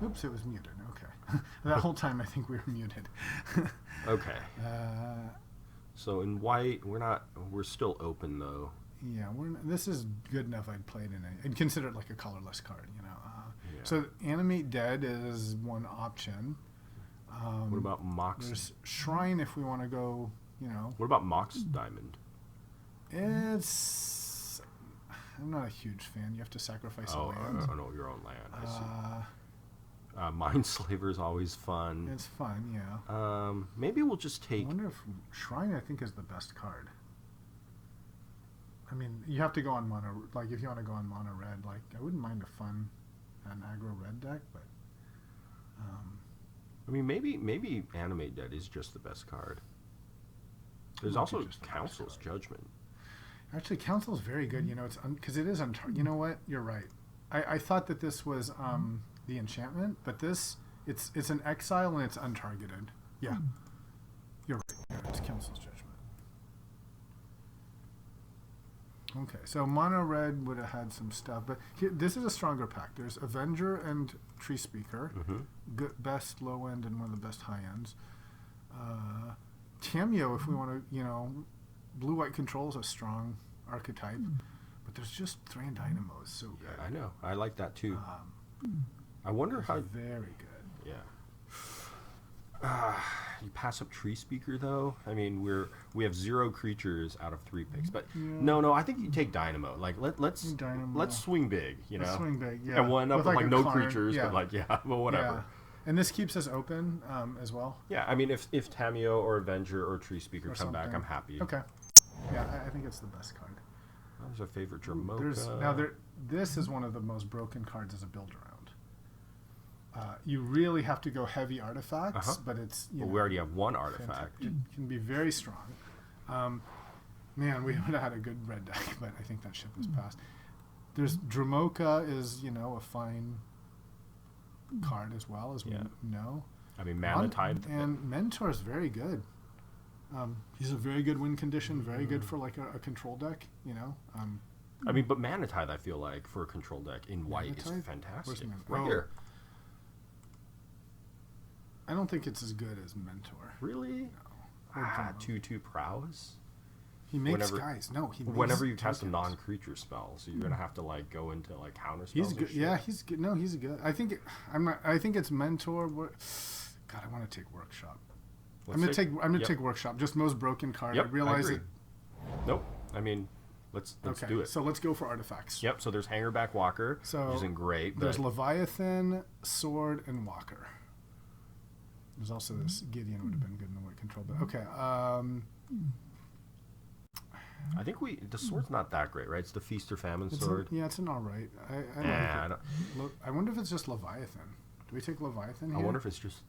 Oops, it was muted. Okay. That whole time I think we were muted. Okay. Uh, So in white, we're still open though. yeah, this is good enough. I'd play it I'd consider it like a colorless card, you know. Yeah. So animate dead is one option. What about Mox? There's Shrine if we want to go, you know. What about Mox Diamond? It's. I'm not a huge fan. You have to sacrifice a Oh, land. no, your own land. I see. Mindslaver is always fun. It's fun, yeah. Maybe we'll just I take. wonder if Shrine, I think, is the best card. I mean, you have to go on mono. Like, if you want to go on mono red, like, I wouldn't mind a fun an aggro red deck, but. I mean, maybe Animate Dead is just the best card. There's also Council's Judgment. Actually, Council's very good. You know, it's because it is untargeted. You know what? You're right. I thought that this was the enchantment, but it's an exile and it's untargeted. Yeah, you're right. Yeah, it's Council's Judgment. Okay, so mono red would have had some stuff, but this is a stronger pack. There's Avenger and Tree Speaker, good, best low end and one of the best high ends. Tameo, if we want to, you know, blue-white control is a strong archetype, but there's just Thran Dynamo is so good. Yeah, I know. I like that too. I wonder how. Very good. Yeah. You pass up Tree Speaker though. I mean, we have 0 creatures out of 3 picks, but no, I think you take Dynamo. Like let's swing big, you know. Let's swing big, yeah. And one up with like no Karn, creatures, but like well whatever. Yeah. And this keeps us open as well. Yeah, I mean if Tameo or Avenger or Tree Speaker come back, I'm happy. Okay. Yeah, I think it's the best card. That was our favorite Dramoka. This is one of the most broken cards as a build around. You really have to go heavy artifacts, but it's we already have one artifact. It can be very strong. Man, we would have had a good red deck, but I think that ship has passed. There's Dramoka is, you know, a fine card as well as we know. I mean, Mana Tide and Mentor is very good. He's a very good win condition, very good for like a control deck, you know. I mean, but Mana Tide, I feel like for a control deck in white is fantastic. Right here. I don't think it's as good as Mentor. Really? No. 2/2 prowess. He makes guys. No, he makes whenever you cast a non-creature spell, so you're gonna have to like go into like counter spells. He's good. Yeah, he's good. No, he's good. I think I think it's Mentor. God, I want to take Workshop. I'm gonna take Workshop. Just most broken card. Yep, I realize it. Nope. I mean, let's do it. So let's go for artifacts. Yep. So there's Hangerback Walker, which isn't great. There's Leviathan, Sword, and Walker. There's also this Gideon would have been good in the white control, but okay. I think the sword's not that great, right? It's the Feast or Famine sword. It's an all right. I wonder if it's just Leviathan. Do we take Leviathan here? I wonder if it's just.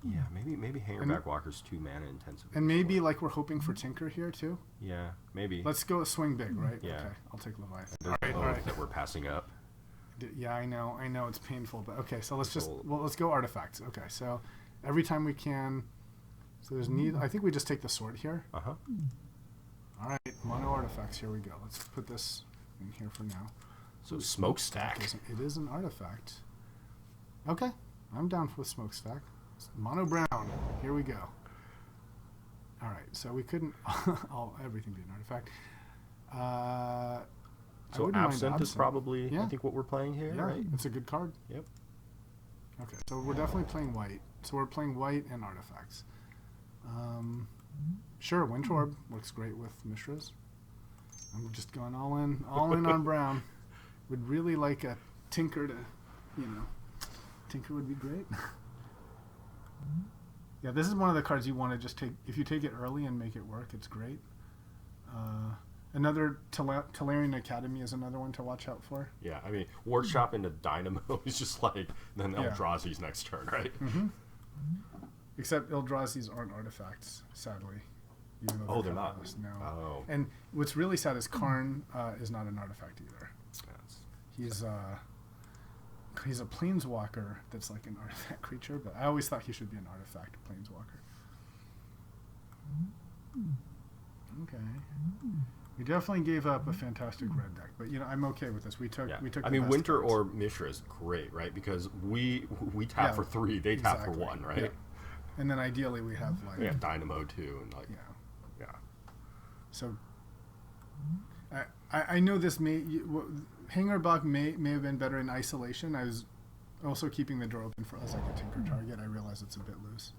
Yeah, maybe Hangerback Walker's 2 mana intensive. And maybe like we're hoping for Tinker here too. Yeah, maybe. Let's go swing big, right? Yeah. Okay, I'll take Leviathan. All right. That we're passing up. Yeah, I know it's painful, but okay. So let's go artifacts. Okay, so every time we can. So there's need. I think we just take the sword here. All right, mono artifacts. Here we go. Let's put this in here for now. So Smokestack. It is an artifact. Okay, I'm down with Smokestack. Mono brown. Here we go. All right, so we couldn't everything be an artifact. So Absinthe is probably, I think, what we're playing here, right? It's a good card. Yep. Okay, so we're definitely playing white. So we're playing white and artifacts. Sure, Winter Orb works great with Mishras. I'm just going all in on brown. Would really like a Tinker to, Tinker would be great. Yeah, this is one of the cards you want to just take. If you take it early and make it work, it's great. Another Tolarian Academy is another one to watch out for. Yeah, I mean, Workshop into Dynamo is just like, then Eldrazi's next turn, right? Mm-hmm. Except Eldrazi's aren't artifacts, sadly. Even though they're not? No. Oh. And what's really sad is Karn is not an artifact either. He's a planeswalker that's like an artifact creature, but I always thought he should be an artifact planeswalker. Okay. We definitely gave up a fantastic red deck, but I'm okay with this. We took. I mean, Winter or Mishra is great, right? Because we tap for 3, they tap for 1, right? Yeah. And then ideally we have like Dynamo too, and like yeah. So I know this Hangerbach may have been better in isolation. I was also keeping the door open for as like a Tinker target. I realize it's a bit loose.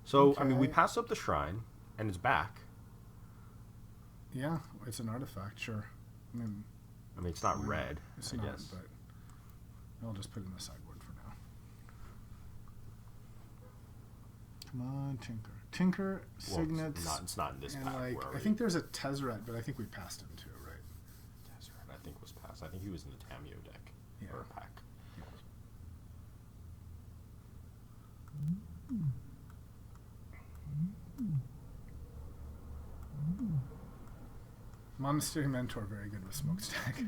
So I mean, we passed up the Shrine, and it's back. Yeah, it's an artifact, sure. I mean, it's not red, I guess. But I'll just put it in the sideboard for now. Come on, Tinker. Tinker, Signets. It's not in this pack. I think there's a Tezzeret, but I think we passed him too, right? Tezzeret, I think, was passed. I think he was in the Tamiyo deck. Or a pack. Monastery Mentor, very good with Smokestack.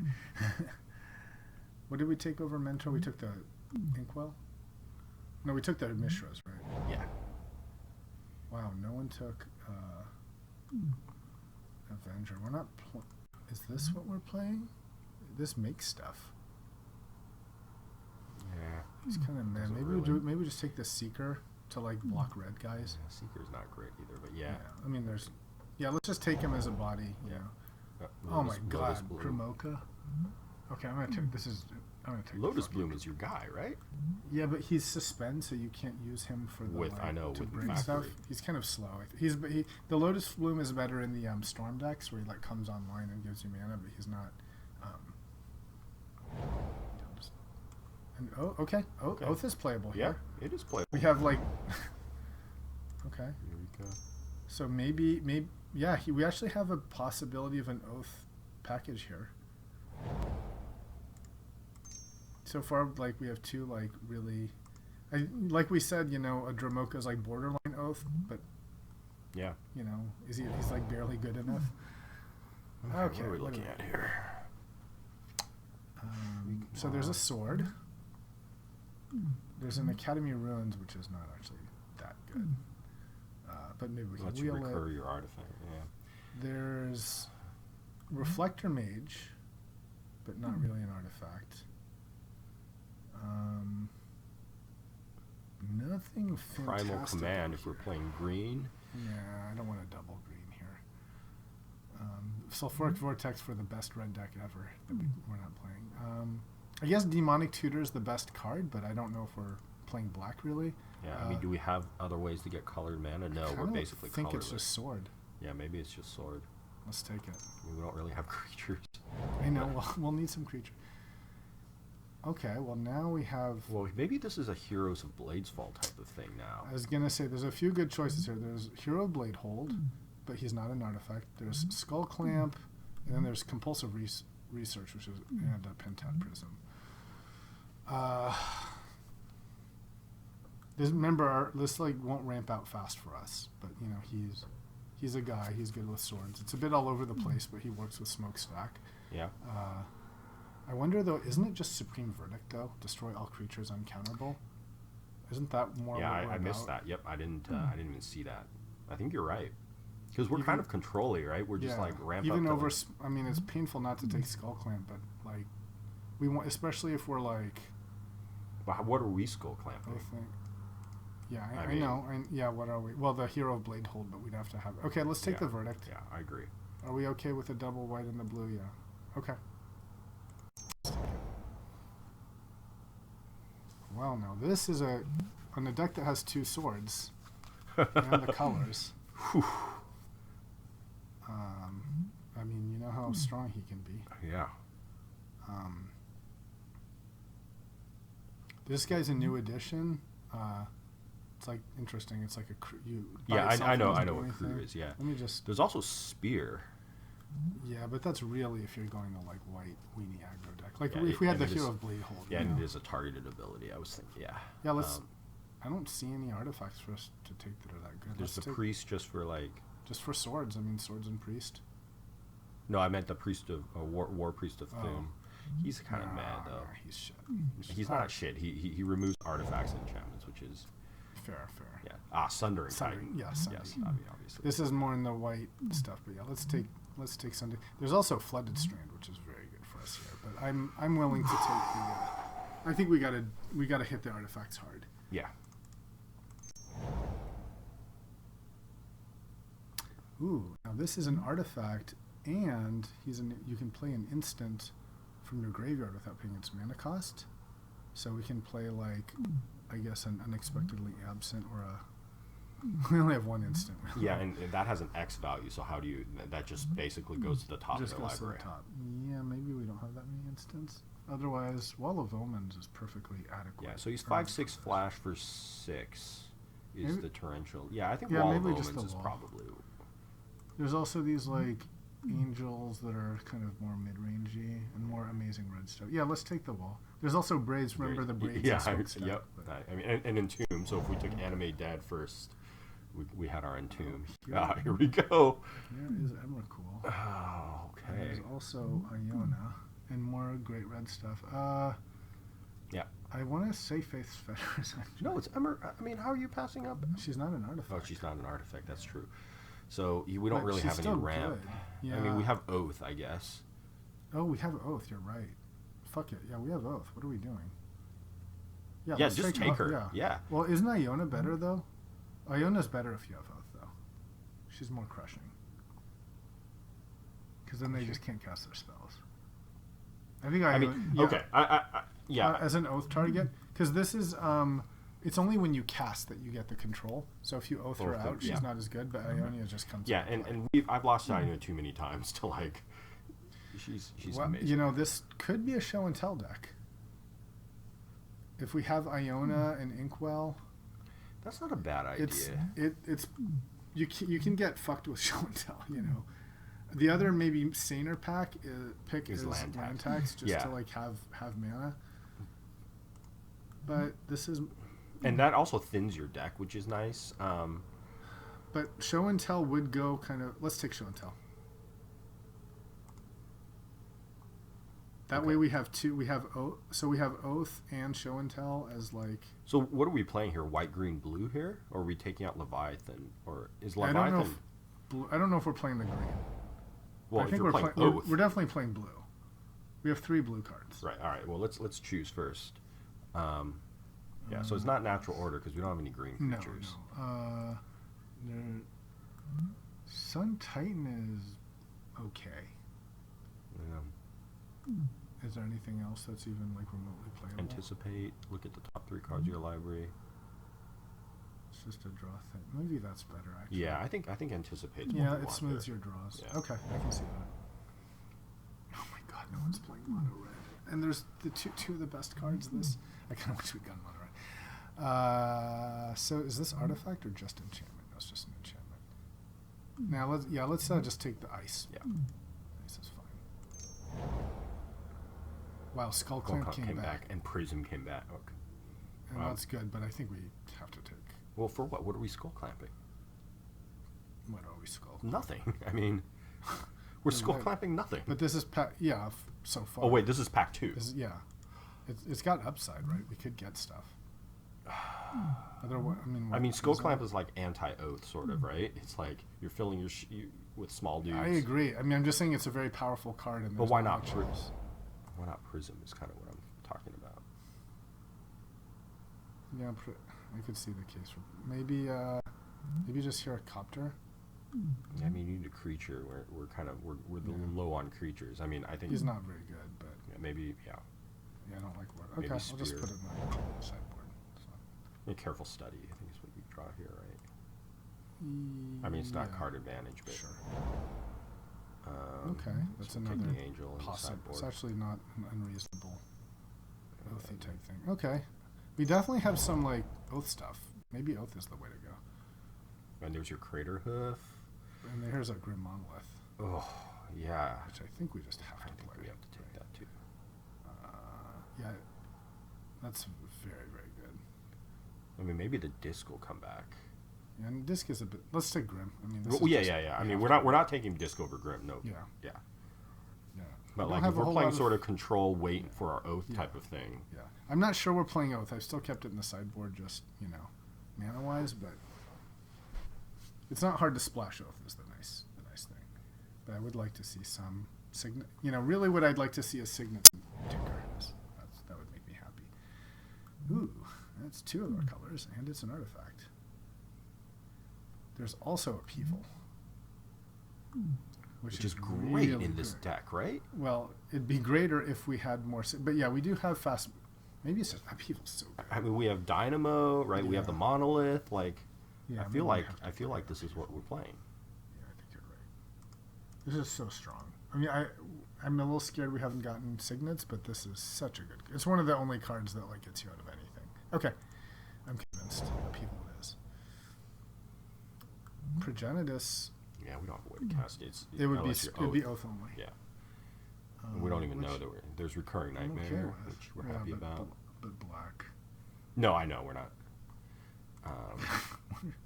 What did we take over Mentor? We took the Inkwell? No, we took the Mishras, right? Yeah. Wow, no one took Avenger. We're not. Is this what we're playing? This makes stuff. Yeah. He's kind of man. Maybe we just take the Seeker to like block red guys. Yeah, Seeker's not great either, but yeah. I mean, let's just take him as a body. Yeah. Oh my God, Dromoka. Okay, I'm gonna take. Lotus Bloom is your guy, right? Yeah, but he's suspend, so you can't use him for the to bring stuff. He's kind of slow. The Lotus Bloom is better in the Storm decks where he like comes online and gives you mana, but he's not. Okay. Oath is playable here. Yeah, it is playable. We have like. Okay. Here we go. So maybe we actually have a possibility of an Oath package here. So far, like we have two like really, like we said, a Dromoka is like borderline Oath, but he's like barely good enough. Okay, what are we looking at here? So there's a sword. There's an Academy of Ruins, which is not actually that good, but maybe we can wheel it. Recur your artifact. Yeah. There's Reflector Mage, but not really an artifact. Nothing fantastic. Primal Command if we're playing green. Yeah, I don't want a double green here. Sulfuric Vortex for the best red deck ever that we're not playing. I guess Demonic Tutor is the best card, but I don't know if we're playing black really. Yeah, I mean, do we have other ways to get colored mana? No, we're basically colorless. I think it's just sword. Yeah, maybe it's just sword. Let's take it. I mean, we don't really have creatures. I know, we'll need some creatures. Okay, well now we have... Well, maybe this is a Heroes of Blades Fall type of thing now. I was going to say, there's a few good choices here. There's Hero of Blade Hold, but he's not an artifact. There's Skull Clamp, and then there's Compulsive Research, which is and a Pentat Prism. This won't ramp out fast for us, but he's a guy. He's good with swords. It's a bit all over the place, but he works with Smokestack. Yeah. I wonder though, isn't it just Supreme Verdict though? Destroy all creatures uncounterable. Isn't that more? Yeah, I missed that. Yep, I didn't even see that. I think you're right. Because we're kind of controlling, right? We're just like ramp even up. Over. I mean, it's painful not to take Skull Clamp, but like we want, especially if we're like. But what are we Skull Clamping? I think. Yeah, I know. What are we? Well, the Hero of Blade Hold, but we'd have to have. Okay, let's take the Verdict. Yeah, I agree. Are we okay with the double white and the blue? Yeah. Okay. Well, no, this is on a deck that has 2 swords and the colors. I mean, you know how strong he can be. Yeah. This guy's a new addition. It's like interesting. It's like a I know what crew is. Yeah. Let me just. There's also spear. Yeah, but that's really if you're going to like white weenie aggro deck. Like Yeah, if we had the Hero of Bleed hold. Yeah, and it is a targeted ability. I was thinking. Yeah. Yeah. Let's. I don't see any artifacts for us to take that are that good. There's the priest just for like. Just for swords. I mean, swords and priest. No, I meant the priest of war priest of Thum. He's kind of mad though. He's shit. He's not shit. He removes artifacts and enchantments, which is fair. Yeah. Sundering Titan. Yeah, Sundering. Yes, obviously. This is more in the white stuff, but yeah, let's take Sunday. There's also Flooded Strand, which is very good for us here. But I'm willing to take the. I think we gotta hit the artifacts hard. Yeah. Ooh, now this is an artifact, and you can play an instant from your graveyard without paying its mana cost. So we can play like, I guess, an Unexpectedly Absent or a. We only have one instant. Yeah, and that has an X value. So how do you? That just basically goes to the top of the library. To the top. Yeah, maybe we don't have that many instants. Otherwise, Wall of Omens is perfectly adequate. Yeah, so he's 5/6 flash for 6. Is Maybe, the torrential? Yeah, I think yeah, Wall of maybe Omens just the is wall. probably. There's also these like angels that are kind of more mid-rangey and more amazing red stuff. Yeah, let's take the wall. There's also braids. Remember the braids? Yeah, yep. I mean, and Entomb. So if we took Anime Dad first, we had our Entomb. Here we go. There is Emrakul. Oh, okay. And there's also Iona and more great red stuff. Yeah. I want to say Faith's Fetters. No, it's Emmer. I mean, how are you passing up? She's not an artifact. Oh, she's not an artifact. That's true. So we don't really have any still ramp. good. Yeah. I mean, we have Oath, I guess. Oh, we have Oath. You're right. Fuck it. Yeah, we have Oath. What are we doing? Yeah, let's just take her. Yeah. Well, isn't Iona better though? Iona's better if you have Oath though. She's more crushing. Because then they just can't cast their spells. I think Iona. Okay. Yeah. As an Oath target, because this is it's only when you cast that you get the control. So if you Oath her out, she's not as good. But Iona just comes. Yeah, and I've lost Iona too many times to like. She's amazing. You know, this could be a show and tell deck. If we have Iona and Inkwell, that's not a bad idea. It's you can get fucked with show and tell. You know, the other maybe saner pick is land tax just to like have mana. But this is. And that also thins your deck, which is nice. But show and tell would go kind of. Let's take show and tell. That way we have two. We have Oath and show and tell as like. So what are we playing here? White, green, blue here, or are we taking out Leviathan, or is Leviathan? I don't know if we're playing the green. Well, I think we're playing. We're definitely playing blue. We have 3 blue cards. Right. All right. Well, let's choose first. Yeah. So it's not natural order because we don't have any green creatures. No. Sun Titan is okay. Yeah. Is there anything else that's even like remotely playable? Anticipate. Look at the top 3 cards of your library. It's just a draw thing. Maybe that's better actually. Yeah, I think anticipate. Yeah, it smooths your draws. Yeah. Okay, I can see that. Oh my god, no one's playing mono red. And there's the two of the best cards. This I kind of wish we'd gone mono red. So is this artifact or just enchantment? No, it's just an enchantment. Now let's just take the ice. Yeah. Ice is fine. Wow, Skull Clamp came back. And Prism came back. Okay. And that's good, but I think we have to take. Well, for what? What are we skull clamping? What are we skull? Nothing. I mean, we're skull clamping nothing. But this is so far. Oh wait, this is pack 2. It's got upside, right? We could get stuff. I mean, skull clamp is like anti-oath, sort of, right? It's like you're filling your with small dudes. I agree. I mean, I'm just saying it's a very powerful card. And but why not Prism? Why not Prism is kind of what I'm talking about. Yeah, I could see the case for maybe just here a Copter. I mean, you need a creature. We're low on creatures. I mean, I think he's not very good, but maybe yeah. Yeah, I don't like what. Maybe Okay, I'll just spear. put it in the sideboard. So. A careful study, I think, is what you draw here, right? I mean, it's not card advantage, but sure. Okay, that's so we'll another take the angel and the sideboard. It's actually not an unreasonable oathy type thing. Okay, we definitely have some like oath stuff. Maybe oath is the way to go. And there's your crater hoof. And here's a grim monolith. Oh yeah. Which I think we just have I to think play. we have to take that too. Yeah, that's very very good. I mean, maybe the disc will come back. Yeah, and disc is a bit. Let's take grim. I mean, this Well, is yeah. I mean, we're not taking disc over grim. No. Yeah. Yeah. Yeah. But We like, don't if have a we're whole playing lot sort of control, wait for our oath type of thing. Yeah, I'm not sure we're playing oath. I've still kept it in the sideboard, just mana wise, but it's not hard to splash oath. Is the nice thing. But I would like to see some signet. Really, what I'd like to see is signet tinker. That would make me happy. Ooh, that's 2 of our colors, and it's an artifact. There's also upheaval, Which is great really in this good. deck, right? Well, it'd be greater if we had more. But yeah, we do have fast. Maybe it's just upheaval's so good. I mean, we have Dynamo, right? We have the monolith. Like, Yeah, I feel maybe like this is what we're playing. Yeah, I think you're right. This is so strong. I mean, I'm a little scared we haven't gotten signets, but this is such a good. It's one of the only cards that like gets you out of anything. Okay, I'm convinced. Upheaval it is. Progenitus. Yeah, we don't have a way to cast it. It would unless be you're it'd be oath only. Yeah. We don't even know that there's recurring nightmare, which we're happy about. But black. No, I know we're not.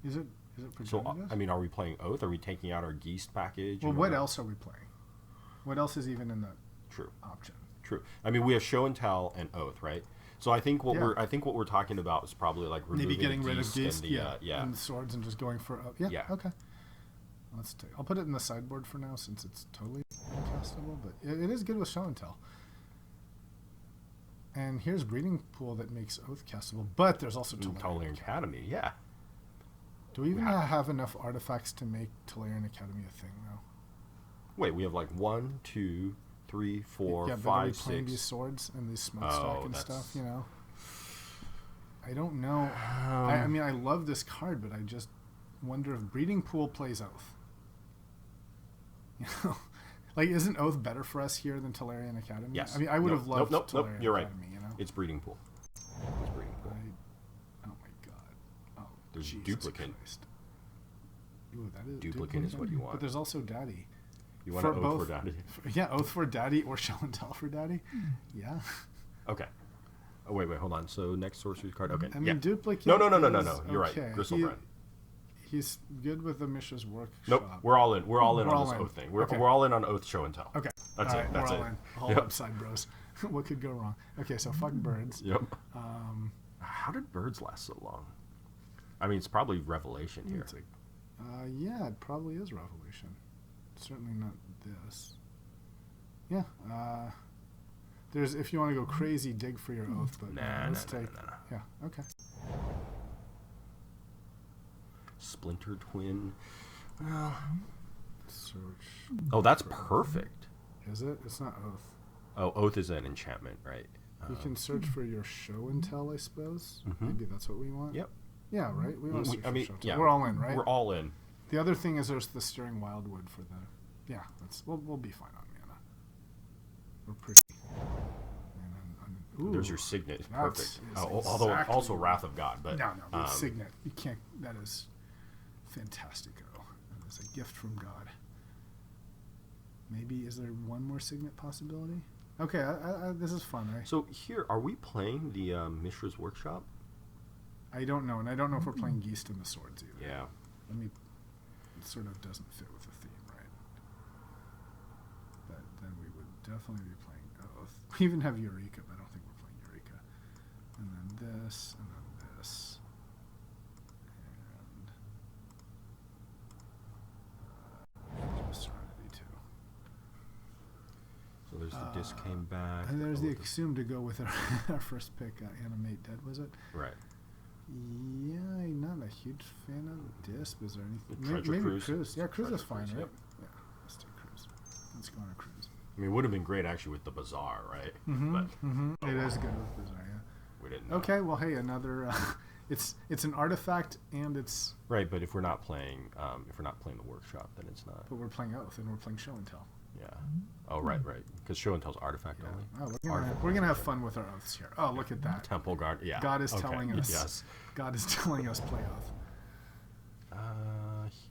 Is it Progenitus? So I mean, are we playing oath? Are we taking out our Geist package? Well, what else are we playing? What else is even in the option? True. I mean, we have show and tell and oath, right? So I think what we're talking about is probably like removing maybe getting rid of Geist Geist, and and the swords, and just going for Yeah. Okay. I'll put it in the sideboard for now since it's totally uncastable, but it is good with show and tell. And here's breeding pool that makes oath castable, but there's also Tolarian Academy. Yeah. Do we even have enough artifacts to make Tolarian Academy a thing though? Wait, we have like 1, 2, 3, 4, but are we 5, playing 6. these swords and these smokestack and stuff? I don't know. I mean, I love this card, but I just wonder if breeding pool plays oath. Like, isn't oath better for us here than Tolarian Academy? Yes. I mean, I would have loved Tolarian You're right. Academy. It's breeding pool. It's breeding pool. Oh my god. Oh, There's Jesus duplicate. Christ. Ooh, that is Duplicate is what you want. But there's also daddy. You want an oath for daddy? Yeah, oath for daddy or show and tell for daddy. Yeah. Okay. Oh wait, hold on. So next sorcery card. Okay. I mean, duplicate. No. You're right. Okay. Gristlebrand. He's good with the Mishra's workshop. Nope. We're all in. We're all in on this oath thing. We're all in on oath show and tell. Okay. That's it. That's it. We're all in. All upside bros. What could go wrong? Okay, so fuck birds. Yep. How did birds last so long? I mean, it's probably Revelation here. It's like, yeah, it probably is Revelation. Certainly not this. Yeah. There's, if you want to go crazy, dig for your oath, but let's take. Yeah. Okay. Splinter Twin. Well, search. Oh, that's perfect. Is it? It's not oath. Oh, oath is an enchantment, right? You can search for your show and tell, I suppose. Mm-hmm. Maybe that's what we want. Yep. Yeah, right. We want to search for show and tell. Yeah, we're all in, right? We're all in. The other thing is there's the Stirring Wildwood for the. Yeah, we'll be fine on mana. We're pretty. Ooh, there's your signet. Perfect. Although also Wrath of God, but no, the signet. You can't. That is fantastico. That is a gift from God. Maybe is there one more signet possibility? Okay, this is fun. So here, are we playing the Mishra's Workshop? I don't know, and I don't know if we're playing Geist and the Swords either. Yeah. It sort of doesn't fit with the theme, right? But then we would definitely be playing Oath. We even have Eureka, but I don't think we're playing Eureka. And then this, and then this. And Serenity too. So there's the disc came back. And there's the Exhume to go with our first pick, Animate Dead, was it? Right. Yeah, I'm not a huge fan of Disp. Is there anything? Treasure Maybe Cruise. Yeah, Cruise is fine, Cruise, right? yep. Yeah, let's take Cruise. Let's go on a Cruise. I mean, it would have been great actually with the Bazaar, right? But It is good with Bazaar, yeah. we didn't know. Okay, well, hey, another. It's an artifact, and it's. Right, but if we're not playing the workshop, then it's not. But we're playing Oath, and we're playing Show and Tell. Yeah. Oh, right. Because Show and Tell's artifact only. Oh, we're gonna have fun with our oaths here. Oh, look at that. Temple Guard. Yeah. God is telling us. Yes. God is telling us play Oath.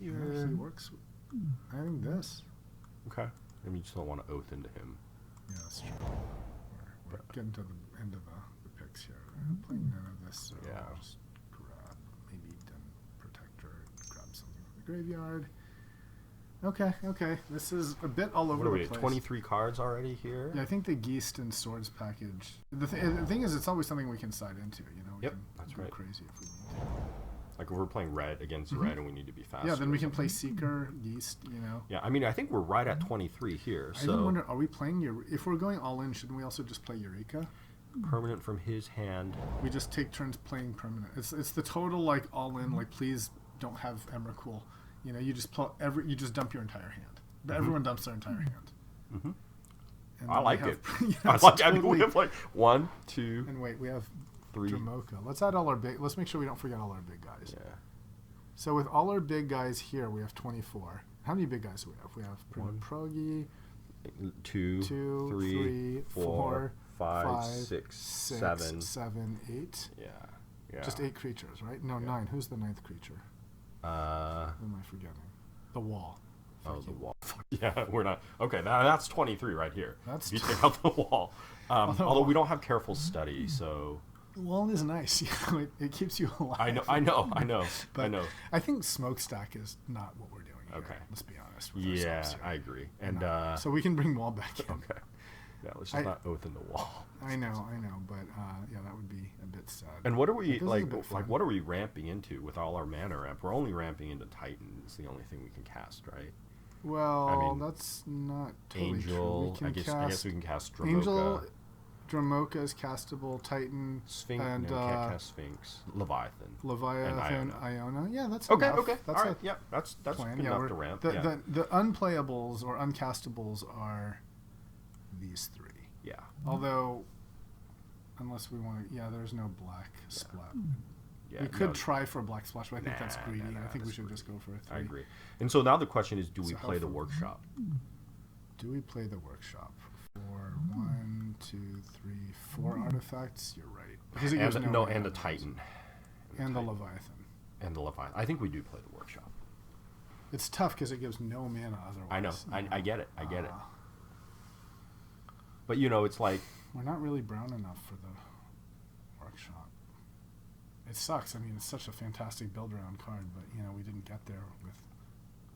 Here. Yeah, he works. I think this. Okay. I mean, you just don't want to oath into him. Yeah, that's true. We're getting to the end of the picks here. I'm playing none of this, so Yeah. I'll just grab maybe Den Protector, grab something from the graveyard. Okay. This is a bit all over What are the we at? place. 23 cards already here? Yeah, I think the Geist and Swords package. The thing is, it's always something we can side into. You know, we Yep, can that's go right. crazy if we need to. Like if we're playing red against red and we need to be faster. Yeah, then we can play Seeker, Geist. You know. Yeah, I mean, I think we're right at 23 here. I even wonder, are we playing if we're going all in? Shouldn't we also just play Eureka? Permanent from his hand. We just take turns playing permanent. It's the total like all in. Like please don't have Emrakul. You know, you just you just dump your entire hand. But everyone dumps their entire hand. Mm-hmm. And I like it. Yeah, I mean, we have like 1, 2, and wait, we have 3. Dramoka. Let's add all our big. Let's make sure we don't forget all our big guys. Yeah. So with all our big guys here, we have 24. How many big guys do we have? We have One. Progi, 2, 3, 4, 5, 6, 7. 7, 8. Yeah. Just 8 creatures, right? No, 9. Who's the 9th creature? Who am I forgetting? The Wall. Oh, the Wall. Yeah, we're not. Okay, that's 23 right here. That's if you take out the Wall. Although we don't have Careful Study, so. The Wall is nice. You know, it keeps you alive. I know. But I know. I think Smokestack is not what we're doing here. Okay. Let's be honest with Yeah, ourselves here. I agree. And so we can bring Wall back in. okay. Yeah, let's just not oath in the Wall. I know, but yeah, that would be a bit sad. And what are we like fun. what are we ramping into with all our mana ramp? We're only ramping into Titan. It's the only thing we can cast, right? Well, I mean, that's not totally Angel. true. I guess we can cast Dramoka. Angel, Dramoka is castable. Titan, Sphinx. and No, we can't cast Sphinx. Leviathan. Leviathan, Iona. Yeah, that's okay. enough. Okay. That's all right. Yeah, that's plan. good enough to ramp. The unplayables or uncastables are these 3. Yeah. Although, unless we want to, there's no black splat. Yeah, we could try for a black splash, but I think that's greedy. No, I think we should greedy. just go for a 3. I agree. And so now the question is, do we So play the how workshop? Do we play the workshop for 1, 2, 3, 4 artifacts? You're right. Because it gives and the Titan. And the Leviathan. And the Leviathan. I think we do play the workshop. It's tough because it gives no mana otherwise. I know. I get it. I get it. But it's like we're not really brown enough for the workshop. It sucks. I mean, it's such a fantastic build around card, but we didn't get there with.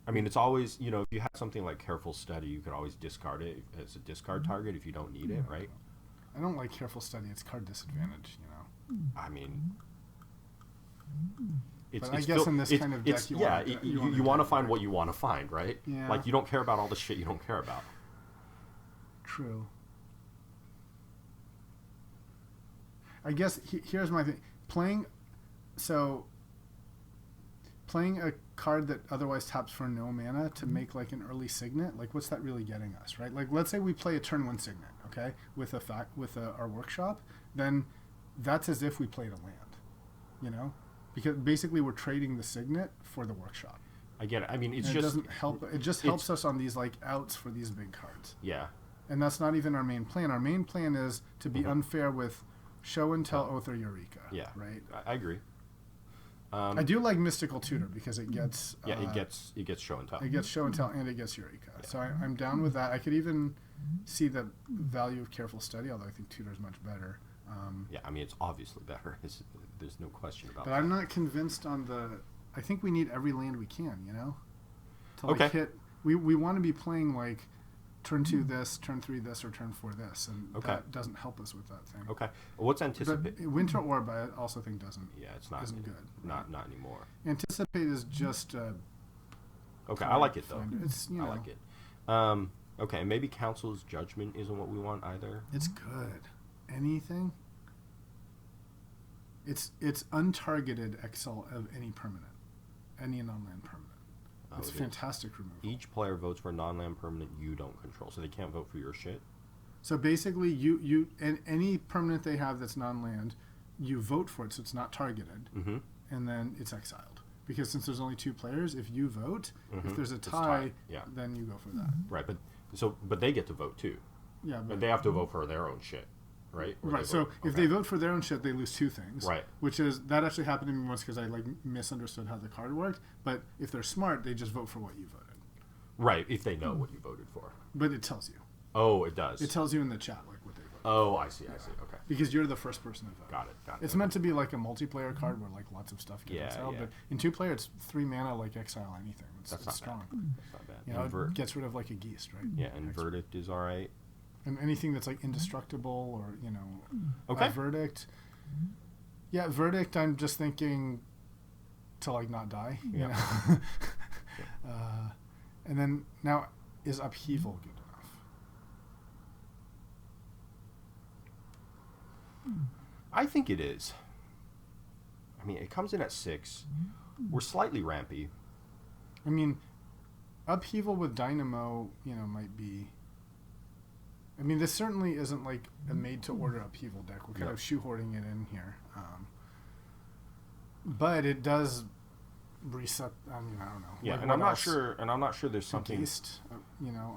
I mean, it's always if you have something like Careful Study, you could always discard it as a discard target if you don't need it, right? I don't like Careful Study. It's card disadvantage, I mean, but I guess in this kind of deck, you want to find what you want to find, right? Yeah. Like you don't care about all the shit you don't care about. True. I guess here's my thing. Playing a card that otherwise taps for no mana to make like an early Signet, like what's that really getting us, right? Like let's say we play a turn 1 Signet, okay, with our workshop, then that's as if we played a land, because basically we're trading the Signet for the workshop. I get it. I mean, it doesn't help. It just helps us on these like outs for these big cards. Yeah. And that's not even our main plan. Our main plan is to be unfair with Show and Tell, Oath, or Eureka. Yeah. Right. I agree. I do like Mystical Tutor because it gets. It gets Show and Tell. It gets Show and Tell, and it gets Eureka. Yeah. So I'm down with that. I could even see the value of Careful Study, although I think Tutor is much better. Yeah, I mean it's obviously better. There's no question about but that. But I'm not convinced on the. I think we need every land we can. To okay. hit. We want to be playing like. Turn 2 this, turn 3 this, or turn 4 this, and that doesn't help us with that thing. Okay. What's Anticipate? Winter Orb, I also think doesn't. Yeah, it's not. Isn't good. Not anymore. Anticipate is just. Okay, I like it though. It's I like it. Okay, maybe Council's Judgment isn't what we want either. It's good. Anything. It's untargeted exile of any permanent, any non-land permanent. It's fantastic removal. Each player votes for a non-land permanent you don't control, so they can't vote for your shit. So basically, and any permanent they have that's non-land, you vote for it, so it's not targeted, and then it's exiled. Because since there's only 2 players, if you vote, if there's a tie, then you go for that. Right, but they get to vote too. Yeah, but they have to vote for their own shit, right? Right. So if they vote for their own shit, they lose 2 things. Right. Which is that actually happened to me once because I misunderstood how the card worked. But if they're smart, they just vote for what you voted. Right. If they know what you voted for. But it tells you. Oh, it does. It tells you in the chat what they voted. Oh, I see. I see. Okay. Because you're the first person to vote. Got it. It's meant to be like a multiplayer card where lots of stuff gets exiled. But in 2-player, it's 3 mana exile anything. That's not strong. Bad. That's not bad. It gets rid of a Geist, right? Yeah, and Verdict is all right. And anything that's indestructible or okay. Verdict. Yeah, Verdict. I'm just thinking to not die. You know? And then now is Upheaval good enough? I think it is. I mean, it comes in at 6. We're slightly rampy. I mean, Upheaval with Dynamo, might be. I mean, this certainly isn't a made-to-order Upheaval deck. We're kind of shoehorning it in here, but it does reset. I mean, I don't know. Yeah, and I'm not sure. And I'm not sure there's something. Geist,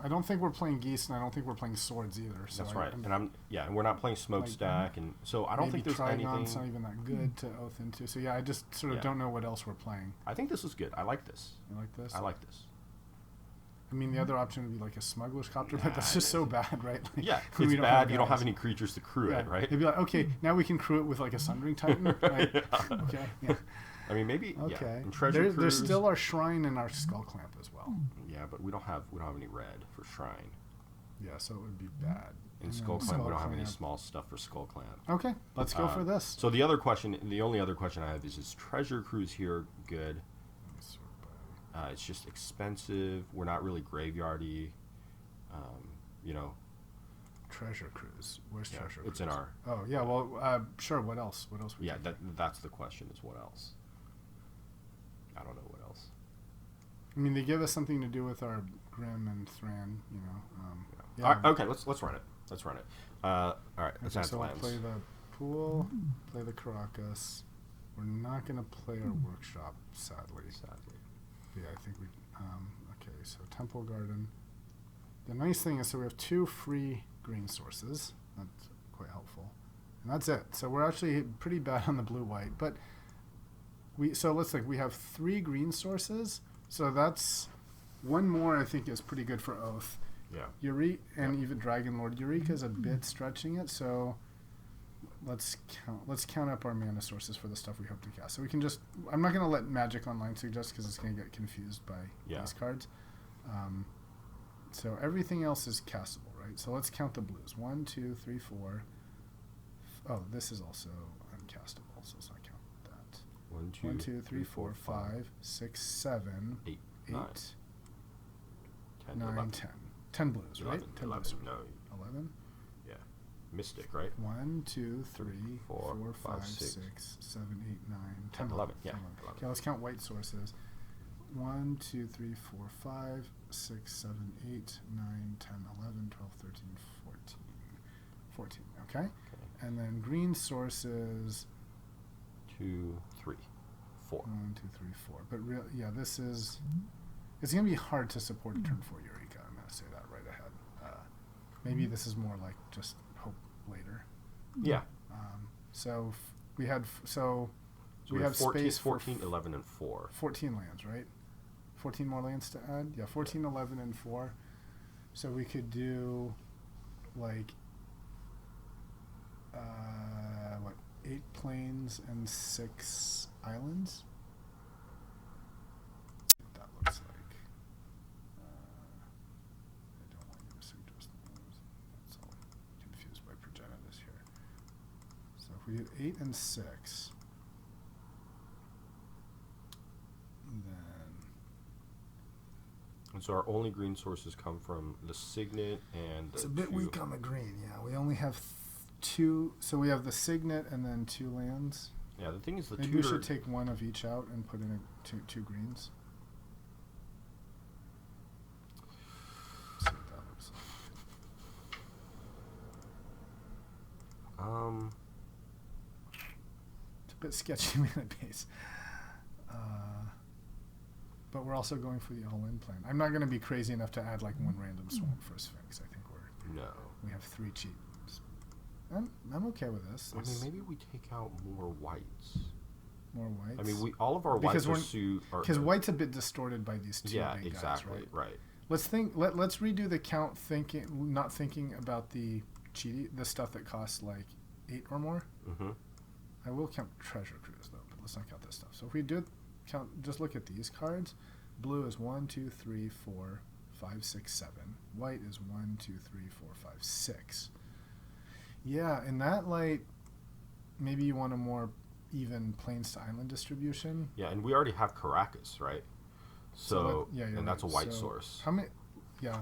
I don't think we're playing Geist, and I don't think we're playing Swords either. So that's right. And we're not playing Smokestack, and so I don't think there's anything. Trigon's not even that good to oath into. So yeah, I just sort of don't know what else we're playing. I think this is good. I like this. You like this? I like this. I mean, the other option would be a Smuggler's Copter, but that's just so bad, right? It's bad. You don't have any creatures to crew it, right? They'd be okay, now we can crew it with a Sundering Titan. Okay, yeah. I mean, maybe. Okay. Yeah. And Treasure there's still our Shrine and our Skull Clamp as well. Yeah, but we don't have any red for Shrine. Yeah, so it would be bad. And Skull Clamp, we don't have any small stuff for Skull Clamp. Okay, let's go for this. So the only other question I have is Treasure Cruise here good? It's just expensive. We're not really graveyardy. Treasure Cruise. Where's Treasure Cruise? It's in our. Oh yeah. Well, sure. What else? That's the question. Is what else? I don't know what else. I mean, they give us something to do with our Grim and Thran. Okay. Let's run it. All right. Let's add so lands. Play the pool. Play the Caracas. We're not going to play our workshop, sadly. Yeah, I think we. Okay, so Temple Garden. The nice thing is, so we have 2 free green sources. That's quite helpful, and that's it. So we're actually pretty bad on the blue-white, but let's think. We have 3 green sources, so that's one more. I think is pretty good for Oath. Yeah. Eureka and even Dragon Lord. Eureka is a bit stretching it, so. Let's count up our mana sources for the stuff we hope to cast. So we can just. I'm not going to let Magic Online suggest because it's going to get confused by these cards. So everything else is castable, right? So let's count the blues. 1, 2, 3, 4. Oh, this is also uncastable, so let's not count that. 1, 2, 3, 4, 5, 6, 7, 8, 9, 10. 10 blues, right? 10 11. blues. No. 11. Mystic, right? 1, 2, 3, 4, 5, 6, 7, 8, 9, 10, 11. Yeah. 11. Okay, let's count white sources. 1, 2, 3, 4, 5, 6, 7, 8, 9, 10, 11, 12, 13, 14. 14, okay? And then green sources. 2, 3, 4. 1, 2, 3, 4. But this is. It's going to be hard to support a turn 4 Eureka. I'm going to say that right ahead. Maybe this is more like just hope later. Yeah. So we had we have 14, space 14, 11, and 4. 14 lands, right? 14 more lands to add. Yeah, 14, 11, and 4. So we could do 8 plains and 6 islands. What that looks like. I don't want you to suggest names. That's all confused by Progenitus here. So if we did 8 and 6, then. And so our only green sources come from the Signet and the It's a bit weak on the green, yeah. We only have 2, so we have the Signet and then 2 lands. Yeah, the thing is the Maybe we should take one of each out and put in two greens. See what that looks like. It's a bit sketchy mana base. But we're also going for the all-in plan. I'm not going to be crazy enough to add like one random swamp for a Sphinx. I think we have 3 cheats. I'm okay with this. I mean, maybe we take out more whites. More whites. I mean, all of our whites because white's a bit distorted by these two. Yeah, big exactly. Guys, right. Let's think. Let's redo the count. Not thinking about the stuff that costs like 8 or more. Mm-hmm. I will count treasure cruise though, but let's not count this stuff. So if we do count, just look at these cards. Blue is 1, 2, 3, 4, 5, 6, 7. White is 1, 2, 3, 4, 5, 6. Yeah, in that light, maybe you want a more even plains to island distribution. Yeah, and we already have Caracas, right? So that's a white source. How many? Yeah.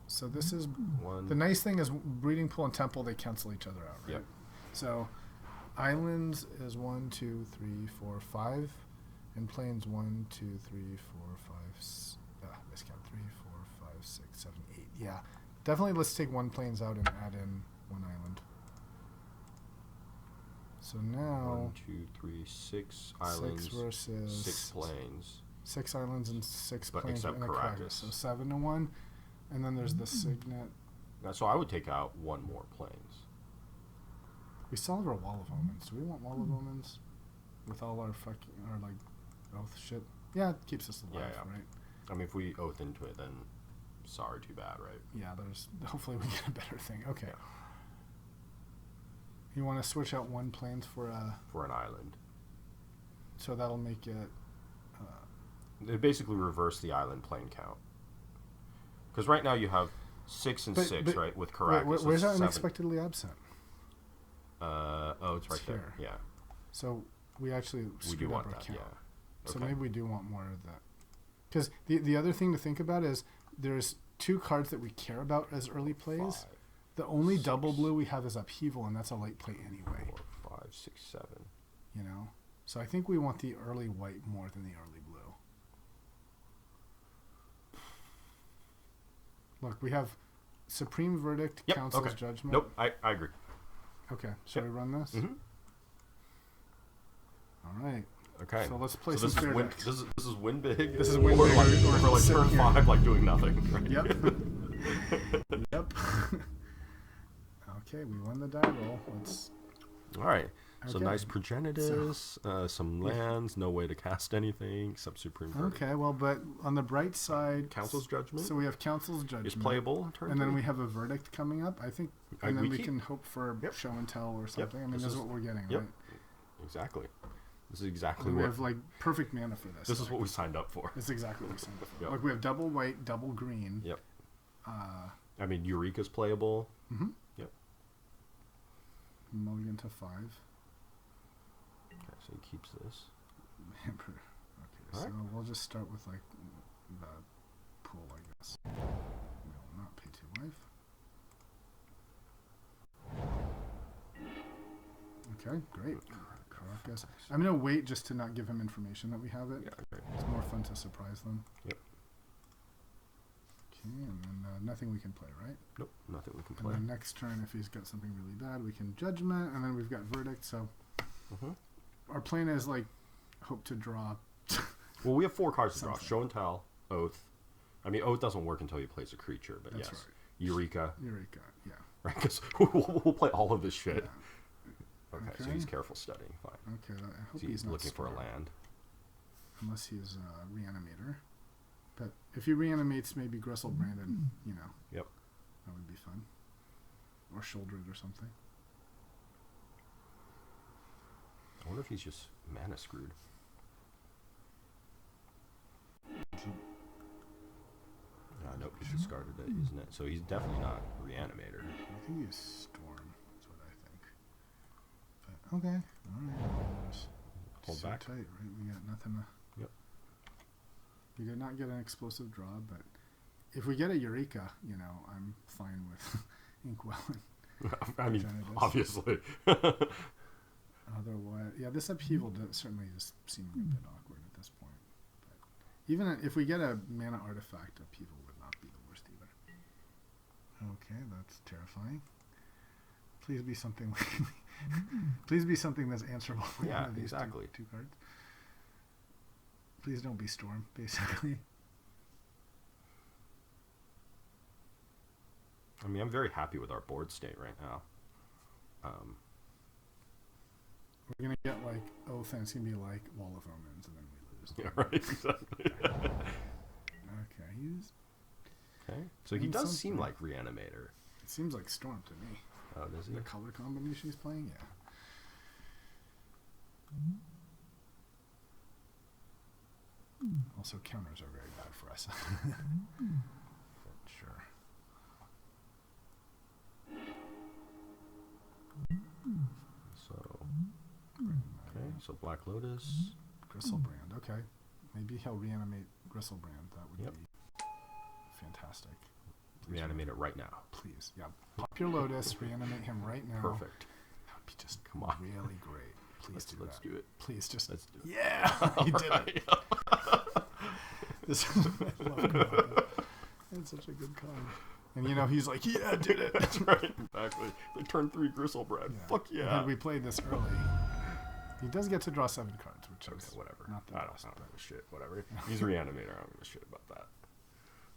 So this is one. The nice thing is breeding pool and temple, they cancel each other out, right? Yep. So islands is 1, 2, 3, 4, 5, and plains 1, 2, 3, 4, 5. Miscount 3, 4, 5, 6, 7, 8. Yeah, definitely. Let's take one plains out and add in one island. So now 1, 2, 3, 6 islands. 6 versus 6 plains. 6 islands and 6 plains except and a Caracas. So 7 to 1, and then there's the signet. So I would take out one more plains. We still have our wall of omens. Do we want wall of omens with all our like oath shit? Yeah, it keeps us alive, right? I mean, if we oath into it, then sorry, too bad, right? Yeah, hopefully we get a better thing. Okay. Yeah. You want to switch out one plains for an island. So that'll make it. They basically reverse the island plane count. Because right now you have 6 and 6, right? With Caracas. Where's that unexpectedly absent? It's right there. Yeah. So we actually screwed up our count. Yeah. So maybe we do want more of that. Because the other thing to think about is there's 2 cards that we care about as early plays. 5, the only 6, double blue we have is Upheaval, and that's a late play anyway. 4, 5, 6, 7. You know? So I think we want the early white more than the early blue. Look, we have Supreme Verdict, Council's Judgment. Nope, I agree. Okay, should we run this? Mm-hmm. All right. Okay. So let's play some fair decks. This is win big. This is win big. Or like turn 5, like doing nothing. Right? Yep. Yep. Okay, we won the die roll. All right. So nice Progenitus, some lands, no way to cast anything except Supreme Verdict. Okay, well, but on the bright side, Council's Judgment. So we have Council's Judgment. Is playable. And then we have a Verdict coming up. I think, and then we can hope for show and tell or something. I mean, that's what we're getting, right? Exactly. This is exactly we have like perfect mana for this. This is what we signed up for. It's exactly what we signed up for. Yep. Like we have double white, double green. Yep. I mean, Eureka's playable. Mm-hmm. Yep. Mulligan to 5. Okay, so he keeps this. Okay, so we'll just start with like the pool, I guess. We will not pay 2 life. Okay, great. Caracas. I'm gonna wait just to not give him information that we have it. Yeah, okay. It's more fun to surprise them. Yep. Okay, and then nothing we can play, right? Nope, nothing we can play. And then next turn, if he's got something really bad, we can Judgment, and then we've got Verdict. So our plan is like hope to draw. Well, we have 4 cards to draw: Show and Tell, Oath. I mean, Oath doesn't work until you plays a creature, but that's yes, right. Eureka. Eureka, yeah. Right, because we'll play all of this shit. Yeah. Okay, so he's careful studying. Fine. Okay, I hope he's not looking for a land. Unless he's a Reanimator. But if he reanimates maybe Gressel Brandon, you know. Yep. That would be fun. Or Shouldered or something. I wonder if he's just mana screwed. Nope, he's discarded it, isn't it? So he's definitely not Reanimator. I think he's Storm, that's what I think. But, okay, alright. Hold back. Tight, right? We got nothing to... Yep. We did not get an explosive draw, but if we get a Eureka, you know, I'm fine with Inkwell. I mean, obviously. Otherwise, yeah, this upheaval certainly is seeming a bit awkward at this point. But even if we get a mana artifact, upheaval would not be the worst either. Okay, that's terrifying. Please be something like please be something that's answerable. Yeah, one of these exactly. Two cards. Please don't be Storm, basically. I mean, I'm very happy with our board state right now. We're gonna get like Oath, and it's gonna be like Wall of Omens, and then we lose. Yeah, right. Exactly. Okay, he's. Okay, so he does seem like Reanimator. It seems like Storm to me. Oh, does he? The color combination he's playing, yeah. Also, counters are very bad for us. Sure. So, okay, so Black Lotus. Gristlebrand, okay. Maybe he'll reanimate Gristlebrand. That would be fantastic. Reanimate it right now. Please, yeah. Pop your Lotus, reanimate him right now. Perfect. That would be just come on, really great. Please let's do it. Please just let's do it. Yeah, he did it. I love Karaka. It's such a good card. And you know he's like, yeah, did it. That's right, exactly. They turn 3 Gristlebrand. Yeah. Fuck yeah. Had we played this early, he does get to draw 7 cards, which is whatever. Not the best. I don't give a shit. Whatever. He's a Reanimator. I don't give a shit about that.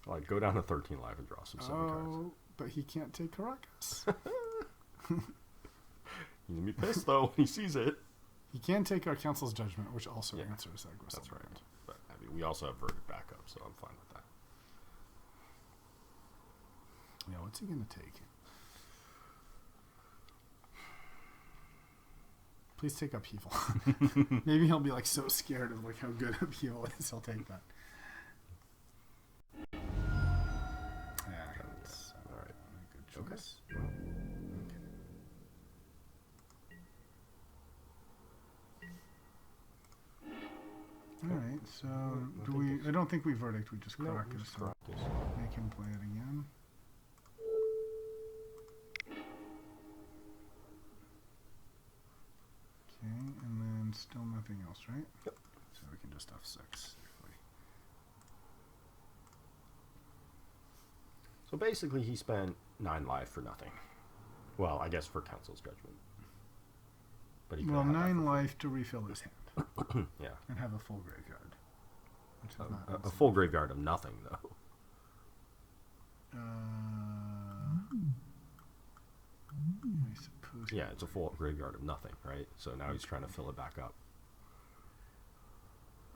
Like, go down to 13 life and draw some 7 cards. Oh, but he can't take Caracas. He's gonna be pissed though when he sees it. He can take our Council's Judgment, which also answers that Gristlebrand. That's right. But I mean, we also have Verdict backup, so I'm fine with that. Yeah, what's he gonna take? Please take Upheaval. Maybe he'll be like so scared of like how good Upheaval is, he'll take that. Yeah, that's all right. Good choice. Okay. All right, so do we? I don't think we Verdict. We just Caracas. So make him play it again. Okay, and then still nothing else, right? Yep. So we can just F6 safely. So basically, he spent 9 life for nothing. Well, I guess for Council's Judgment. But he 9 life to refill his hand. Yeah. And have a full graveyard. Which is not a full graveyard of nothing, though. I suppose. Yeah, it's a full graveyard of nothing, right? So now he's trying to fill it back up.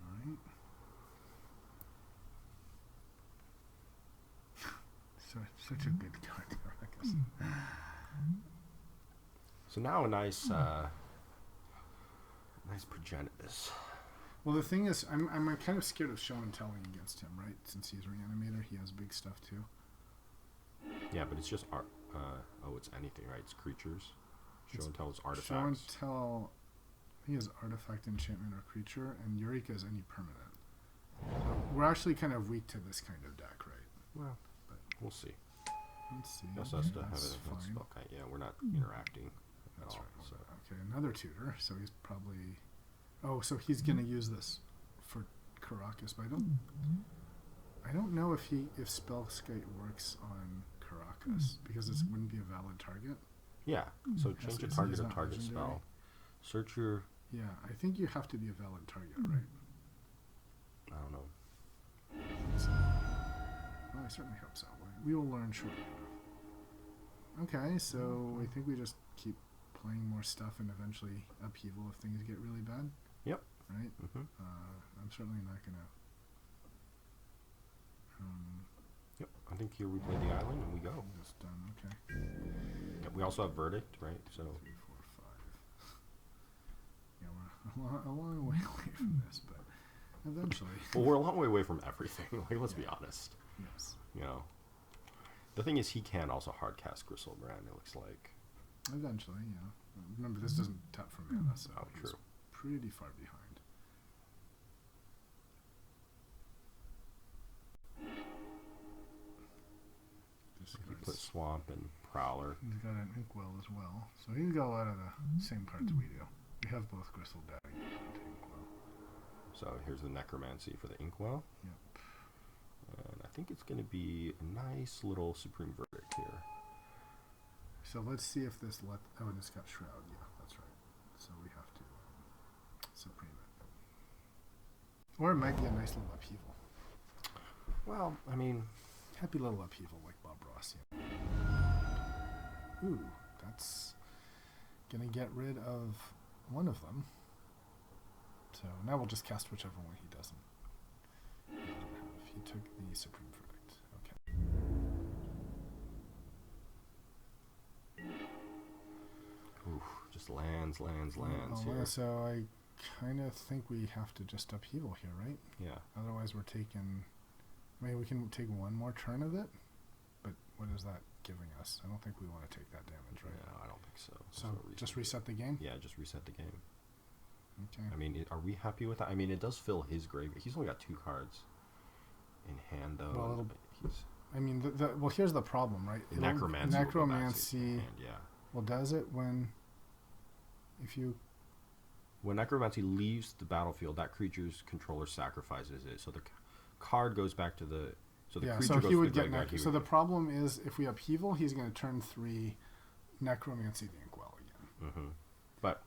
Alright. Such a good card, Caracas. So now a nice Progenitus. Well, the thing is, I'm kind of scared of show and telling against him, right? Since he's Reanimator, he has big stuff too. Yeah, but it's just art. It's anything, right? It's creatures. Show and tell is artifacts. Show and tell, he has artifact, enchantment, or creature, and Eureka is any permanent. So we're actually kind of weak to this kind of deck, right? Well, but we'll see. Let's see. Just us to have a spell kind. Yeah, we're not interacting. That's all, right. So. Okay, another tutor. So he's probably. Oh, so he's gonna use this for Caracas, but I don't know if Spellskite works on Caracas because it wouldn't be a valid target. Yeah. So change a target of target spell. Search your. Yeah, I think you have to be a valid target, right? I don't know. Well, I certainly hope so. We will learn shortly enough. Okay, so I think we just keep playing more stuff and eventually Upheaval if things get really bad. Yep. Right? Mm-hmm. I'm certainly not going to... Yep. I think here we play the island and we go. Just done. Okay. Yep, we also have Verdict, right? So 3, 4, 5. Yeah, we're a long way away from this, but eventually. Well, we're a long way away from everything. Like, let's be honest. Yes. You know, the thing is, he can also hardcast Gristlebrand. It looks like. Eventually, yeah. Remember, this doesn't tap for mana, so true. Pretty far behind. He put Swamp and Prowler. He's got an Inkwell as well, so he's got a lot of the same cards we do. We have both Gristle Dagger and Inkwell. So here's the Necromancy for the Inkwell. Yep. And I think it's going to be a nice little Supreme Verdict here. So let's see if this oh, and it's got Shroud. Yeah, that's right. So we have to Supreme it. Or it might be a nice little upheaval. Well, I mean... Happy little upheaval like Bob Ross. Yeah. Ooh, that's going to get rid of one of them. So now we'll just cast whichever one he doesn't have. He took the Supreme Verdict. Okay. Oof, just lands here. So I kind of think we have to just upheaval here, right? Yeah. Otherwise we're taking... I mean, we can take one more turn of it, but what is that giving us? I don't think we want to take that damage, right? No, I don't think so. So just reset the game? Yeah, just reset the game. Okay. I mean, are we happy with that? I mean, it does fill his grave. He's only got 2 cards in hand, though. Well, well, here's the problem, right? Necromancy. Hand, yeah. Well, does it when Necromancy leaves the battlefield, that creature's controller sacrifices it. So the card goes back to the... So the creature goes he would to get the So the problem is, if we upheaval, he's going to turn 3 Necromancy the Inkwell again. Mm-hmm. But...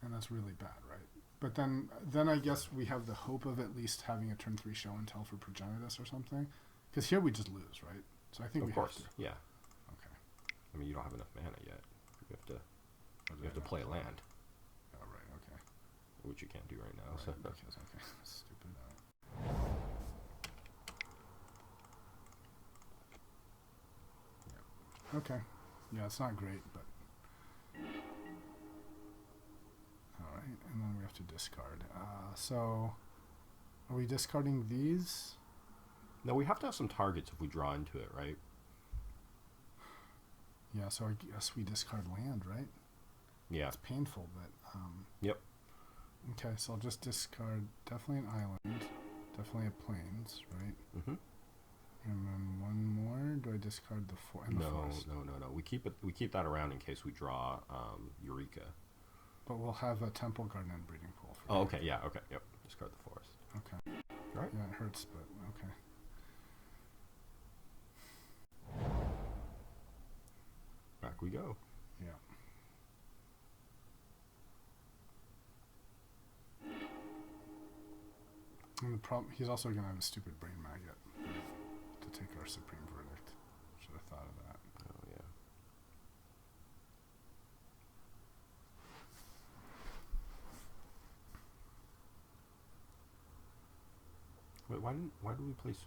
and that's really bad, right? But then I guess we have the hope of at least having a turn 3 show and tell for Progenitus or something. Because here we just lose, right? So I think of course, have to. Yeah. Okay. I mean, you don't have enough mana yet. You have to play a land. Oh, right, okay. Which you can't do right now. Right, So. because, okay, stupid. Yeah. Okay. Yeah, it's not great, but... Alright, and then we have to discard. So, are we discarding these? No, we have to have some targets if we draw into it, right? Yeah, so I guess we discard land, right? Yeah. It's painful, but... Yep. Okay, so I'll just discard definitely an island, definitely a plains, right? Mm-hmm. And then one more. Do I discard the forest? No. We keep that around in case we draw Eureka. But we'll have a Temple Garden and Breeding Pool. Oh, okay, yeah, okay, yep. Discard the forest. Okay. All right. Yeah, it hurts, but okay. Back we go. Yeah. And the problem, he's also going to have a stupid brain maggot to take our Supreme Verdict. Should have thought of that. Oh, yeah. Wait, why did we place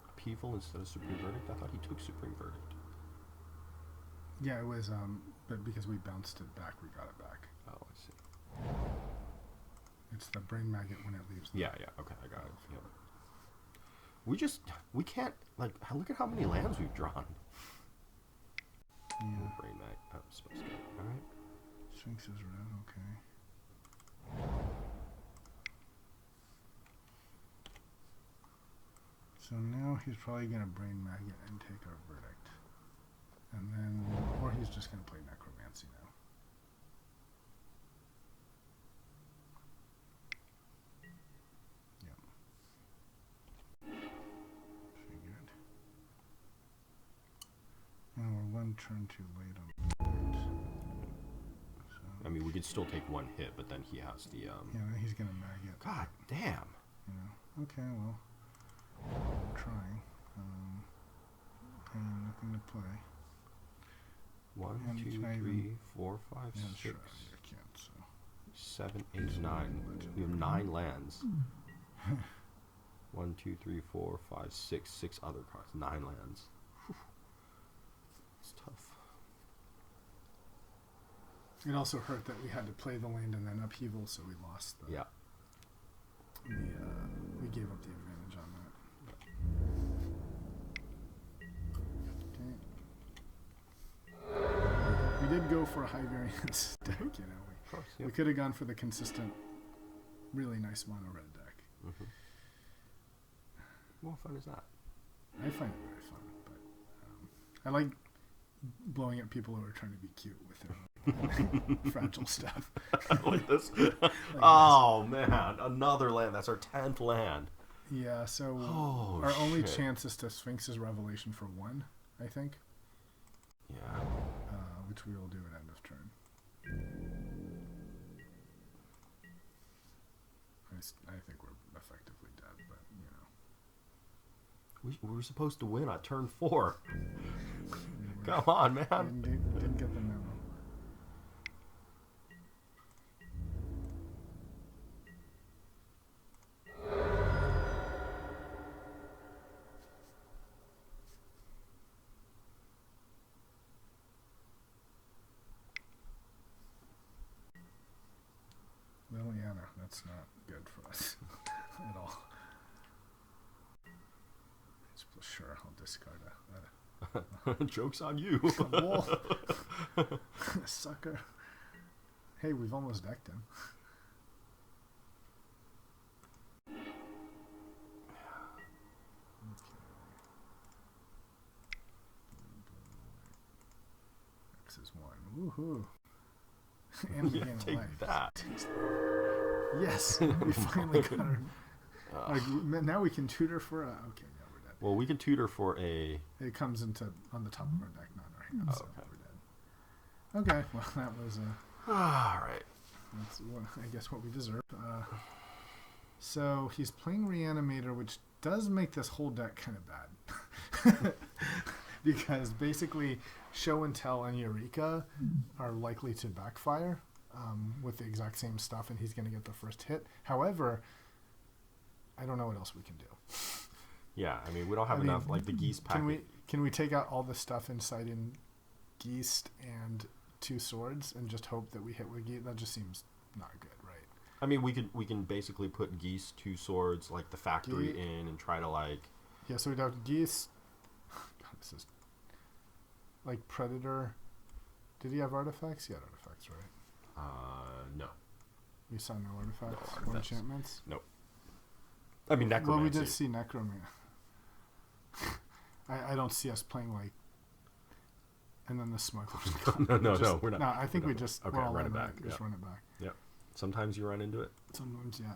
Upheaval instead of Supreme Verdict? I thought he took Supreme Verdict. Yeah, it was, but because we bounced it back, we got it back. Oh, I see. It's the brain maggot when it leaves. Yeah, okay, I got it. Yep. We can't, like, look at how many lands we've drawn. Yeah. Brain maggot. Oh, supposed to. Alright. Sphinx is red, okay. So now he's probably going to brain maggot and take our verdict. And then, or he's just going to play Necromancy now. Figured. And we're one turn too late on the so, I mean, we could still take one hit, but then he has the, yeah, he's going to maggot. God damn. Yeah. Okay, well, I'm trying. And nothing to play. 1, And 2, can I 3, even- 4, 5, Yeah, 6, sure, I can't, so. 7, 8, 9. We have 9 lands. 1, 2, 3, 4, 5, 6. 6 other cards. 9 lands. Whew. It's tough. It also hurt that we had to play the land and then upheaval, so we lost the... Yeah. We gave up the advantage on that. Okay. We did go for a high variance deck, you know. Of course, We could have gone for the consistent, really nice mono red deck. Mm-hmm. What fun is that? I find it very fun, but I like blowing at people who are trying to be cute with their fragile stuff. Like this. Oh man, another land. That's our 10th land. Yeah. So our only chance is to Sphinx's Revelation for 1, I think. Yeah. Which we will do at end of turn. I think we're effectively dead, but we were supposed to win on turn 4. Come on, man. Didn't get the memo. Liliana, that's not good for us at all. Sure, I'll discard that. Joke's on you. Sucker. Hey, we've almost decked him. X is 1. Woohoo. And we gain Take life. that. Yes, we finally got her. Now we can tutor for a... Okay, yeah, we're dead. Well, we can tutor for a... It comes into on the top of our deck, not our hand, Oh, so okay. we're dead. Okay, well, that was... All right. That's I guess what we deserve. So he's playing Reanimator, which does make this whole deck kind of bad. Because basically Show and Tell and Eureka are likely to backfire with the exact same stuff, and he's going to get the first hit. However, I don't know what else we can do. Yeah, I mean, we don't have enough, like the Geese packet. Can we take out all the stuff inside in Geese and 2 swords and just hope that we hit with Geese? That just seems not good, right? I mean, we can basically put Geese, 2 swords, like the factory in, and try to like... Yeah, so we'd have Geese... God, this is... Like Predator... Did he have artifacts? He had artifacts, right? No. We saw no artifacts? No Or artifacts. enchantments? Nope. I mean, Necromancy. Well, we did see Necromancy. I don't see us playing like... And then the smugglers come. No, we're not. No, I think we just... Okay, we're all run it in, back. Just run it back. Yep. Sometimes you run into it. Sometimes, yeah.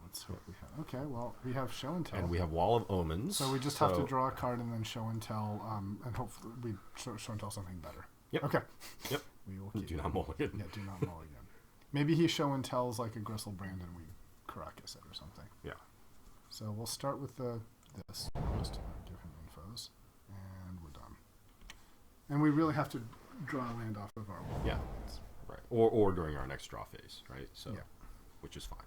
Let's hope we have... Okay, well, we have Show and Tell. And we have Wall of Omens. So we just have to draw a card and then Show and Tell, and hopefully we show and Tell something better. Yep. Okay. Yep. We will keep Do not mulligan. Yeah, do not mulligan. Maybe he Show and Tells like a Gristlebrand and we Caracas it or something. Yeah. So we'll start with this. Just to give him infos. And we're done. And we really have to draw a land off of our wall. Yeah. Right. Or during our next draw phase, right? So, yeah. Which is fine.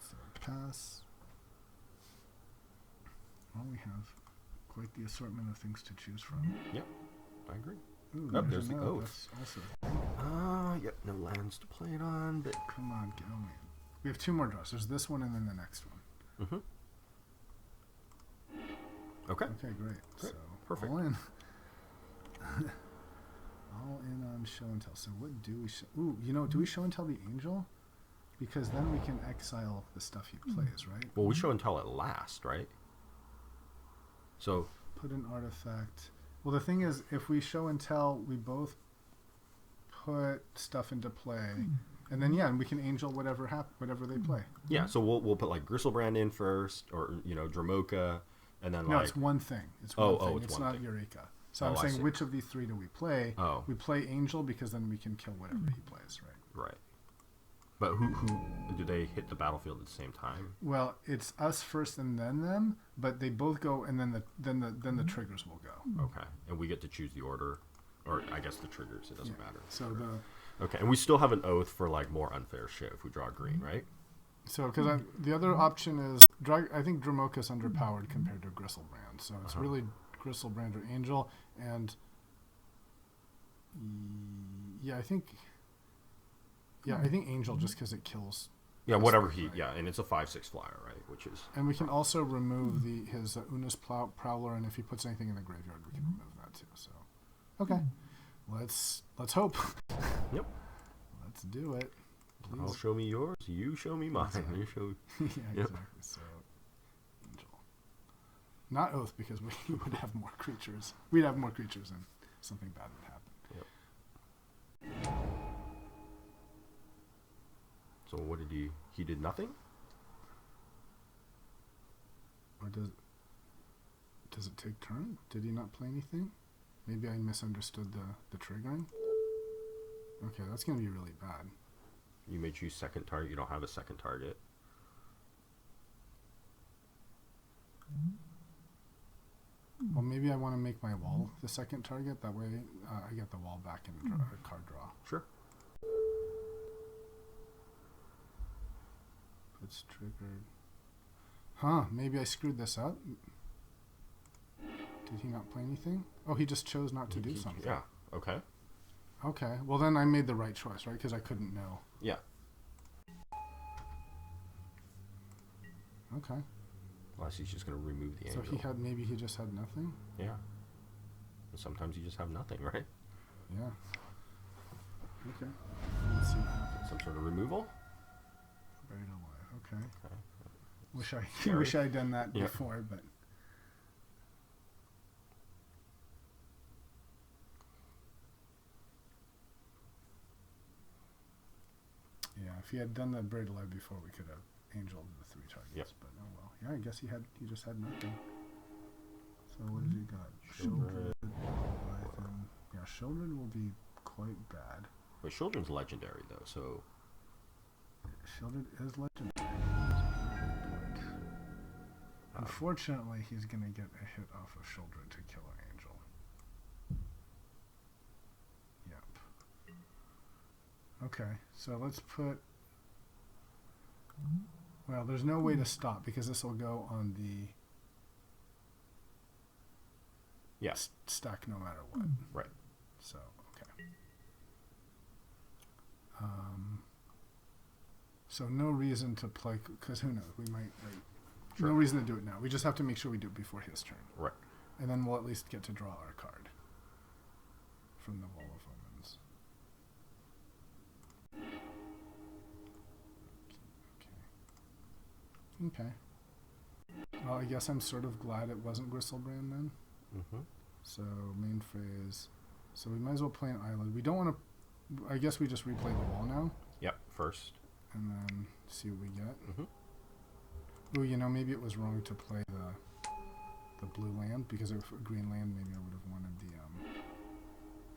So pass. Well, we have quite the assortment of things to choose from. Yep. I agree. Ooh, There's the oath. Also, Yep. No lands to play it on, but... come on, get on me. We have 2 more draws. There's this one and then the next one. Mm-hmm. Okay. Okay, great. So Perfect. all in. All in on Show and Tell. So what do we show? Ooh, do we Show and Tell the Angel? Because then we can exile the stuff he plays, right? Well, we Show and Tell at last, right? So... Put an artifact. Well, the thing is, if we Show and Tell, we both put stuff into play, and then and we can Angel whatever they play. Yeah, so we'll put like Gristlebrand in first, or Dramoka, and then No, like... it's one thing. It's one thing. It's It's one not thing. Eureka. So Oh, I'm I saying see. which of these 3 do we play? Oh. We play Angel because then we can kill whatever he plays, right? Right. But who do they hit the battlefield at the same time? Well, it's us first and then them, but they both go, and then the triggers will go. Okay, and we get to choose the order, or I guess the triggers. It doesn't matter. So Okay, and we still have an oath for like more unfair shit if we draw green, right? because the other option is I think Dramoka's underpowered compared to Gristlebrand, so it's really Gristlebrand or Angel, and I think Angel just because it kills. Yeah, whatever right? and it's a 5/6 flyer, right? Which is... And we can also remove his Una's Prowler, and if he puts anything in the graveyard, we can remove that too. So, okay, let's hope. Yep. Let's do it. Please. I'll show me yours. You show me mine. You show. Yeah, Yep. exactly. So, Angel. Not Oath, because we would have more creatures. We'd have more creatures and something bad would happen. Yep. So what did he did nothing? Or does it take turn? Did he not play anything? Maybe I misunderstood the triggering. Okay, that's going to be really bad. You may choose second target. You don't have a second target. Well, maybe I want to make my wall the second target. That way I get the wall back and a card draw. Sure. It's triggered. Huh, maybe I screwed this up. Did he not play anything? Oh, he just chose not to do something. Yeah, okay. Okay, well then I made the right choice, right? Because I couldn't know. Yeah. Okay. Unless he's just going to remove the angel. So maybe he just had nothing? Yeah. Sometimes you just have nothing, right? Yeah. Okay. Let's see what happens. Some sort of removal? Buried alive. Okay. Okay. Wish I had done that before, but... Yeah, if he had done the buried alive before, we could have angeled the 3 targets. Yep. But oh well. Yeah, I guess he just had nothing. So what has he got? Shieldred. Leviathan. Yeah, Shieldred will be quite bad. But Shieldred's legendary though, so Shieldred is legendary. Unfortunately, he's going to get a hit off of Shieldred to kill an angel. Yep. Okay, so let's put... Well, there's no way to stop because this will go on the stack no matter what. Right. So, okay. So no reason to play, because who knows, we might, Sure. no reason to do it now. We just have to make sure we do it before his turn. Right. And then we'll at least get to draw our card from the Wall of Omens. Okay. Well, I guess I'm sort of glad it wasn't Gristlebrand then. Mm-hmm. So, main phase. So we might as well play an island. We don't want to... I guess we just replay the wall now. Yep, first. And then see what we get. Mm-hmm. Ooh, you know, maybe it was wrong to play the blue land, because if a green land, maybe I would have wanted the...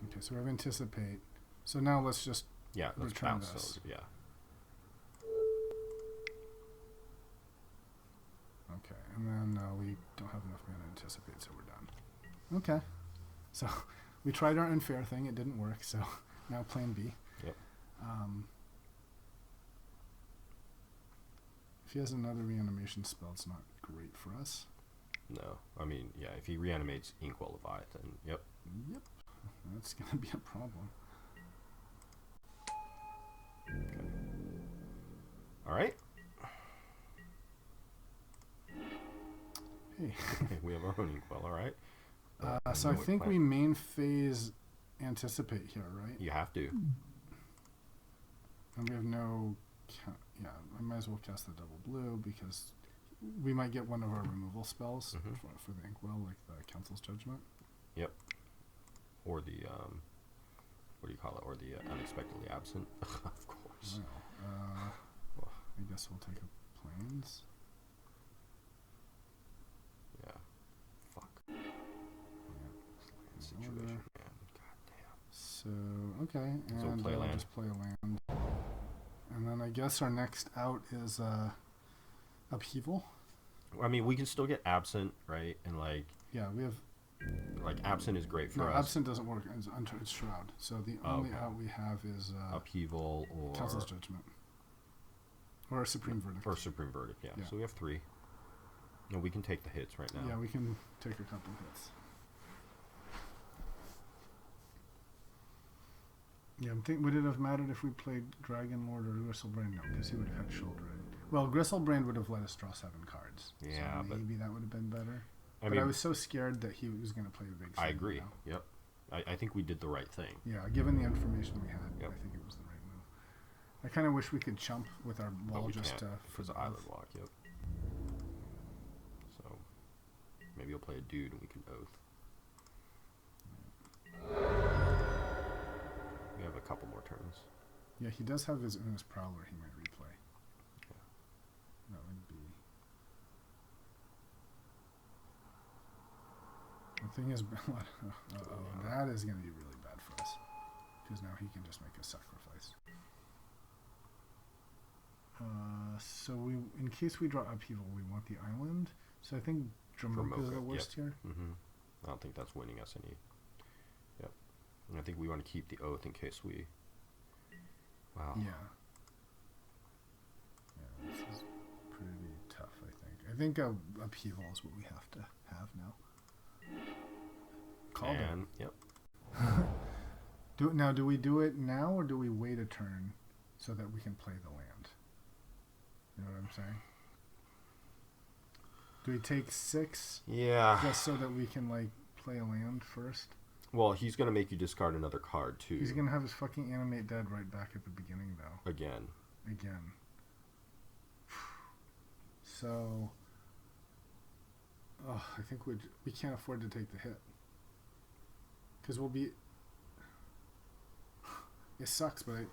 Okay, so we have Anticipate. So now let's just let's return bounce this. those. Yeah. Okay, and then we don't have enough mana to Anticipate, so we're done. Okay. So we tried our unfair thing. It didn't work, so now plan B. Yep. If he has another reanimation spell, it's not great for us. No. I mean, yeah, if he reanimates Inkwell Leviathan, yep. Yep. That's going to be a problem. Okay. All right. Hey. We have our own Inkwell, all right? So I think we main phase Anticipate here, right? You have to. And we have no... Yeah, I might as well cast the double blue, because we might get one of our removal spells for the Inkwell, like the Council's Judgment. Yep. Or the, what do you call it? Or the Unexpectedly Absent. Of course. Well, I guess we'll take a Plains. Yeah. Fuck. Yeah. Situation, man. God damn. So, okay. And So play land. just play a land. And then I guess our next out is Upheaval. I mean, we can still get Absent, right? And like... Yeah, we have... Like, Absent is great for no, us. Absent doesn't work. It's Shroud. So the only out we have is... Upheaval or... Council's Judgment. Or Supreme Verdict. Or Supreme Verdict, yeah. So we have 3. And we can take the hits right now. Yeah, we can take a couple hits. Yeah, I'm thinking, would it have mattered if we played Dragon Lord or Gristlebrand? No, because he would have had Shieldred. Well, Gristlebrand would have let us draw 7 cards. Yeah, so maybe that would have been better. I mean, I was so scared that he was going to play the big. I agree. Yep. I think we did the right thing. Yeah, given the information we had, I think it was the right move. I kind of wish we could chump with our wall just for the island walk. Yep. So. Maybe he'll play a dude and we can oath. We have a couple more turns. Yeah, he does have his Unis Prowler he might replay. Yeah. That would be... The thing is, that is going to be really bad for us. Because now he can just make a sacrifice. So we, in case we draw upheaval, we want the island. So I think Dramoka is the worst here. Mm-hmm. I don't think that's winning us any. Yep. And I think we want to keep the oath in case we... Wow. Yeah. Yeah, this is pretty tough, I think. I think upheaval is what we have to have now. Called it. Yep. Do we do it now, or do we wait a turn so that we can play the land? You know what I'm saying? Do we take 6? Yeah. Just so that we can, like, play a land first? Well, he's going to make you discard another card, too. He's going to have his fucking animate dead right back at the beginning, though. Again. So... Oh, I think we can't afford to take the hit. Because we'll be... It sucks, but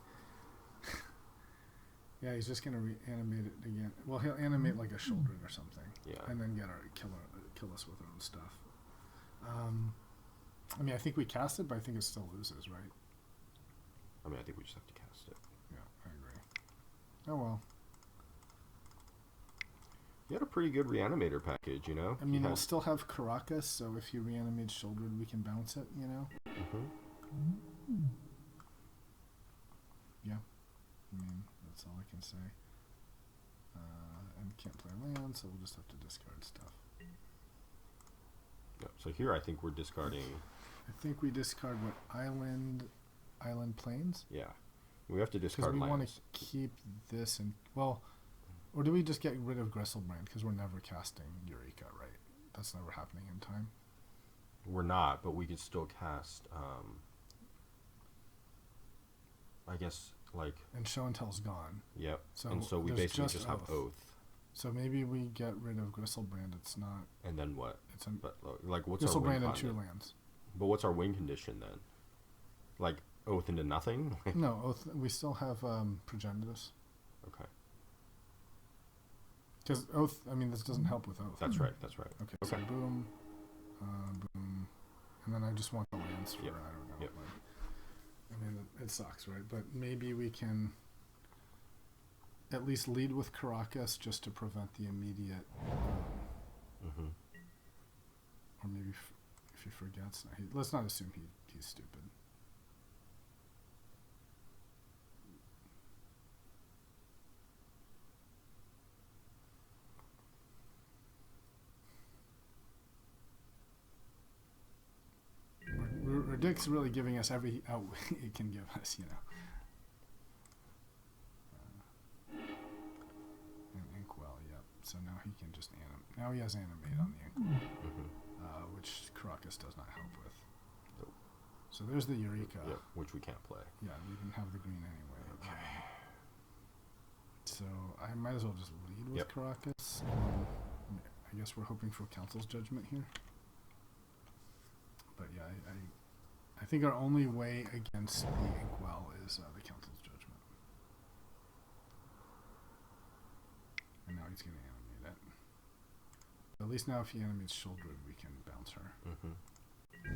yeah, he's just gonna reanimate it again. Well, he'll animate like a shoulder or something. Yeah. And then kill us with our own stuff. I mean, I think we cast it, but I think it still loses, right? I mean, I think we just have to cast it. Yeah, I agree. Oh well. You had a pretty good reanimator package, you know? I mean, we'll still have Caracas, so if he reanimates shouldered, we can bounce it, you know? Mm-hmm. Yeah. I mean, that's all I can say. And can't play land, so we'll just have to discard stuff. Yep. So here I think we're discarding... I think we discard what? Island plains? Yeah. We have to discard lands. Because we want to keep this and... Well, or do we just get rid of Gristlebrand? Because we're never casting Eureka, right? That's never happening in time. We're not, but we could still cast... I guess, like... And Show and Tell's gone. Yep. So and so we basically just have Oath. So maybe we get rid of Gristlebrand. It's not... And then what? It's but, like, what's our win Gristlebrand and 2 condition? lands. But what's our win condition then? Like, Oath into nothing? No, Oath... We still have Progenitus. Okay. Because Oath... I mean, this doesn't help with Oath. That's right. Okay, so boom. Boom. And then I just want the lands for, yep. I don't know. Yep. Like, I mean, it sucks, right? But maybe we can at least lead with Caracas just to prevent the immediate... Mm-hmm. Or maybe if he forgets... let's not assume he's stupid. Dick's really giving us every out it can give us, you know. And Inkwell, yep. So now he can just animate. Now he has animate on the Inkwell, which Caracas does not help with. Nope. So there's the Eureka. Yep, which we can't play. Yeah, we can have the green anyway. Okay. So I might as well just lead with Caracas. I guess we're hoping for Council's Judgment here. But yeah, I think our only way against the Inkwell is the Council's Judgment. And now he's going to animate it. At least now if he animates Shouldered, we can bounce her. Mm-hmm.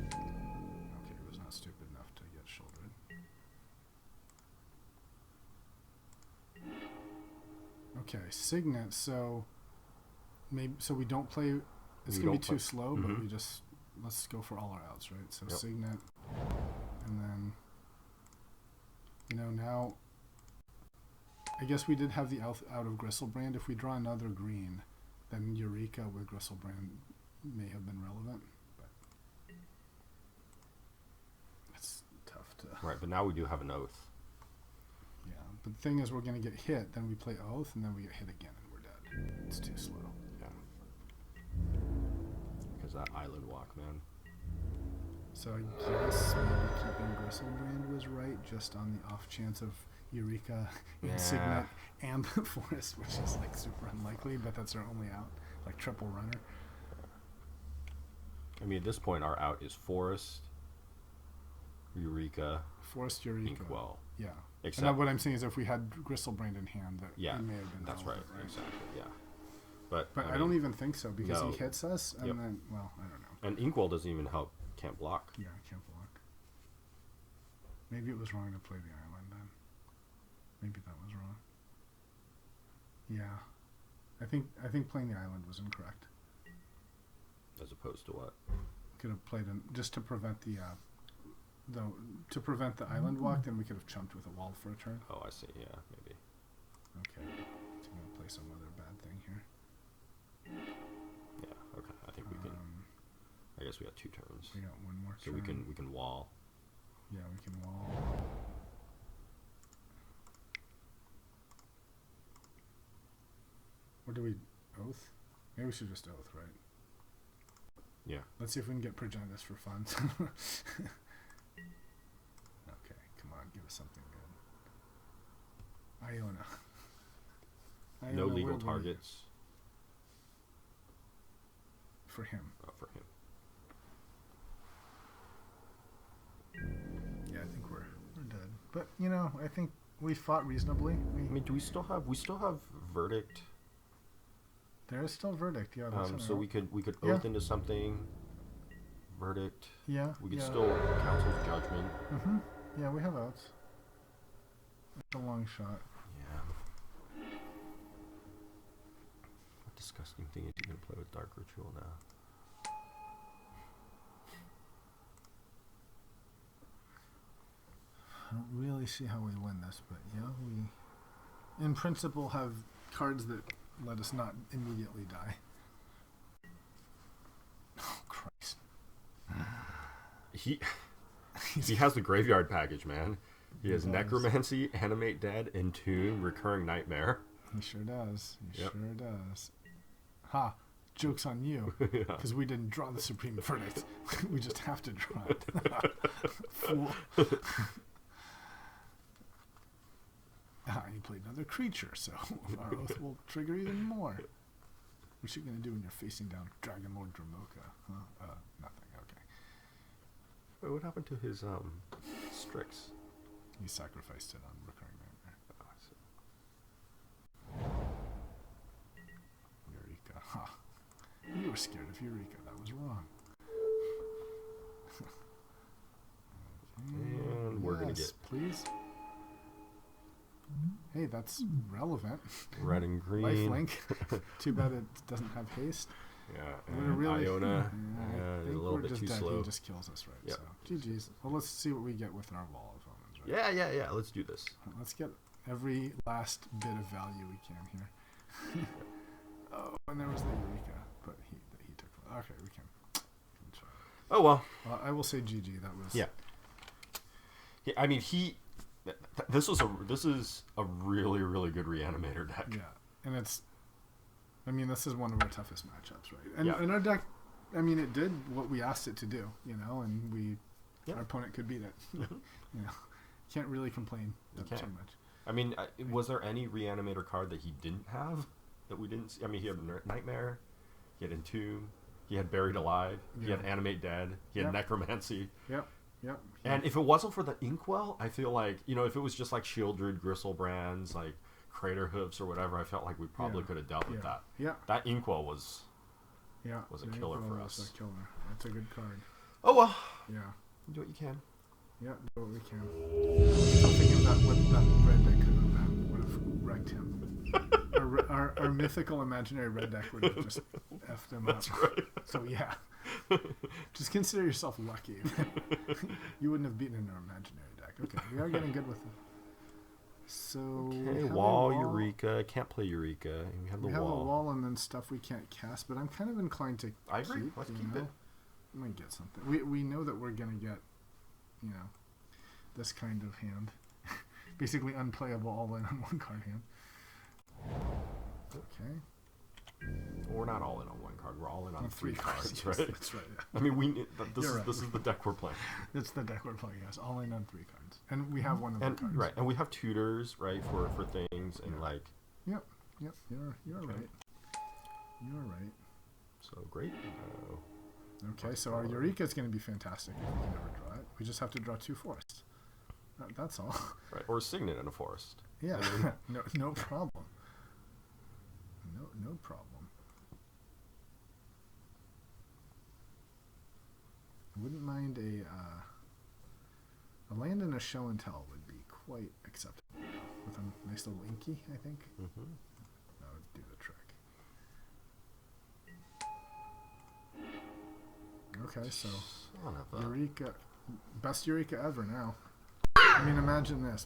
Okay, he was not stupid enough to get Shouldered. Okay, Signet, so we don't play... It's going to be too slow, but we just... Let's go for all our outs, right? So Signet, and then, you know, now, I guess we did have the out of Gristlebrand. If we draw another green, then Eureka with Gristlebrand may have been relevant, but it's tough to... Right, but now we do have an Oath. Yeah, but the thing is we're going to get hit, then we play Oath, and then we get hit again, and we're dead. It's too slow. Yeah. That island walk, man. So I guess maybe keeping Gristlebrand was right, just on the off chance of Eureka and Signet and the Forest, which is like super unlikely, but that's our only out, like triple runner. I mean, at this point, our out is Forest, Eureka, Forest, Eureka. Inkwell. Yeah. Except, and what I'm saying is if we had Gristlebrand in hand, that yeah, it may have been that's right. relevant, right? Exactly, yeah. But I don't even think so, because no. he hits us, and Yep. then, well, I don't know. And Inkwell doesn't even help. Can't block. Yeah, I can't block. Maybe it was wrong to play the island then. Maybe that was wrong. Yeah. I think playing the island was incorrect. As opposed to what? Could have played just to prevent the island walk, then we could have chumped with a wall for a turn. Oh, I see. Yeah, maybe. Okay. So I'm gonna play some other bad thing here. Yeah. Okay. I think we can. I guess we got 2 turns. We got one more so turn. we can wall. Yeah, we can wall. Or do we oath? Maybe we should just oath, right? Yeah. Let's see if we can get Progenitus for fun. Okay, come on, give us something good. Iona. No Iona, legal where targets. for him. Oh, for him. Yeah, I think we're dead. But I think we fought reasonably. I mean, do we still have verdict? There is still verdict. Yeah. That's So we could oath into something. Verdict. Yeah. We could still council's judgment. Mhm. Yeah, we have outs. It's a long shot. Yeah. What disgusting thing is he gonna play with Dark Ritual now? I don't really see how we win this, but yeah, we, in principle, have cards that let us not immediately die. Oh, Christ. He has the graveyard package, man. He has Necromancy, Animate Dead, Entomb, Recurring Nightmare. He sure does. He Yep. sure does. Ha! Joke's on you. Because we didn't draw the Supreme Verdict. We just have to draw it. Fool. You played another creature, so our oath will trigger even more. What's you going to do when you're facing down Dragon Lord Dramoka? Huh? Nothing. Okay. Wait, what happened to his Strix? He sacrificed it on Recurring Nightmare. Oh, I see. Eureka. Ha. You were scared of Eureka. That was wrong. And we're going to get... Please. Hey, that's relevant. Red and green. Lifelink. Too bad it doesn't have haste. Yeah, We're and really, Iona. I Yeah, think a little we're bit just too dead. slow. He just kills us, right? Yep. So, GG's. Well, let's see what we get with our wall of omens, right? Yeah. Let's do this. Let's get every last bit of value we can here. Oh, and there was the Eureka, but he took. Okay, we can try. Oh well. I will say GG. That was. Yeah. I mean, this is a really, really good reanimator deck. Yeah, and it's. I mean, this is one of our toughest matchups, right? And, Yeah. and our deck, I mean, it did what we asked it to do, and our opponent could beat it. Can't really complain too much. I mean, was there any reanimator card that he didn't have that we didn't see? I mean, he had Nightmare, he had Entomb, he had Buried Alive, he had Animate Dead, he had Necromancy. Yep. And if it wasn't for the Inkwell, I feel like, if it was just like Shieldred, Gristlebrands, like Crater Hoofs or whatever, I felt like we probably could have dealt with that. Yeah. That Inkwell was a the killer for Inkwell us. was a killer. That's a good card. Oh well. Yeah. Do what you can. Yeah, do what we can. I'm thinking about what that red deck could have been. Would have wrecked him. our mythical imaginary red deck would have just effed him That's up. right. So yeah. Just consider yourself lucky. You wouldn't have beaten in our imaginary deck. Okay, we are getting good with it. So Okay, wall, Eureka. Can't play Eureka. We have the we have wall. a wall and then stuff we can't cast, but I'm kind of inclined to I agree. Let's keep it. We might get something. We know that we're gonna get, this kind of hand. Basically unplayable all in on one card hand. Okay. We're not all in on one card. We're all in on 3 cards, yes, right? That's right. Yeah. I mean, this is the deck we're playing. It's the deck we're playing. Yes, all in on 3 cards, and we have one of the cards. Right, and we have tutors, right, for things and like. Yep. You're right. You're right. So great. Okay, so our Eureka is going to be fantastic if we can ever draw it. We just have to draw 2 forests. That's all. Right, or a signet in a forest. Yeah, I mean, no problem. No problem. Wouldn't mind a land and a show and tell would be quite acceptable with a nice little inky, I think. mm-hmm. That would do the trick. Okay, so Son of a... Eureka, best Eureka ever now. I mean, imagine this.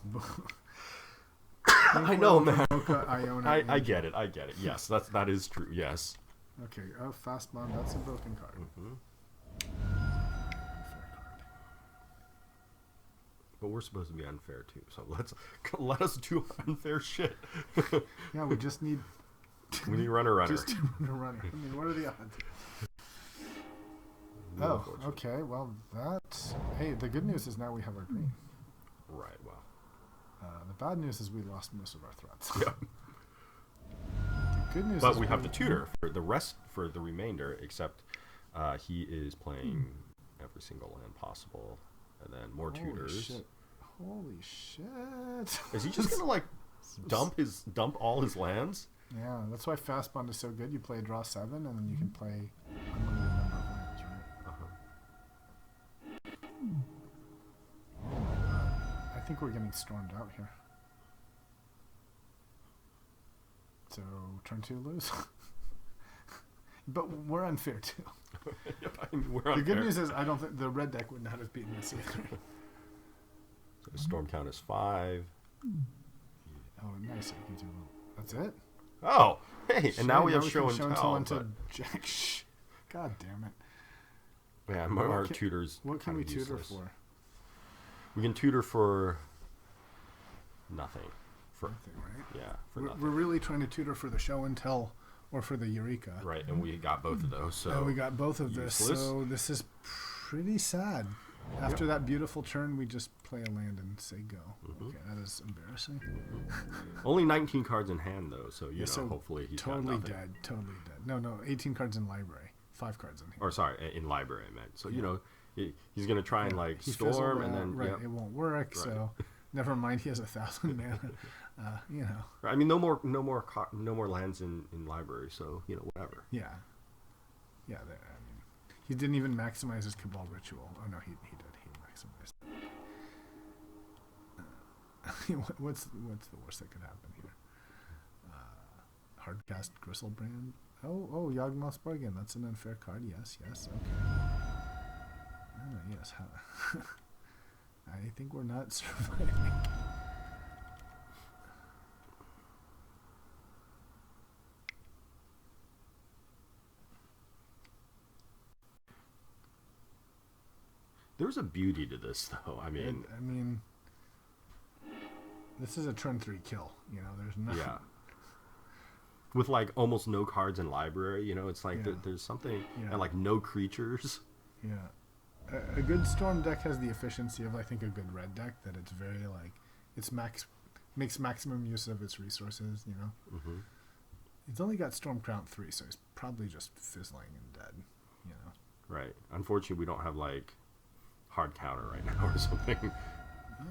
I know, man. Iona, I get it. Yes, that is true. Yes. Okay, fast bomb. That's a broken card. Mm-hmm. Unfair card. But we're supposed to be unfair too. So let us do unfair shit. Yeah, we just need. We need runner. Just to run a runner. I mean, what are the odds? Oh, okay. Well, that. Hey, the good news is now we have our green. Right. Well. The bad news is we lost most of our threats. Yeah. The good news But is we have the tutor for the rest for the remainder, except he is playing every single land possible, and then more tutors. Holy shit! Is he just gonna like dump all his lands? Yeah, that's why fast bond is so good. You play draw 7, and then you can play unlimited number of lands, right? I think we're getting stormed out here. So turn 2 lose. But we're unfair too. Yep, I mean, we're The unfair. good news is I don't think the red deck would not have beaten us either. So the storm count is 5. Oh, nice. You can do that's it. Oh, hey, Shit, and now we have can show and tell. into But, Jack. God damn it. yeah, What our can- tutors. What can we kinda tutor useless. for? We can tutor for nothing. For Nothing, right? yeah, for We're nothing. really trying to tutor for the show and tell or for the Eureka. Right, and we got both of those. So And we got both of this, useless. so this is pretty sad. After that beautiful turn, we just play a land and say go. Mhm. Okay, that is embarrassing. Only 19 cards in hand though, so you Yeah, know, so hopefully he's totally got nothing. dead. Totally dead. No, 18 cards in library. 5 cards in here. Or sorry, in library I meant. So you know, he's gonna try and like He fizzled storm, and out, then right, yep. it won't work. Right. So never mind. He has 1,000 mana. You know. I mean, no more lands in library. So you know, whatever. Yeah. Yeah. I mean, he didn't even maximize his Cabal Ritual. Oh no, he did. He maximized it. What's the worst that could happen here? Hardcast Gristlebrand. Oh, Yawgmoth's Bargain. That's an unfair card. Yes. Okay. Oh, yes. I think we're not surviving. There's a beauty to this, though. I mean, This is a turn 3 kill. You know, there's nothing. yeah. With like almost no cards in library, you know, it's like Yeah. there's something, Yeah. and like no creatures. Yeah. A good storm deck has the efficiency of, I think, a good red deck, that it's very like makes maximum use of its resources. You know. Mm-hmm. He's only got Storm Crown 3, so he's probably just fizzling and dead. You know. Right. Unfortunately, we don't have like hard counter right now or something.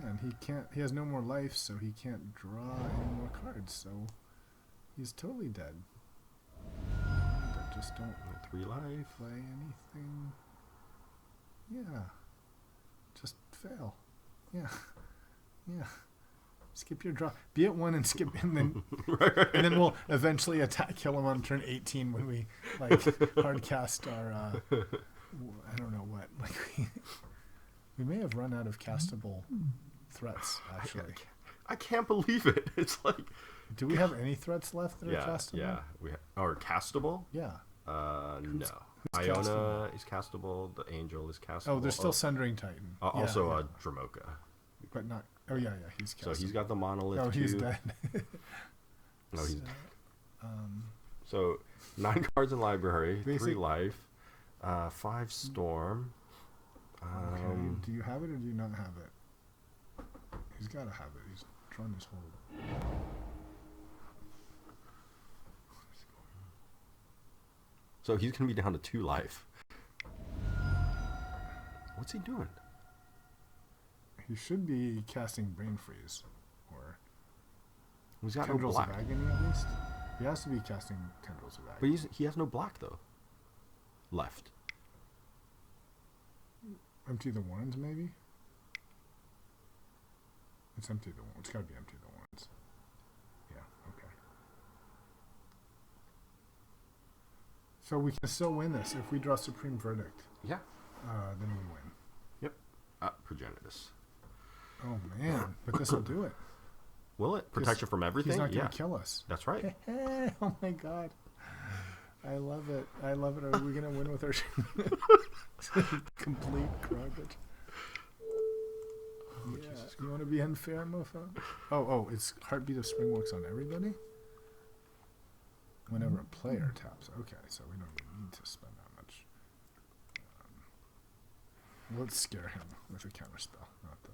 Yeah, and he has no more life, so he can't draw any more cards, so he's totally dead. Just don't 3 life. play anything. Yeah. Just fail. Yeah. Skip your draw. Be at 1 and skip, and then and then we'll eventually kill him on turn 18 when we hard cast our I don't know what. We may have run out of castable threats, actually. I can't believe it. It's like, Do we have any threats left that are castable? yeah. Or castable? Yeah. No. who's Iona castable? is castable. The Angel is castable. Oh, there's still Sundering Titan. Also yeah. Dramoka. But not. Oh yeah, he's castable. So he's got the monolith. Oh, he's too. dead. No, he's. Um, So 9 cards in library, 3 Basic- life, 5 storm. okay. Do you have it or do you not have it? He's got to have it. He's trying his whole. So he's gonna be down to 2 life. What's he doing? He should be casting Brain Freeze. Or He's got Tendrils no of black. Agony, at least. He has to be casting Tendrils of But Agony. he has no black, though. Left. Empty the Warrens, maybe? It's empty the Warrens. It's got to be empty the Warrens. Yeah, okay. So we can still win this. If we draw Supreme Verdict, Yeah. then we win. Yep. Progenitus. Oh, man. But this will do it. Will it? Protection from everything? He's not going Yeah. to kill us. That's right. Oh, my God. I love it. I love it. Are we going to win with our complete garbage? Oh, Yeah. Jesus You want to be unfair, mofo? Oh, it's Heartbeat of Spring works on everybody? Whenever a player taps. Okay, so we don't even need to spend that much. Let's scare him with a counterspell. Not the,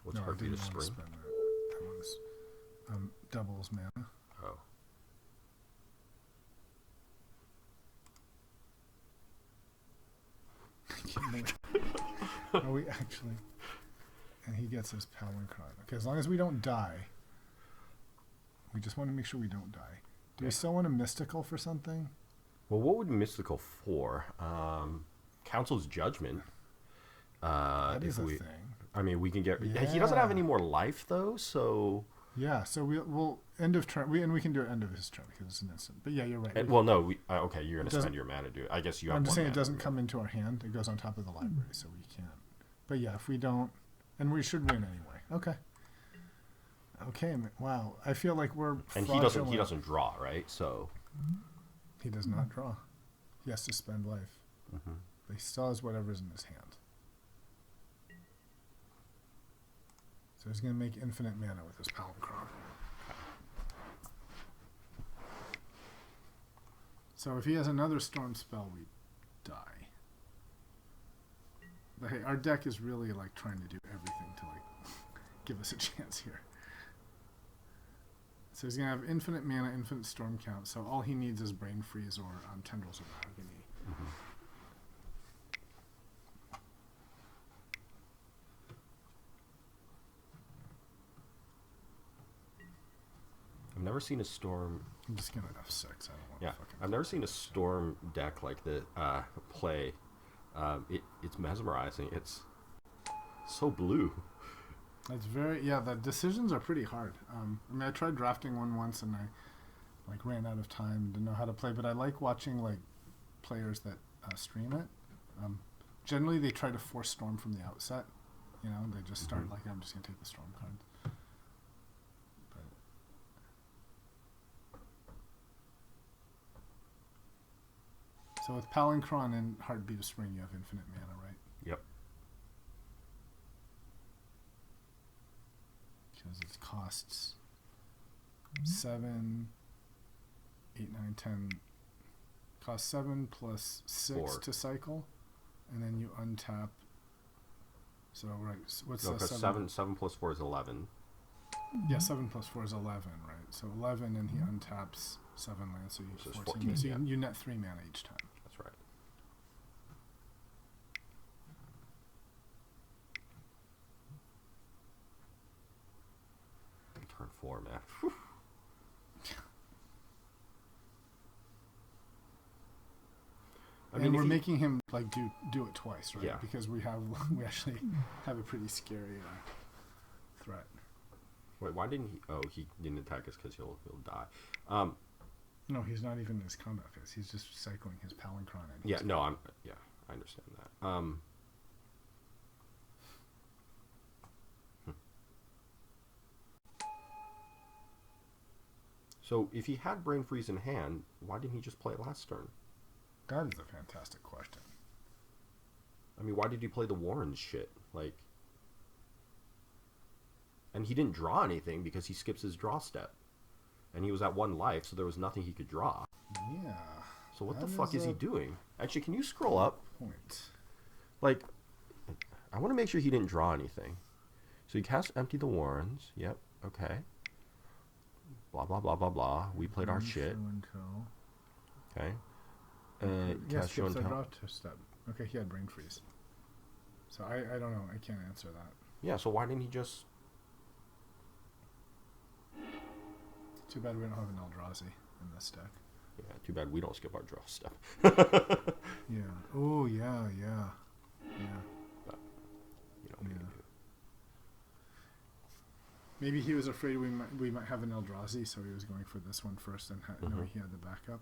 What's no, I Heartbeat didn't of want to Spring? spend that. That was doubles mana. Oh. Are we actually? And he gets his Palinchron. Okay, as long as we don't die. We just want to make sure we don't die. Do we still want a mystical for something? Well, what would mystical for? Council's Judgment. That is if a we, thing. I mean, we can get. He doesn't have any more life though, so. Yeah, so we'll end of turn. We can do it end of his turn because it's an instant. But yeah, you're right. Well, no. Okay, you're gonna doesn't- spend your mana to do it. I guess you have. I'm just one saying it mana doesn't to come into our hand. It goes on top of the library, so we can't. But yeah, if we don't, and we should win anyway. Okay. Okay. Wow. I feel like we're. And fraudulent. he doesn't draw, right? So. He does not draw. He has to spend life. Mm-hmm. But he still has whatever's in his hand. So he's going to make infinite mana with his Palinchron. So if he has another storm spell, we die. But hey, our deck is really like trying to do everything to like give us a chance here. So he's going to have infinite mana, infinite storm count. So all he needs is Brain Freeze or Tendrils of Agony. Mm-hmm. I've never seen a storm. I'm just going to F6. I don't want Yeah, to fucking... I've never seen a storm deck like the play. It's mesmerizing. It's so blue. That's very... Yeah, the decisions are pretty hard. I mean, I tried drafting one once and I like ran out of time, didn't know how to play, but I like watching like players that stream it. Generally, they try to force storm from the outset. You know, they just start like, I'm just going to take the storm card. So with Palinchron and Heartbeat of Spring, you have infinite mana, right? Yep. Because it costs 7, 8, 9, 10. Costs 7 plus 6 4 to cycle, and then you untap. So right, so what's No, the because 7? 7 plus 4 is 11. Yeah, 7 plus 4 is 11, right? So 11, and he untaps 7 lands, so you So it's have 14. 14, So yeah. you net 3 mana each time. That's right. Turn 4, man. Whew. I mean, And if we're he- making him like do it twice, right? Yeah. Because we actually have a pretty scary threat. Wait, why didn't he? Oh, he didn't attack us because he'll die. No, he's not even in his combat phase. He's just cycling his Palinchron in. Yeah, no, I understand that. So if he had Brain Freeze in hand, why didn't he just play it last turn? That is a fantastic question. I mean, why did he play the Warren shit? Like, and he didn't draw anything because he skips his draw step, and he was at 1 life, so there was nothing he could draw. Yeah. So what the That fuck is is he a doing? Actually, can you scroll up? point? Like, I want to make sure he didn't draw anything. So he casts Empty the Warrens. Yep. Okay. Blah blah blah blah blah. We played our shit. Show and tell. Okay. Yeah, Cast show skips and the tell. draw step. Okay, he had brain freeze. So I don't know. I can't answer that. Yeah, so why didn't he just? Too bad we don't have an Eldrazi in this deck. Yeah, too bad we don't skip our draw step. Yeah. Oh yeah, yeah, yeah. But, you know, what are you gonna do? Maybe he was afraid we might have an Eldrazi, so he was going for this one first, and knowing he had the backup.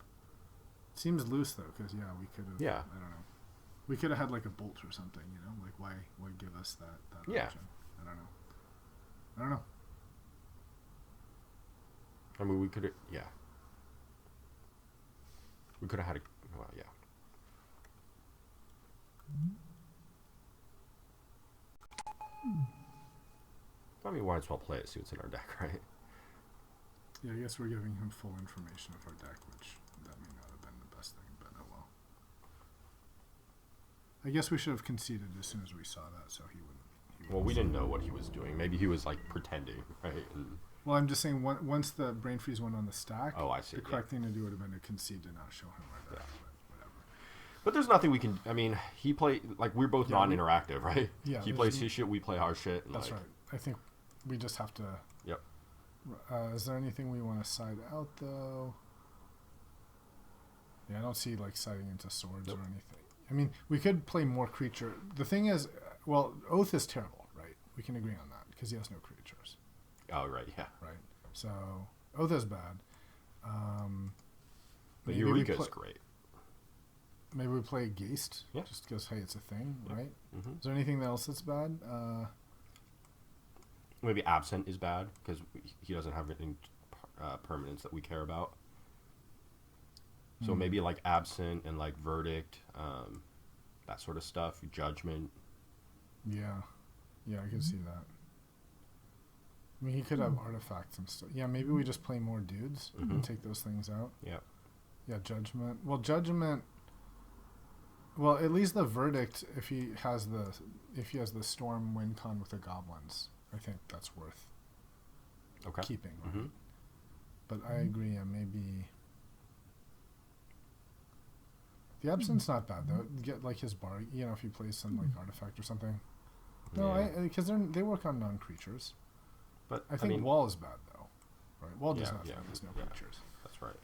Seems loose though, because yeah, we could have. Yeah. I don't know. We could have had like a bolt or something, you know. Like why give us that Yeah. option? I don't know. I mean, we could have. Yeah. We could have had a. Well, yeah. I mean, might as well play it. See what's in our deck, right? Yeah, I guess we're giving him full information of our deck, which that may not have been the best thing, but oh well. I guess we should have conceded as soon as we saw that, so he wouldn't. Well, we didn't know what he was doing. Maybe he was like pretending, right? And, Well, I'm just saying, once the brain freeze went on the stack, oh, I see. the correct thing to do would have been to concede to not show him our deck, but whatever. But there's nothing we can. I mean, he play like we're both non-interactive, right? Yeah, He plays his shit, we play our shit. And That's like, right. I think we just have to. Yep. Is there anything we want to side out though? Yeah, I don't see like siding into swords or anything. I mean, we could play more creature. The thing is, well, Oath is terrible, right? We can agree on that because he has no creatures. Oh right, yeah. Right. So Oath is bad. But maybe Eureka's great. Maybe we play Geist. Yeah. Just because hey, it's a thing, Yeah. right? Mm-hmm. Is there anything else that's bad? Maybe Absent is bad because he doesn't have any permanence that we care about. So maybe like Absent and like Verdict, that sort of stuff. Judgment. Yeah, I can see that. I mean, he could have artifacts and stuff. Yeah, maybe we just play more dudes and take those things out. Yeah. Yeah, Judgment. Well, Judgment. Well, at least the Verdict. If he has the Storm win con with the goblins, I think that's worth keeping. Right? Mm-hmm. But I agree. Yeah, maybe. The Absent's not bad though. Get like his bar. You know, if he plays some like artifact or something. No, Yeah. because they work on non-creatures. But I think mean, Wall is bad though, right? Wall does Yeah, nothing. yeah, There's no yeah. creatures. That's right.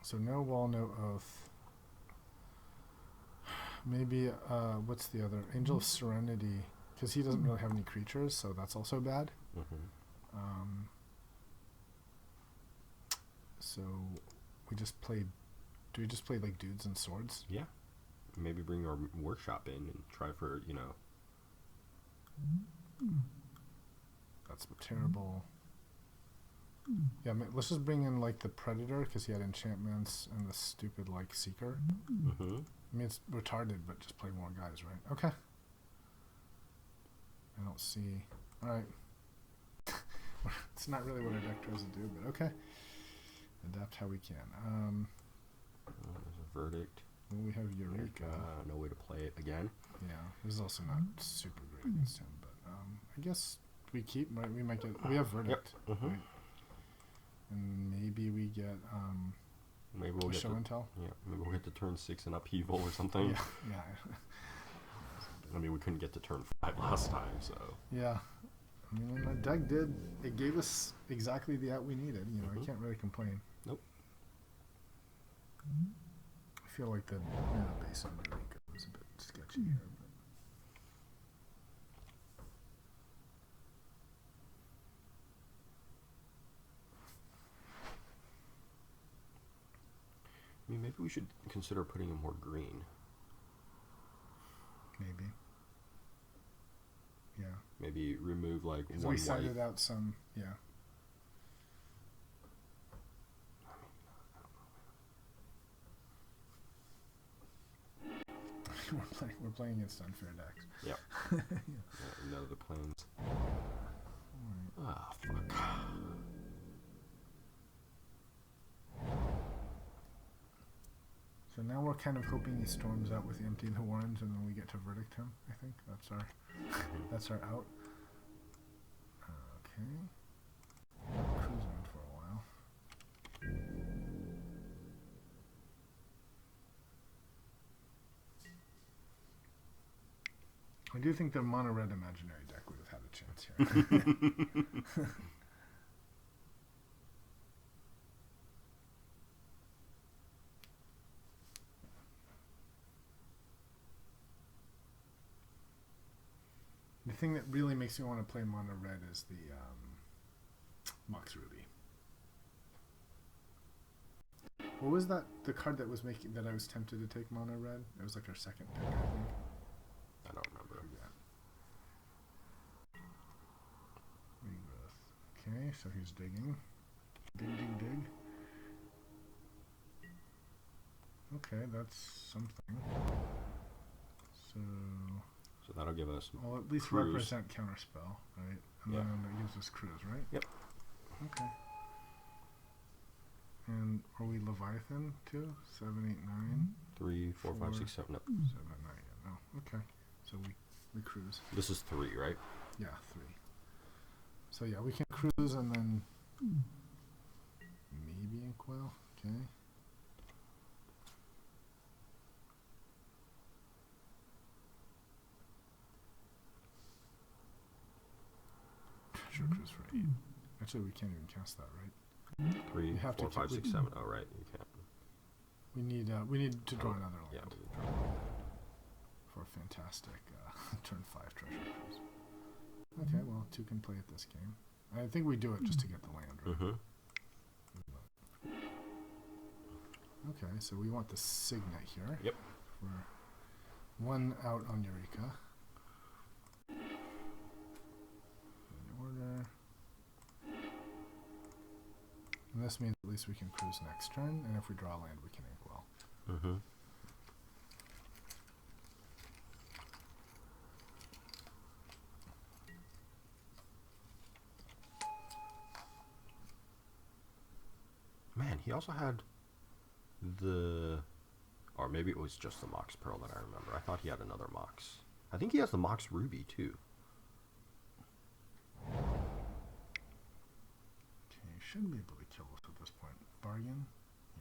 So no Wall, no Oath. Maybe what's the other? Angel of Serenity, because he doesn't really have any creatures, so that's also bad. Mm-hmm. So we just play. Do we just play like dudes and swords? Yeah. Maybe bring our workshop in and try for That's terrible. Yeah, let's just bring in like the Predator because he had enchantments and the stupid like Seeker. Mm-hmm. I mean, it's retarded, but just play more guys, right? Okay. I don't see. All right. It's not really what our deck tries to do, but okay. Adapt how we can. There's a Verdict. Well, we have Eureka. No way to play it again. Yeah, this is also not super great against him, but I guess we keep. Right, we might get. We have Verdict, Mm-hmm. right? And maybe we get Maybe we'll a get show and tell. Yeah, maybe we'll get to turn 6 and upheaval or something. Yeah. I mean, we couldn't get to turn 5 last time, so. Yeah. I mean, our deck it gave us exactly the out we needed. You know, I can't really complain. Nope. I feel like the base on Eureka was a bit sketchy here. But. I mean, maybe we should consider putting in more green. Maybe. Yeah. Maybe remove like Because one we sided white. out some, yeah. We're playing against unfair decks. Yep. Yeah, no, the planes. Ah, fuck. So now we're kind of hoping he storms out with Empty the Warrens, and then we get to Verdict him. I think that's our out. Okay. Cruise on for a while. do think the mono red imaginary deck would have had a chance here. The thing that really makes me want to play mono red is the Mox Ruby. What was that? The card that was making that I was tempted to take mono red. It was like our second pick, I think. I don't remember. Yeah. Okay, so he's digging. Dig. Okay, that's something. So that'll give us. Well, at least cruise. represent counterspell, right? And then that gives us cruise, right? Yep. Okay. And are we Leviathan too? 7, 8, 9. 3, 4, 5, 6, 7. No. 7, 9. Yeah, no. Okay. So we cruise. This is 3, right? Yeah, 3. So yeah, we can cruise and then maybe inquire. Okay. Treasure cruise for 8. Actually, we can't even cast that, right? 3, We have 4, to 5, 6, 7. Oh, right. You can't. We need to draw another land. Yeah. For a fantastic turn 5 treasure cruise. Okay, well, 2 can play at this game. I think we do it just to get the land, right? Mm-hmm. Okay, so we want the Signet here. Yep. For 1 out on Eureka. In order. And this means at least we can cruise next turn, and if we draw land, we can inkwell. Mm-hmm. Man, he also had or maybe it was just the Mox Pearl that I remember. I thought he had another Mox. I think he has the Mox Ruby too. Okay, shouldn't be able to kill us at this point. Bargain?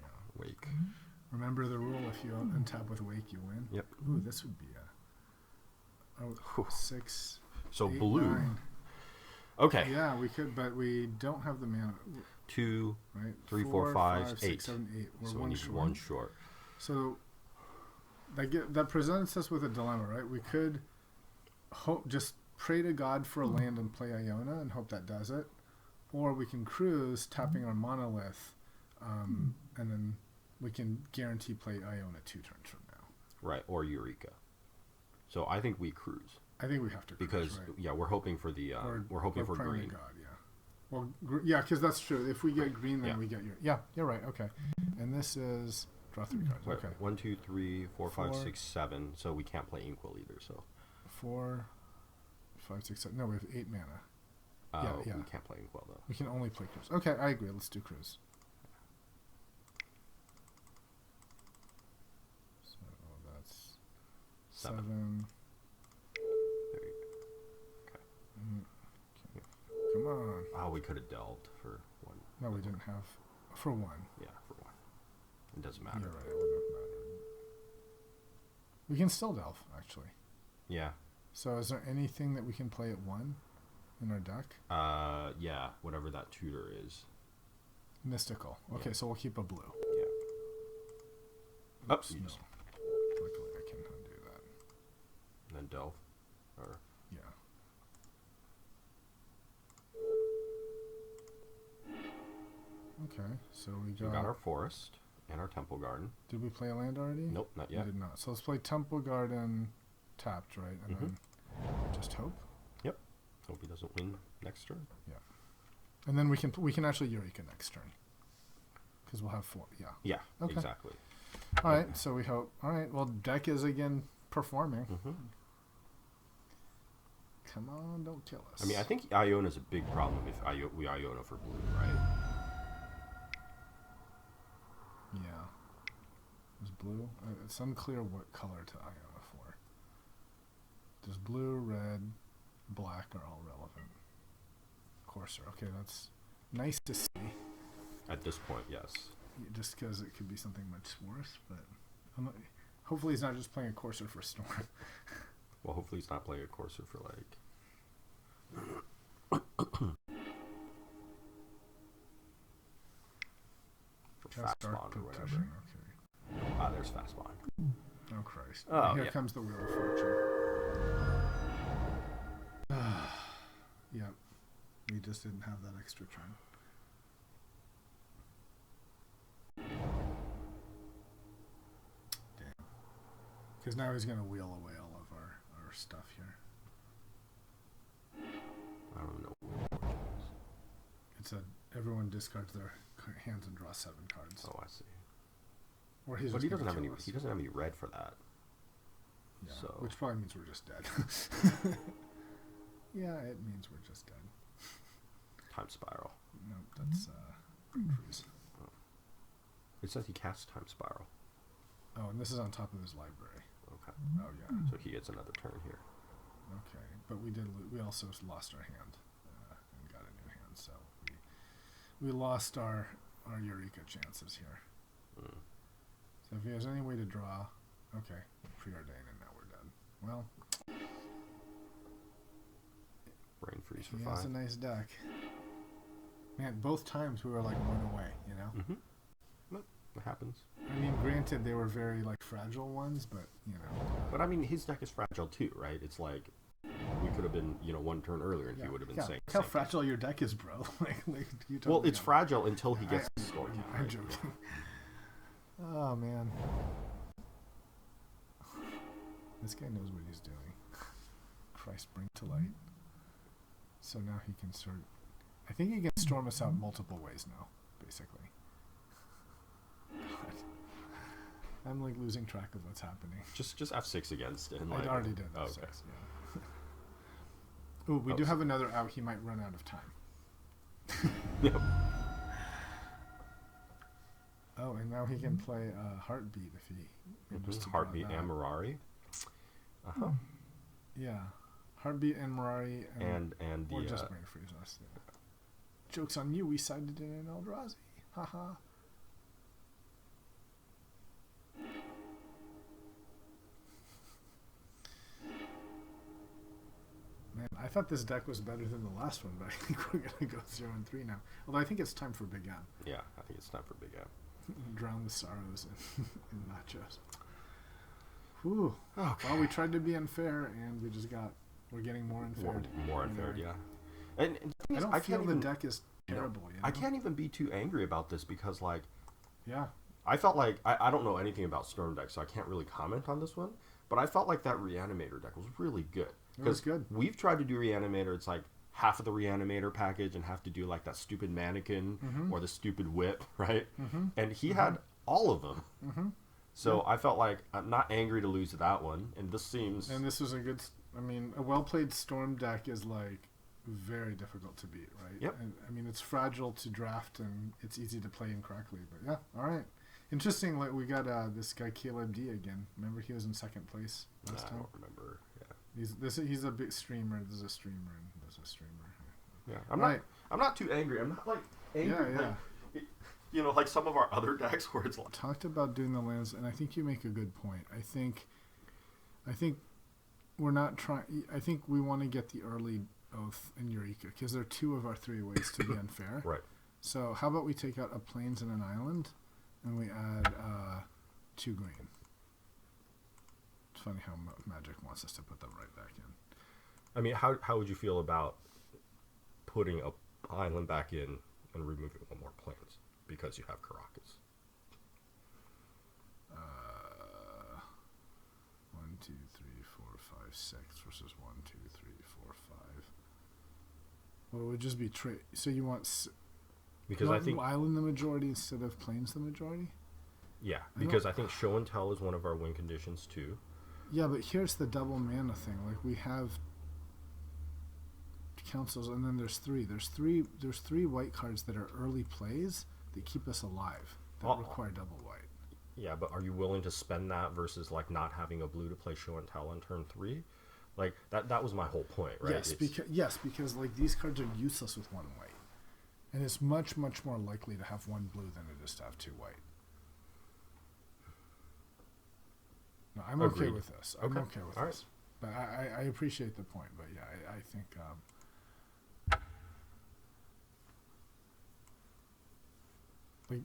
Yeah. Wake. Remember the rule, if you untap with Wake, you win? Yep. Ooh, this would be a 6. So 8, blue. 9. Okay. Yeah, we could, but we don't have the mana. 2, Right? 3, 4, 5, 8. 6, 7, 8. We're So we one need short. 1 short. So that presents us with a dilemma, right? We could just pray to God for a land and play Iona and hope that does it, or we can cruise, tapping our monolith, and then we can guarantee play Iona 2 turns from now. Right, or Eureka. So I think we cruise. I think we have to cruise, Because right? yeah, we're hoping for the we're hoping for praying to green. God, yeah. Well, yeah, because that's true. If we get green, then Yeah. we get your. Yeah, you're right. Okay, and this is draw 3 cards. Wait, Okay, 1, 2, 3, 4, 5, 4. 6, 7. So we can't play Inkwell either. So 4, 5, 6, 7. No, we have 8 mana. Yeah. we can't play Inkwell though. We can only play cruise. Okay, I agree. Let's do cruise. So that's 7. There you go. Mm, okay. Come on. Oh, we could have delved for 1. No, we didn't have for 1. Yeah, for 1. It doesn't You're matter. right. It wouldn't have mattered. We can still delve, actually. Yeah. So is there anything that we can play at 1 in our deck? Yeah. Whatever that tutor is. Mystical. Okay, Yeah. so we'll keep a blue. Yeah. Oops, no. Luckily, I can undo that. And then delve. Or Yeah. Okay, so we so we got our forest and our temple garden. Did we play a land already? Nope, not yet. We did not. So let's play Temple Garden tapped, right? And then just hope. Yep. Hope he doesn't win next turn. And then we can actually Eureka next turn. Because we'll have 4. Yeah. Yeah. Okay. Exactly. All right. So we hope. All right. Well, deck is again performing. Mm-hmm. Come on, don't kill us. I mean, I think Iona is a big problem if we Iona for blue, right? Yeah. Is blue? It's unclear what color to Iona for. Does blue, red, black are all relevant? Courser. Okay, that's nice to see. At this point, yes. Just because it could be something much worse, but hopefully he's not just playing a Courser for Storm. Well, hopefully he's not playing a Corsair for like. Cast Fast Dark Bond or whatever. Petition. Okay. Ah, there's Fast Bond. Oh Christ! Oh, Here yeah. comes the Wheel of Fortune. Yep. We just didn't have that extra turn. Damn. Because now he's gonna wheel away all of our stuff here. I don't know. It's everyone discards their hands and draws 7 cards. Oh, I see. Or he's But just he doesn't gonna have any. kill us. He doesn't have any red for that. Yeah, So. which probably means we're just dead. Yeah, it means we're just dead. Time Spiral. No, that's Brain Freeze. It says he casts Time Spiral. Oh, and this is on top of his library. Okay. Oh yeah. So he gets another turn here. Okay, but we also lost our hand and got a new hand, so we lost our Eureka chances here. Mm. So if he has any way to draw, okay, preordain, and now we're dead. Well, Brain Freeze for he 5. has a nice deck. Man, both times we were like 1 away, you know? Mm-hmm. But it happens. I mean, granted, they were very like fragile ones, but you know. But I mean, his deck is fragile too, right? It's like we could have been, 1 turn earlier, and he would have been saying. Look how fragile your deck is, bro. You totally Well, it's know. fragile until he gets the score. I'm joking. Oh man, this guy knows what he's doing. Christ, bring to light. So now he can start. I think he can storm us out multiple ways now, basically. God. I'm like losing track of what's happening. Just F6 against and like. I already did. Oh, F6, okay. yeah. Ooh, we do have another out. He might run out of time. Yep. Oh, and now he can play Heartbeat if he. just to Heartbeat draw that. and Mirari. Uh huh. Yeah, Heartbeat and Mirari And the. or just Brain Freeze us. Yeah. Joke's on you. We sided in Eldrazi. Haha. Man, I thought this deck was better than the last one, but I think we're gonna go 0-3 now. Although I think it's time for Big M. Yeah, I think it's time for Big M. Drown the sorrows in nachos. Whew. Okay. Well, we tried to be unfair, and we're getting more unfair. More unfair, yeah. And the thing I is, don't feel can't the even, deck is terrible. You know? I can't even be too angry about this because, like, Yeah. I felt like I don't know anything about Storm deck, so I can't really comment on this one. But I felt like that Reanimator deck was really good. It was good. We've tried to do Reanimator. It's like half of the Reanimator package and have to do like that stupid mannequin or the stupid whip, right? And he had all of them. So I felt like I'm not angry to lose that one. And this seems... And this was a good... I mean, a well-played Storm deck is like very difficult to beat, right? Yep. And, I mean, it's fragile to draft and it's easy to play incorrectly. But yeah, all right. Interesting. Like we got this guy Caleb D again. Remember he was in second place last I time. don't remember. Yeah. He's a big streamer. There's a streamer and there's a streamer. Yeah. I'm not too angry. I'm not like angry. Yeah, yeah. Like, like some of our other decks where it's like... Talked about doing the lands, and I think you make a good point. I think we're not trying. I think we want to get the early Oath and Eureka because they're 2 of our 3 ways to be unfair. Right. So how about we take out a plains and an island, and we add 2 green. It's funny how Magic wants us to put them right back in. I mean, how would you feel about putting a island back in and removing 1 more plains because you have Caracas? 1, 2, 3, 4, 5, 6 versus 1, 2, 3, 4, 5. Well, it would just be so you want Because I think island the majority instead of plains the majority. Yeah, because I think show and tell is one of our win conditions too. Yeah, but here's the double mana thing. Like we have councils, and then there's 3. There's 3 white cards that are early plays that keep us alive that require double white. Yeah, but are you willing to spend that versus like not having a blue to play show and tell on turn 3? Like that was my whole point, right? Yes, because like these cards are useless with 1 white, and it's much more likely to have 1 blue than it is to have 2 white. No, I'm Agreed. okay with this. I'm okay with All this. But I appreciate the point. But yeah, I think like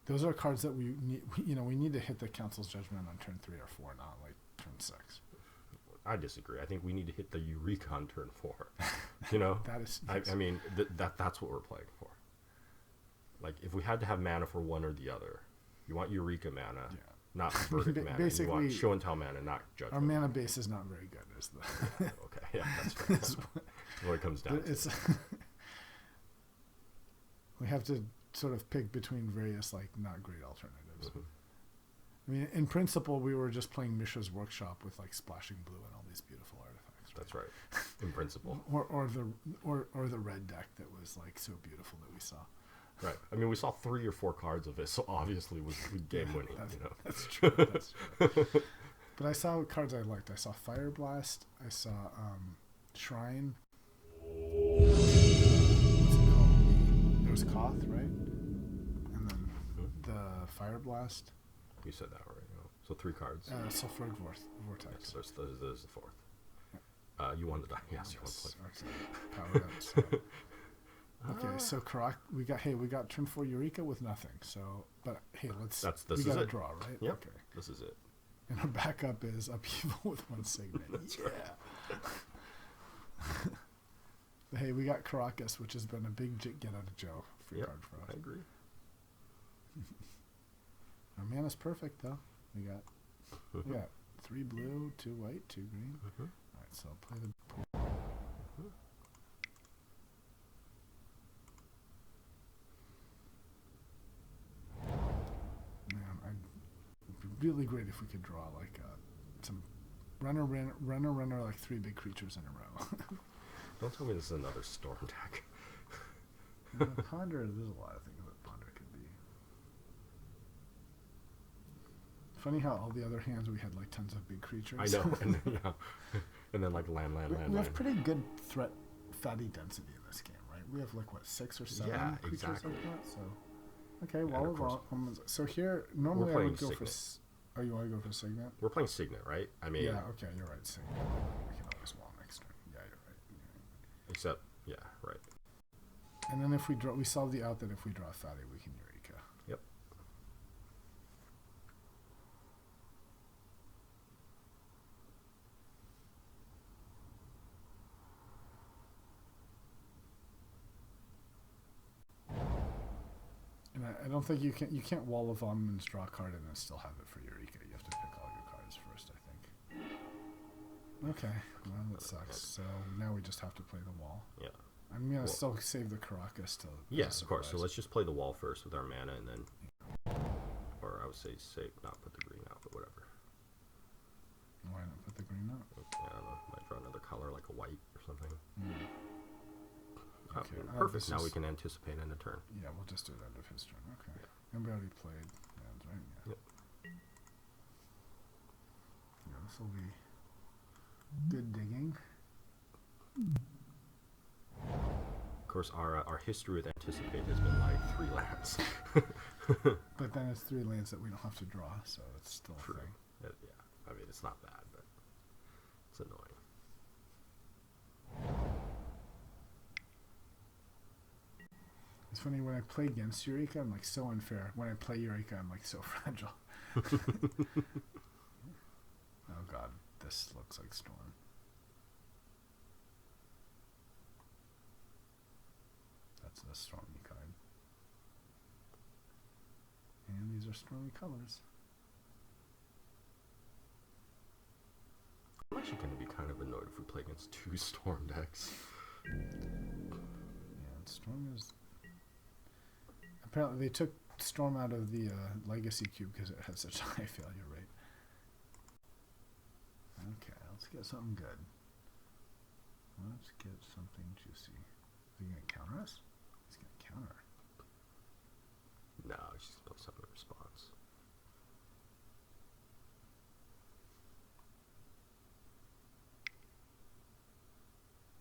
those are cards that we need. We need to hit the council's judgment on turn 3 or 4, not like turn 6. I disagree. I think we need to hit the Eureka on turn 4. You know, That is. I mean, that's what we're playing for. Like, if we had to have mana for one or the other, you want Eureka mana, Yeah. not Verdict mana. Basically, you want Show and Tell mana, not Judgment. Our mana base is not very good. Is the Okay, yeah, that's fair. That's what it comes down to. it's we have to sort of pick between various like not great alternatives. Mhm. I mean, in principle, we were just playing Mishra's Workshop with like splashing blue and all these beautiful artifacts. That's right. In principle. Or the red deck that was like so beautiful that we saw. Right. I mean, we saw 3 or 4 cards of it, so obviously it was game winning. That's true. That's true. But I saw cards I liked. I saw Fire Blast. I saw Shrine. What's it called? There was Koth, right? And then the Fire Blast. You said that right. So 3 cards. Sulfuric Vortex. There's the 4th. You won the die. Yes, you won the play. Powered up. So. Okay, so Karak, we got turn 4 Eureka with nothing. So, but hey, we got a draw, right? Yep. Okay. This is it. And our backup is Upheaval with 1 Signet. That's yeah. right. Hey, we got Caracas, which has been a big get out of jail free Yep, card for us. I agree. Our mana's perfect though. We got 3 blue, 2 white, 2 green. All right, so I'll play the pool. Man, it'd be really great if we could draw like some runner like 3 big creatures in a row. Don't tell me this is another Storm deck. Ponder, there's a lot of things that Ponder could be. Funny how all the other hands we had like tons of big creatures. I know, and then like land. We have pretty good threat fatty density in this game, right? We have like what 6 or 7 creatures exactly. like that. So okay, And well, of course, so here normally I playing would go for. Signet. Oh, you want to go for Signet? We're playing Signet, right? I mean, Yeah. Okay, you're right. Signet. We can always wall next turn. Yeah, you're right. except, yeah, right. And then if we solve the out that if we draw fatty, we can Eureka. Yep. And I don't think you can't wall of omens, draw a card, and then still have it for Eureka. You have to pick all your cards first, I think. Okay, well that sucks. So now we just have to play the wall. Yeah. I'm gonna still save the Caracas till. Yes, of course. So let's just play the wall first with our mana, and then, or I would say not put the green out, but whatever. Why not put the green out? I don't know. Might draw another color like a white or something. Okay. Perfect. Now we can anticipate end of turn. Yeah, we'll just do it end of his turn. Okay. Yeah. And we already played hands, right? Yeah. Yep. Yeah, this will be good digging. Of course, our history with anticipate has been like 3 lands. But then it's 3 lands that we don't have to draw, so it's still True. a thing. Yeah. I mean, it's not bad, but it's annoying. It's funny when I play against Eureka, I'm like so unfair. When I play Eureka, I'm like so fragile. Oh god, this looks like Storm. That's a stormy card. And these are stormy colors. I'm actually going to be kind of annoyed if we play against 2 Storm decks. Yeah, and Storm is... Apparently they took Storm out of the Legacy Cube because it had such a high failure rate. Okay, let's get something good. Let's get something juicy. Are you going to counter us? He's going to counter. No, she's just play something in response.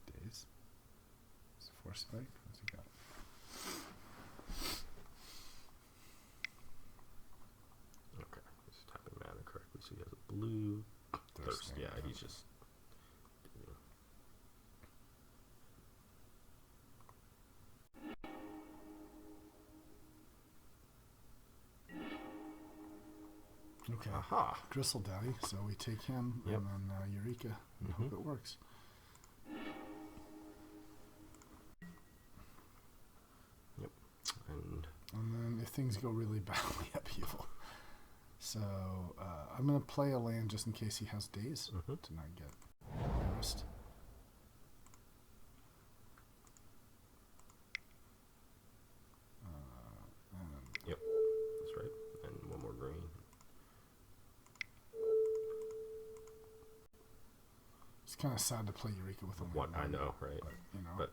Days. It's a Force Spike. What's he got? Okay, he's tapping mana correctly, so he has a blue. Thirst. Yeah, he's just Okay. Aha. Gristle Daddy. So we take him Yep. and then Eureka. And hope it works. Yep. And then if things go really bad, we upheaval. So I'm going to play a land just in case he has days to not get embarrassed. Yep, that's right. And one more green. It's kind of sad to play Eureka with only What one. I know, right? But, you know. But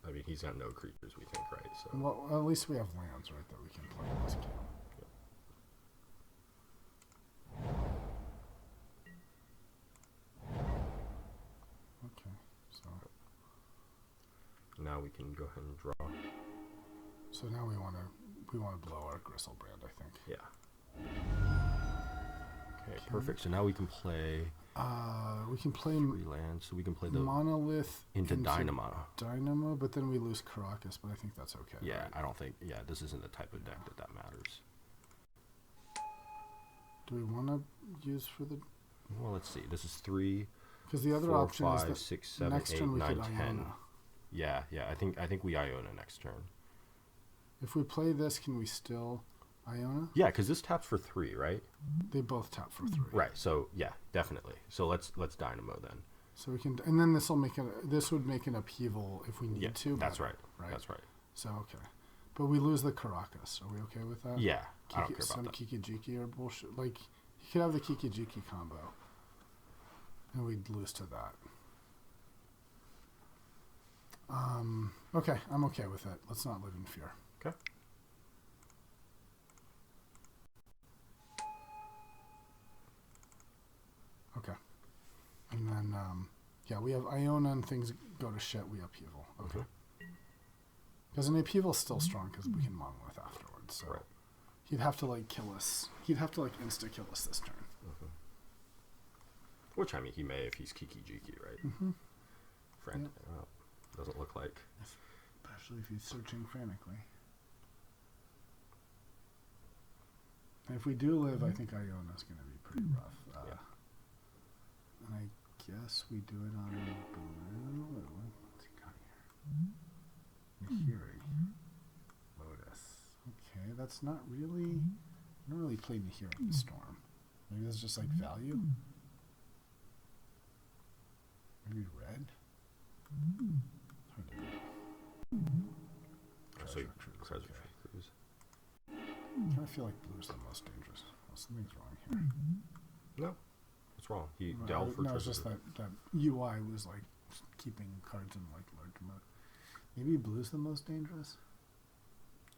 I mean, he's got no creatures, we think, right? So Well, at least we have lands, right, that we can play in this game. Okay, so now we can go ahead and draw. so now we want to blow our Gristlebrand, I think. Yeah. Okay, perfect. So now we can play We can play 3 lands. So we can play the Monolith into Dynamo. Dynamo, but then we lose Caracas, but I think that's okay. Yeah, right? I don't think. Yeah, this isn't the type of deck that matters. Do we want to use for the? Well, let's see. This is 3, Because the other 4, option 5, is that 6, 7, next 8, turn we 9, could 10. Iona. Yeah. I think we Iona next turn. If we play this, can we still Iona? Yeah, because this taps for 3, right? They both tap for 3. Right. So yeah, definitely. So let's Dynamo then. So we can, and then this will make it. This would make an upheaval if we need to. That's but- right. That's right. So okay, but we lose the Caracas. Are we okay with that? Yeah, I don't care some about that. Kikijiki or bullshit. Like you could have the Kikijiki combo, and we'd lose to that. Okay, I'm okay with it. Let's not live in fear. Okay. Okay. And then, yeah, we have Iona and things go to shit, we upheaval. Okay. Because an upheaval's still strong because we can monolith afterwards. So Right. he'd have to, like, kill us. He'd have to, like, insta-kill us this turn. Which, I mean, he may if he's Kiki-Jiki, right? Mm-hmm. Frantic. Well, doesn't look like. Especially if he's searching frantically. And if we do live, I think Iona's going to be pretty rough. And I guess we do it on blue. What's he got here? Nahiri. Lotus. Okay, that's not really... I don't really play Nahiri in Storm. Maybe that's just like value? Maybe red? Hard to know. So Treasure Cruise. I kind of feel like blue's the most dangerous. Well, something's wrong here. No, what's wrong? He No, delved for no, it's Treasure just Cruise. that UI was like keeping cards in like large mode. Maybe blue's the most dangerous.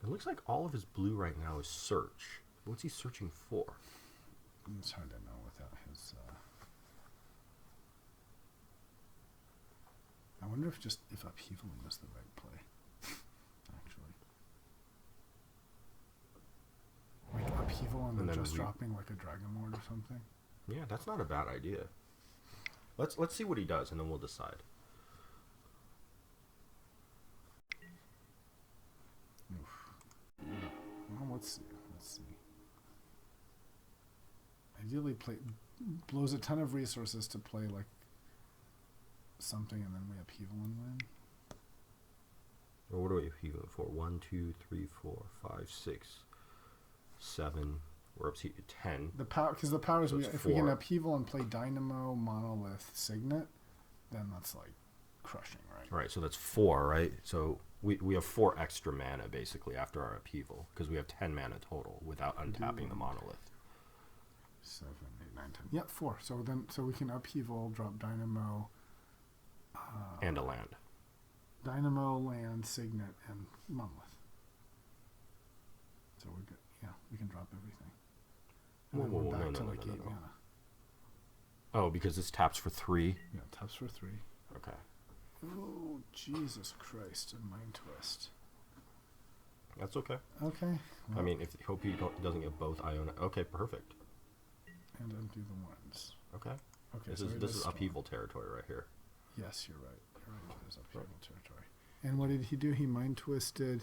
It looks like all of his blue right now is search. What's he searching for? It's hard to know without his. I wonder if upheaval was the right play. Actually, like upheaval and then just dropping like a Dragon Lord or something. Yeah, that's not a bad idea. Let's see what he does, and then we'll decide. Oof. Well, let's see. Ideally, blows a ton of resources to play like something, and then we upheaval and win. Well, what are we uphealing for? 1, 2, 3, 4, 5, 6, 7. We're up to 10. The power, because the power is So if it's we can 4. upheaval and play Dynamo, Monolith, Signet, then that's like crushing, right? Right, so that's 4, right? So we have 4 extra mana basically after our upheaval because we have 10 mana total without untapping the monolith. 7, 8, 9, 10. Yep, 4. So we can upheaval, drop Dynamo, And a land. Dynamo, land, Signet, and Monolith. So we're good. Yeah, we can drop everything. And then we're back to like 8 mana. Oh, because this taps for 3? Yeah, taps for 3. Okay. Oh, Jesus Christ, a mind twist. That's okay. Okay. I well, mean, hope he doesn't get both Iona. Okay, perfect. and undo the ones. Okay. Okay, This so is Storm. upheaval territory right here. Yes, you're right. There's upheaval territory. And what did he do? He mind twisted.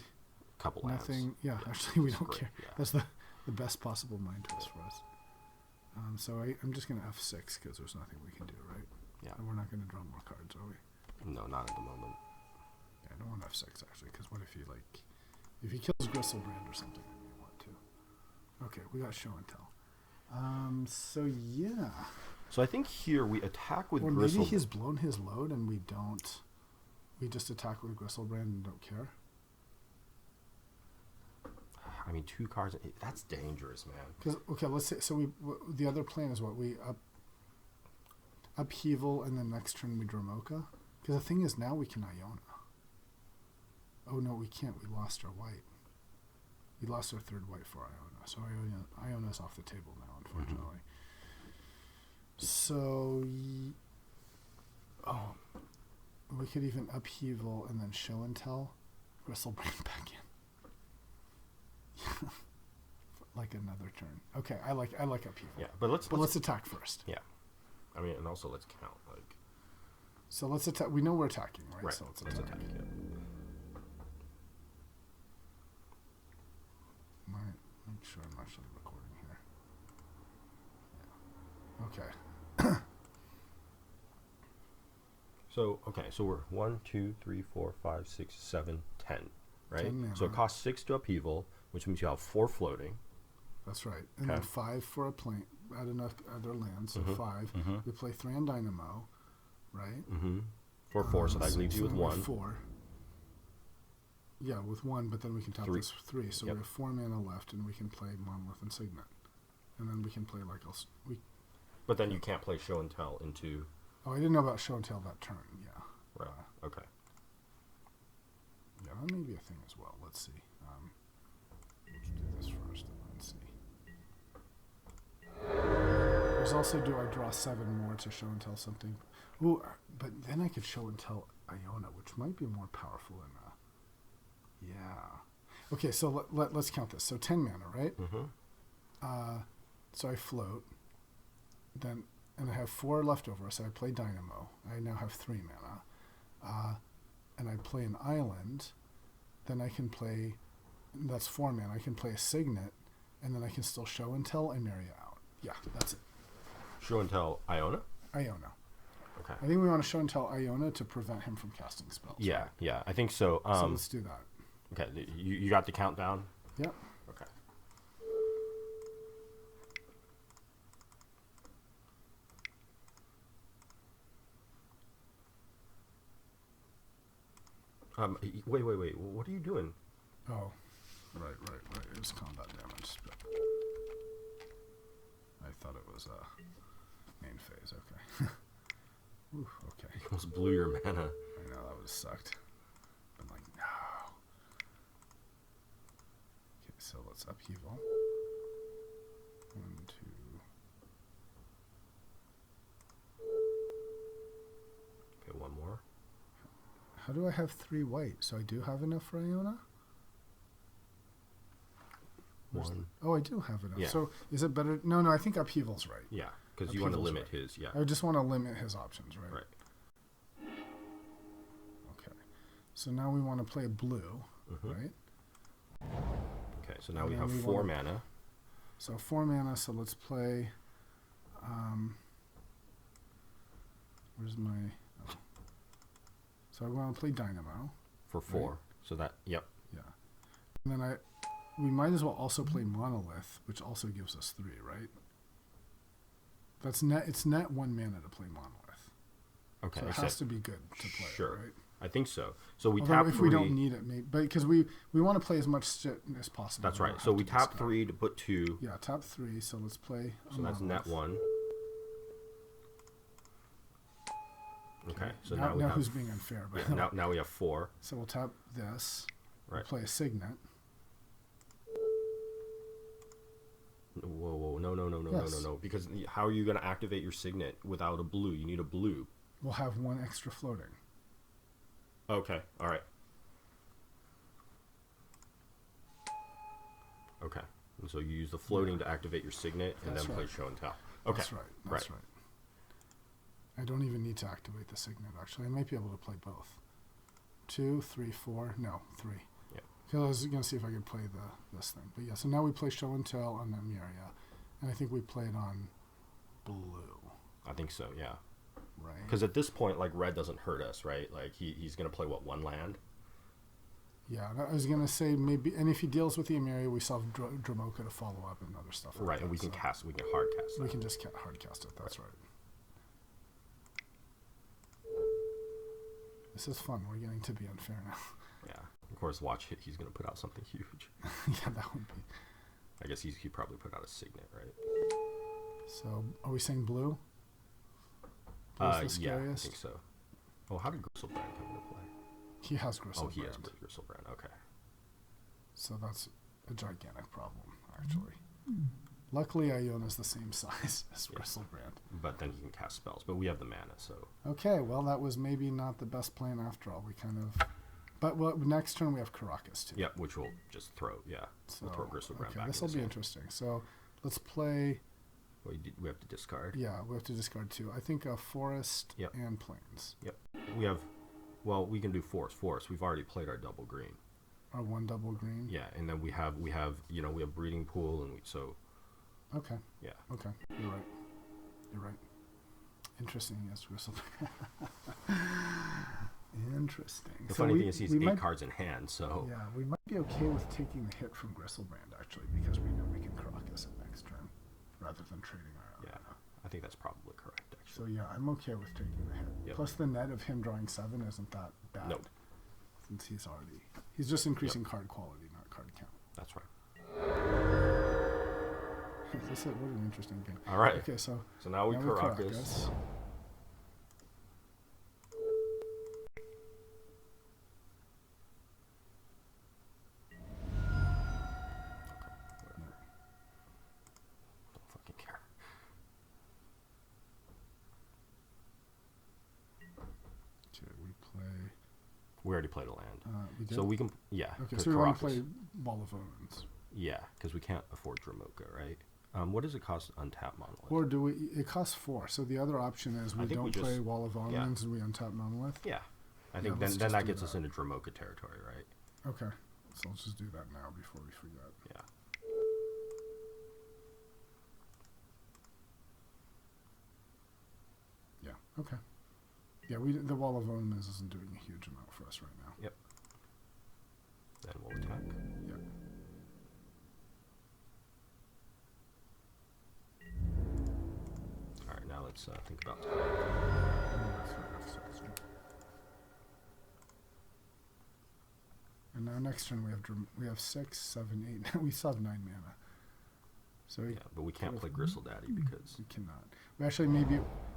Couple lands. Nothing. Yeah, actually, we It's don't great, care. yeah. That's the best possible mind twist for us. I'm just going to F6 because there's nothing we can do, right? Yeah. And we're not going to draw more cards, are we? No, not at the moment. Yeah, I don't want F6 actually, because what if if he kills Gristlebrand or something, I may want to. Okay, we got show and tell. So yeah. So I think here we attack with or Gristlebrand. Maybe he's blown his load and we don't. We just attack with Gristlebrand and don't care. I mean, 2 cards. That's dangerous, man. Because let's say the other plan is what we upheaval and then next turn we Dromoka. Because the thing is now we can Iona. Oh no, we can't. We lost our white. We lost our 3rd white for Iona, so Iona's off the table now, unfortunately. So, we could even upheaval and then show and tell, Gristlebrand back in. Like another turn. Okay, I like upheaval. Yeah, but let's attack first. Yeah, I mean, and also let's count. Like, so let's attack. We know we're attacking, right? Right. So let's attack. Yeah. Make sure I'm actually recording here. Yeah. Okay. So we're 1, 2, 3, 4, 5, 6, 7, 10, right? 10 mana. So it costs 6 to upheaval, which means you have 4 floating. That's right. And then 5 for a plane. Add enough other lands, so 5. We play 3 on Dynamo, right? For 4, so that leaves you with 1. 4. Yeah, with 1, but then we can top 3. this 3. So we have 4 mana left, and we can play Monolith and Signet. And then we can play But then you can't play show and tell into... Oh, I didn't know about show and tell that turn, yeah. Right, okay. Yeah, that may be a thing as well. Let's see. Let's do this first, and then see. There's also, do I draw 7 more to show and tell something? Ooh, but then I could show and tell Iona, which might be more powerful than yeah. Okay, so let's count this. So 10 mana, right? So I float. Then, and I have 4 left over, so I play Dynamo. I now have 3 mana. And I play an island. Then I can play, that's 4 mana. I can play a Signet, and then I can still show and tell Emeria out. Yeah, that's it. Show and tell Iona? Iona. Okay. I think we want to show and tell Iona to prevent him from casting spells. Yeah, right? yeah, I think so. So let's do that. Okay, you got the countdown? Yep. Okay. Wait. What are you doing? Oh, right. It was combat damage. But I thought it was main phase. Okay. Ooh, okay. You almost blew your mana. I know, that would have sucked. I'm like, no. Okay, so let's upheaval. 1, 2. Okay, 1 more. How do I have 3 white? So I do have enough for Iona? 1. Oh, I do have enough. Yeah. So is it better? No, I think upheaval's right. Yeah, because you want to limit right. his, yeah. I just want to limit his options, right? Right. Okay. So now we want to play blue, right? Okay, so now And we then have we 4 wanna- mana. So 4 mana, so let's play, where's my, oh. So I want to play Dynamo. For 4. Right. So that, yep. Yeah. And then we might as well also play Monolith, which also gives us 3, right? It's net 1 mana to play Monolith. Okay. So it has to be good to play, Sure. right? I think so. So we Although tap if 3. we don't need it, maybe, but because we want to play as much shit as possible. That's We right. don't So have we to tap discard. 3 to put 2. Yeah, tap 3. So let's play. So that's net 1. Okay. So now we have. who's being unfair? But Yeah, now we have 4. so we'll tap this. Right. We'll play a Signet. Whoa. No. Yes. Because how are you going to activate your Signet without a blue? You need a blue. We'll have 1 extra floating. Okay. All right. Okay. And so you use the floating to activate your Signet and That's then play right. show and tell. Okay. That's right. I don't even need to activate the Signet, actually. I might be able to play both. 2, 3, 4. No, 3. Yeah. Because I was going to see if I could play this thing. But yeah, so now we play show and tell on Emeria. And I think we played on blue, I think so, yeah. right? Because at this point, like, red doesn't hurt us, right? Like, he's going to play, what, one land? Yeah, I was going to say maybe, and if he deals with the Emeria, we still have Dramoka to follow up and other stuff like Right, that. and we can hard cast that. We can just hard cast it, that's right. This is fun. We're getting to be unfair now. Yeah. Of course, watch it. He's going to put out something huge. Yeah, that would be. I guess he probably put out a Signet, right? So, are we saying blue? Blue's the Yeah, I scariest? think so. Oh, how did Gristlebrand come into play? He has Gristlebrand. Oh, he has Gristlebrand. Okay. So that's a gigantic problem, actually. Luckily, Iona's the same size as Gristlebrand. But then he can cast spells. But we have the mana, so... Okay, well, that was maybe not the best plan after all. We kind of... But next turn we have Caracas, too. Yep, which we'll just throw, yeah. So, we'll throw Gristlebrand back. This will be interesting. So, let's play... We have to discard. Yeah, we have to discard 2. I think a Forest Yep. and Plains. Yep. We have... Well, we can do Forest. We've already played our double green. Our 1 double green? Yeah, and then we have Breeding Pool, and so... Okay. Yeah. Okay. You're right. Interesting, yes, Gristlebrand. Interesting. The funny thing is he's 8 cards in hand, so... Yeah, we might be okay with taking the hit from Gristlebrand, actually, because we know we can Caracas it next turn, rather than trading our... Yeah, I think that's probably correct, So actually. yeah, I'm okay with taking the hit. Yep. Plus the net of him drawing 7 isn't that bad. Nope. Since he's just increasing card quality, not card count. That's right. What an interesting game. All right. Okay, so now we Caracas. Don't fucking care. Okay, we play... We already played a land. We did? So we can... Yeah. Okay, so we want to play Wall of Omens. Yeah, because we can't afford Dramoka, right? What does it cost to untap Monolith? Or do we... It costs 4, so the other option is we don't play Wall of Omens and we untap Monolith? Yeah. I think then that gets us into Dramoka territory, right? Okay. So let's just do that now before we forget. Yeah. Yeah, okay. Yeah, the Wall of Omens isn't doing a huge amount for us right now. Yep. Then we'll attack. Yep. Alright, now let's think about And now next turn we have 6, 7, 8. We still have 9 mana. So yeah, but we can't play Gristle Daddy because we cannot. We actually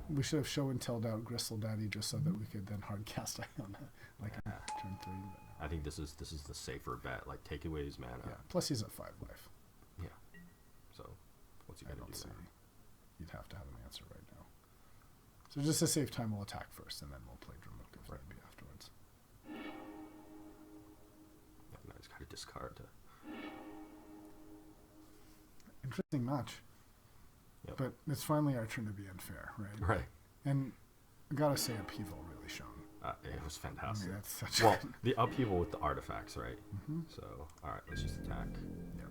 we should have show and tell out Gristle Daddy just so that we could then hard cast Iona like on turn 3. I think this is the safer bet. Like take away his mana. Yeah. Plus he's at 5 life. Yeah. So what's he gonna do? You'd have to have an answer right now. So just to save time, we'll attack first, and then we'll play Dramoka if need be afterwards. Yeah, now he's got to discard to... Interesting match. Yep. But it's finally our turn to be unfair, right? Right. And I gotta say, upheaval really shone. It was fantastic. I mean, that's such well, the upheaval with the artifacts, right? Mm-hmm. So, all right, let's just attack. Yep.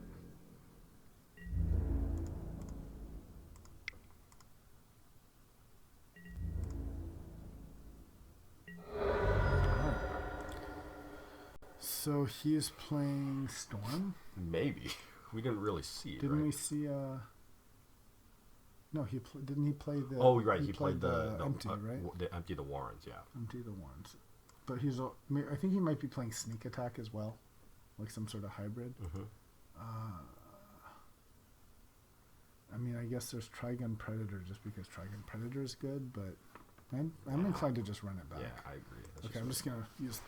So he is playing Storm? Maybe. We didn't really see it, Didn't right? we see no, didn't he play the... Oh, right, he played the empty, right? The empty the Warrens, yeah. Empty the Warrens. But I think he might be playing Sneak Attack as well. Like some sort of hybrid. Mm-hmm. I mean, I guess there's Trigun Predator just because Trigun Predator is good, but I'm inclined to just run it back. Yeah, I agree. Okay, I'm just going to use...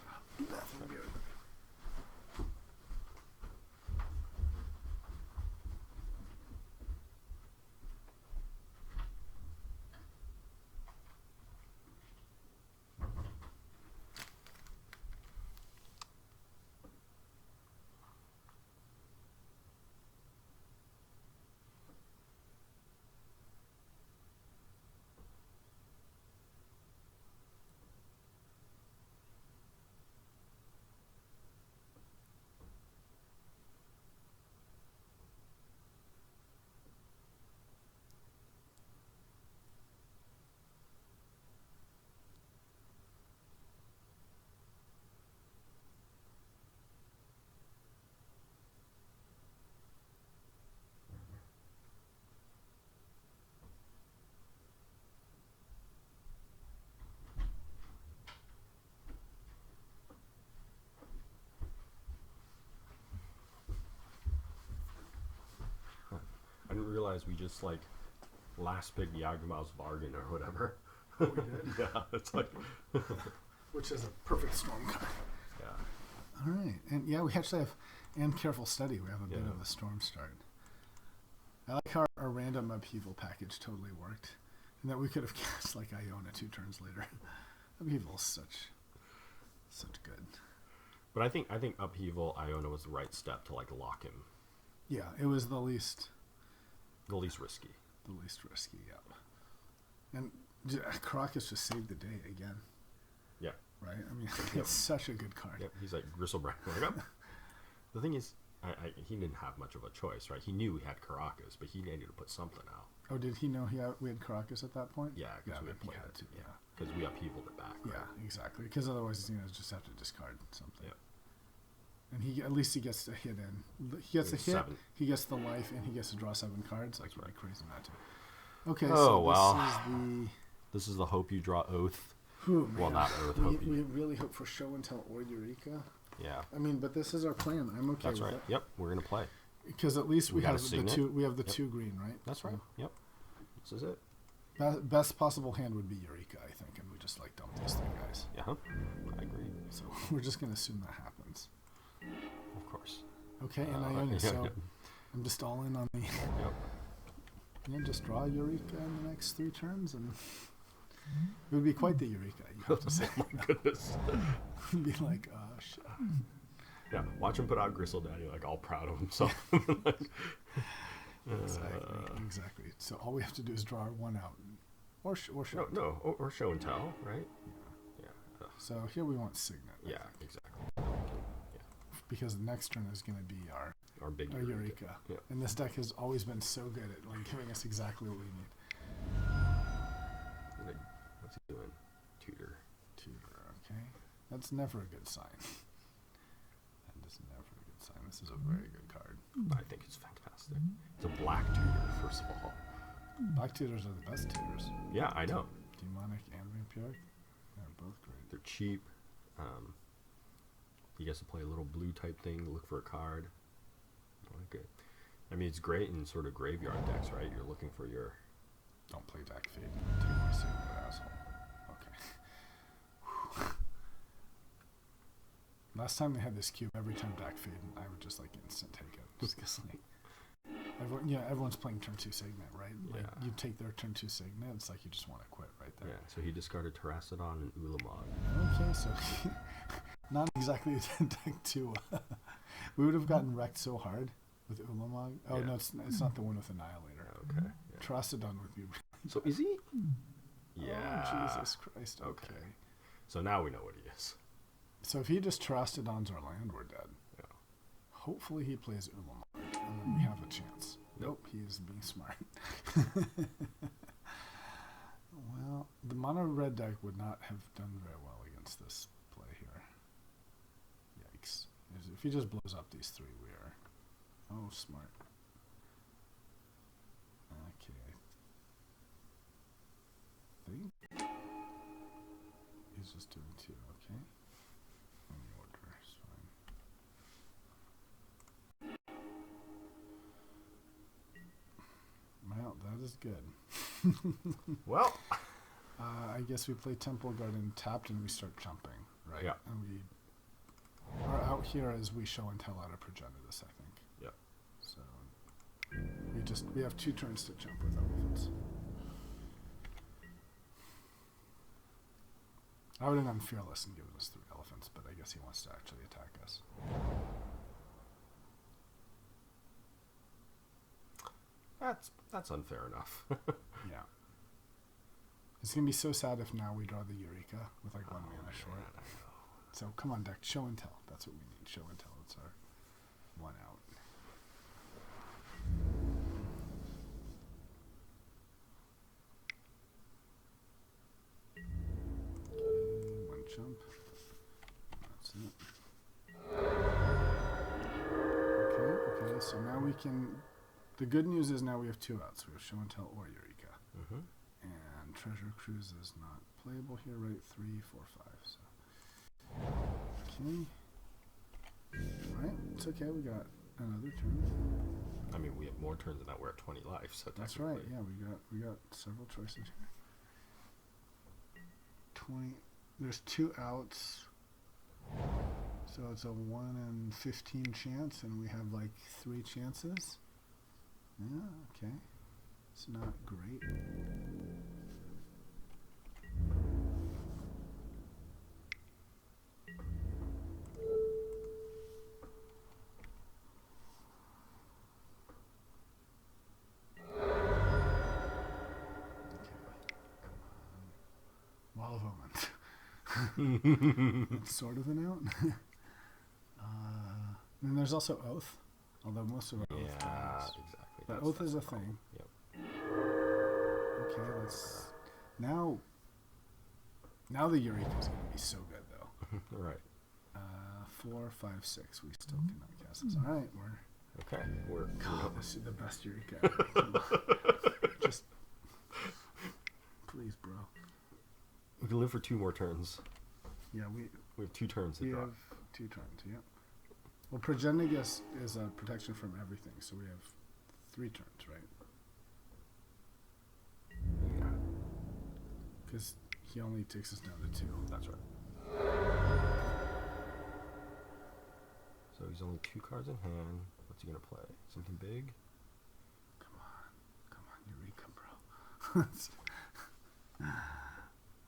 I didn't realize we just like last picked Yagama's bargain or whatever. Oh, we did? Yeah, it's like. Which is a perfect storm card. Yeah. All right. And yeah, we actually have, and careful study, we have a bit Yeah. of a storm start. I like how our random upheaval package totally worked. And that we could have cast like Iona 2 turns later. Upheaval is such good. But I think upheaval Iona was the right step to like lock him. Yeah, it was the least risky. Yeah. And Caracas just saved the day again. Yeah. Right? I mean, Yep. it's such a good card. Yep. He's like Gristlebrand. Like, oh. The thing is, he didn't have much of a choice, right? He knew he had Caracas, but he needed to put something out. Oh, did he know we had Caracas at that point? Yeah, because we then he played had it. to, Yeah, because we upheavaled it back. Right? Yeah, exactly. Because otherwise, just have to discard something. Yep. And at least he gets to hit in. He gets a hit. 7. He gets the life, and he gets to draw 7 cards. Like really crazy not to. Okay. Oh, so wow. This is the hope you draw Oath. Well, not Oath. We really hope for Show and Tell or Eureka. Yeah. I mean, but this is our plan. I'm okay That's with right. it. Yep, we're gonna play. Because at least we got have a the signet. 2. We have the Yep. 2 green, right? That's right. Yep. This is it. Best possible hand would be Eureka, I think, and we just like dump these 3 guys. Yeah. I agree. So we're just gonna assume that happens. Of course. Okay, and Iona. So I'm just all in on the. Yep. Just draw Eureka in the next 3 turns, and it would be quite the Eureka. You have to say. Oh my goodness. Be like, oh shit. Yeah. Watch him put out Gristle Daddy, like all proud of himself. Exactly. So all we have to do is draw 1 out, or show. Or show and tell, right? Yeah. So here we want Signet. Yeah, exactly. Because the next turn is going to be our big Eureka. Yeah. And this deck has always been so good at like giving us exactly what we need. Like, what's he doing? Tutor. Okay. That's never a good sign. That is never a good sign. This is a very good card. I think it's fantastic. It's a black tutor, first of all. Black tutors are the best tutors. Yeah, I know. Demonic and Vampiric. They're both great. They're cheap. He gets to play a little blue type thing, look for a card. I like it. I mean, it's great in sort of graveyard decks, right? You're looking for your... Don't play Dak Fade. Take my Signet, asshole. Okay. Last time they had this cube, every time Dak Fade, I would just like instant take it. Just because like... everyone's playing turn 2 Signet, right? Like Yeah. you take their turn 2 Signet, it's like you just want to quit right there. Yeah, so he discarded Terracodon and Ulamog. Okay, so not exactly deck 2. We would have gotten wrecked so hard with Ulamog. Oh Yeah. no, it's not the one with Annihilator. Okay. Yeah. Terracodon would be. So is he? Yeah. Oh, Jesus Christ. Okay. So now we know what he is. So if he just Terracodons our land, we're dead. Yeah. Hopefully he plays Ulamog, and then we have a chance. Nope, he's being smart. Well, the mono red deck would not have done very well against this play here. Yikes. If he just blows up these 3, we are... Oh, smart. Okay. I think he's just doing 2, okay. Any order is fine. Well, that is good. Well, I guess we play Temple Garden tapped and we start jumping, right? Yeah. And we are out here as we show and tell out of Progenitus, I think. Yeah. So we have 2 turns to jump with elephants. I would have gone Fearless and given us 3 elephants, but I guess he wants to actually attack us. that's unfair enough. Yeah. It's going to be so sad if now we draw the Eureka with like 1 mana short. Man, I know. So come on, deck. Show and tell. That's what we need. Show and tell. It's our 1 out. Okay, 1 jump. That's it. Okay, so now we can... The good news is now we have 2 outs. We have Show and Tell or Eureka. Mm-hmm. And Treasure Cruise is not playable here, right? 3, 4, 5. So, okay. Alright, it's okay. We got another turn. I mean, we have more turns than that. We're at 20 life, so That's right. Yeah, we got several choices here. 20. There's 2 outs, so it's a 1 in 15 chance, and we have like 3 chances. Yeah, okay. It's not great. Wall of Omens. That's sort of an out. And there's also Oath, although most of our Oath yeah, dies. exactly. But Oath is a thing. Yep. Okay, let's now the Eureka's gonna be so good though. Right. 4, 5, 6. We still cannot cast this. All right, we're Okay. We're God, this is the best Eureka. Just please, bro. we can live for 2 more turns. Yeah, we have 2 turns to draw. have 2 turns. Yep. Well, Progenigus is a protection from everything, so we have 3 turns, right? Yeah. Because he only takes us down to 2. That's right. So he's only 2 cards in hand. What's he gonna play? Something big? Come on, Eureka, bro.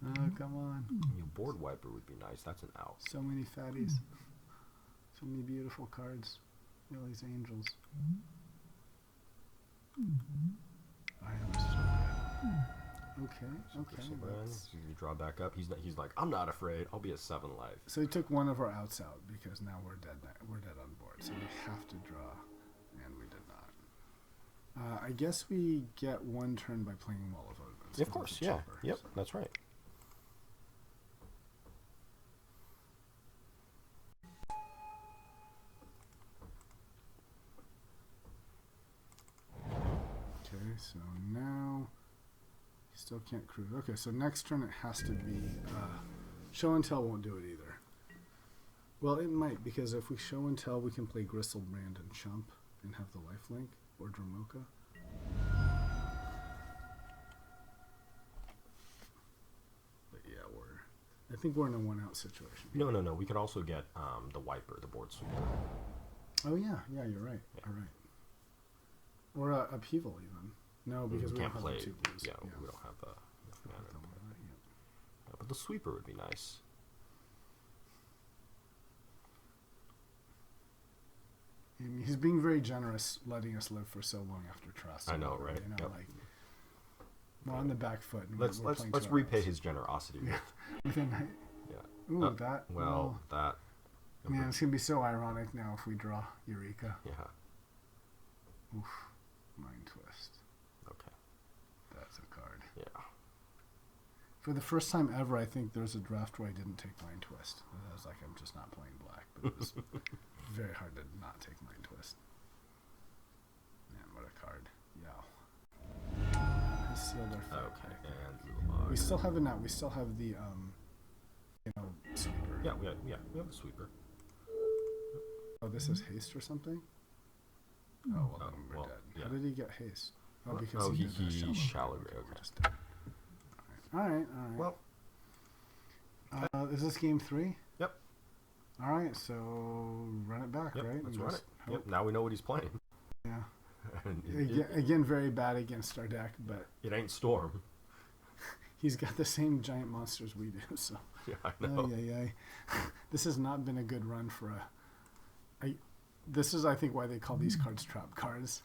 Oh, come on. Board wiper would be nice. That's an out. So many fatties. So many beautiful cards. All these angels. I am so good. Okay. So then you draw back up. He's like, I'm not afraid. I'll be at 7 life. So he took one of our outs out because now we're dead. We're dead on board. So we have to draw, and we did not. I guess we get 1 turn by playing Wall of Omens. Of course, yeah. Cheaper, Yep, so. that's right. Okay, so now he still can't cruise. Okay, so next turn it has to be show and tell won't do it either. Well, it might, because if we show and tell, we can play Gristlebrand and Chump and have the lifelink or Dramoka. But yeah, I think we're in a 1-out situation. No. We could also get the wiper, the board sweeper. Oh yeah, you're right. Yeah. All right. Or upheaval even. No, because we can't don't play. have the 2 blues. Yeah, we don't have the mana to play. Yeah, but the sweeper would be nice. I mean, he's being very generous, letting us live for so long after Trust. I know, right? You know, Yep. like we're on the back foot. And Let's we're playing let's 2 repay outs. his generosity. Yeah. Within Yeah. Ooh, that. Well, that. Man, it's gonna be so ironic now if we draw Eureka. Yeah. Oof. Mind Twist. Okay. That's a card. Yeah. For the first time ever, I think there's a draft where I didn't take Mind Twist. I was like, I'm just not playing black. But it was very hard to not take Mind Twist. Man, what a card. Yeah. He sealed our fate. Okay. And Zulog. We still have it now. We still have the, sweeper. Yeah, we have a sweeper. Oh, this is haste or something? Oh, well, then we're well, dead. yeah. How did he get haste? Oh, because Oh, he he did the shallow Okay, grave. we're just dead. All right. Well. Is this game 3? Yep. All right, so run it back, Yep. right? Let's And run it. just Yep. hope. Now we know what he's playing. Yeah. And Again, very bad against our deck, but it ain't Storm. he's got the same giant monsters we do, so. Yeah, I know. This has not been a good run for this is, I think, why they call these cards trap cards.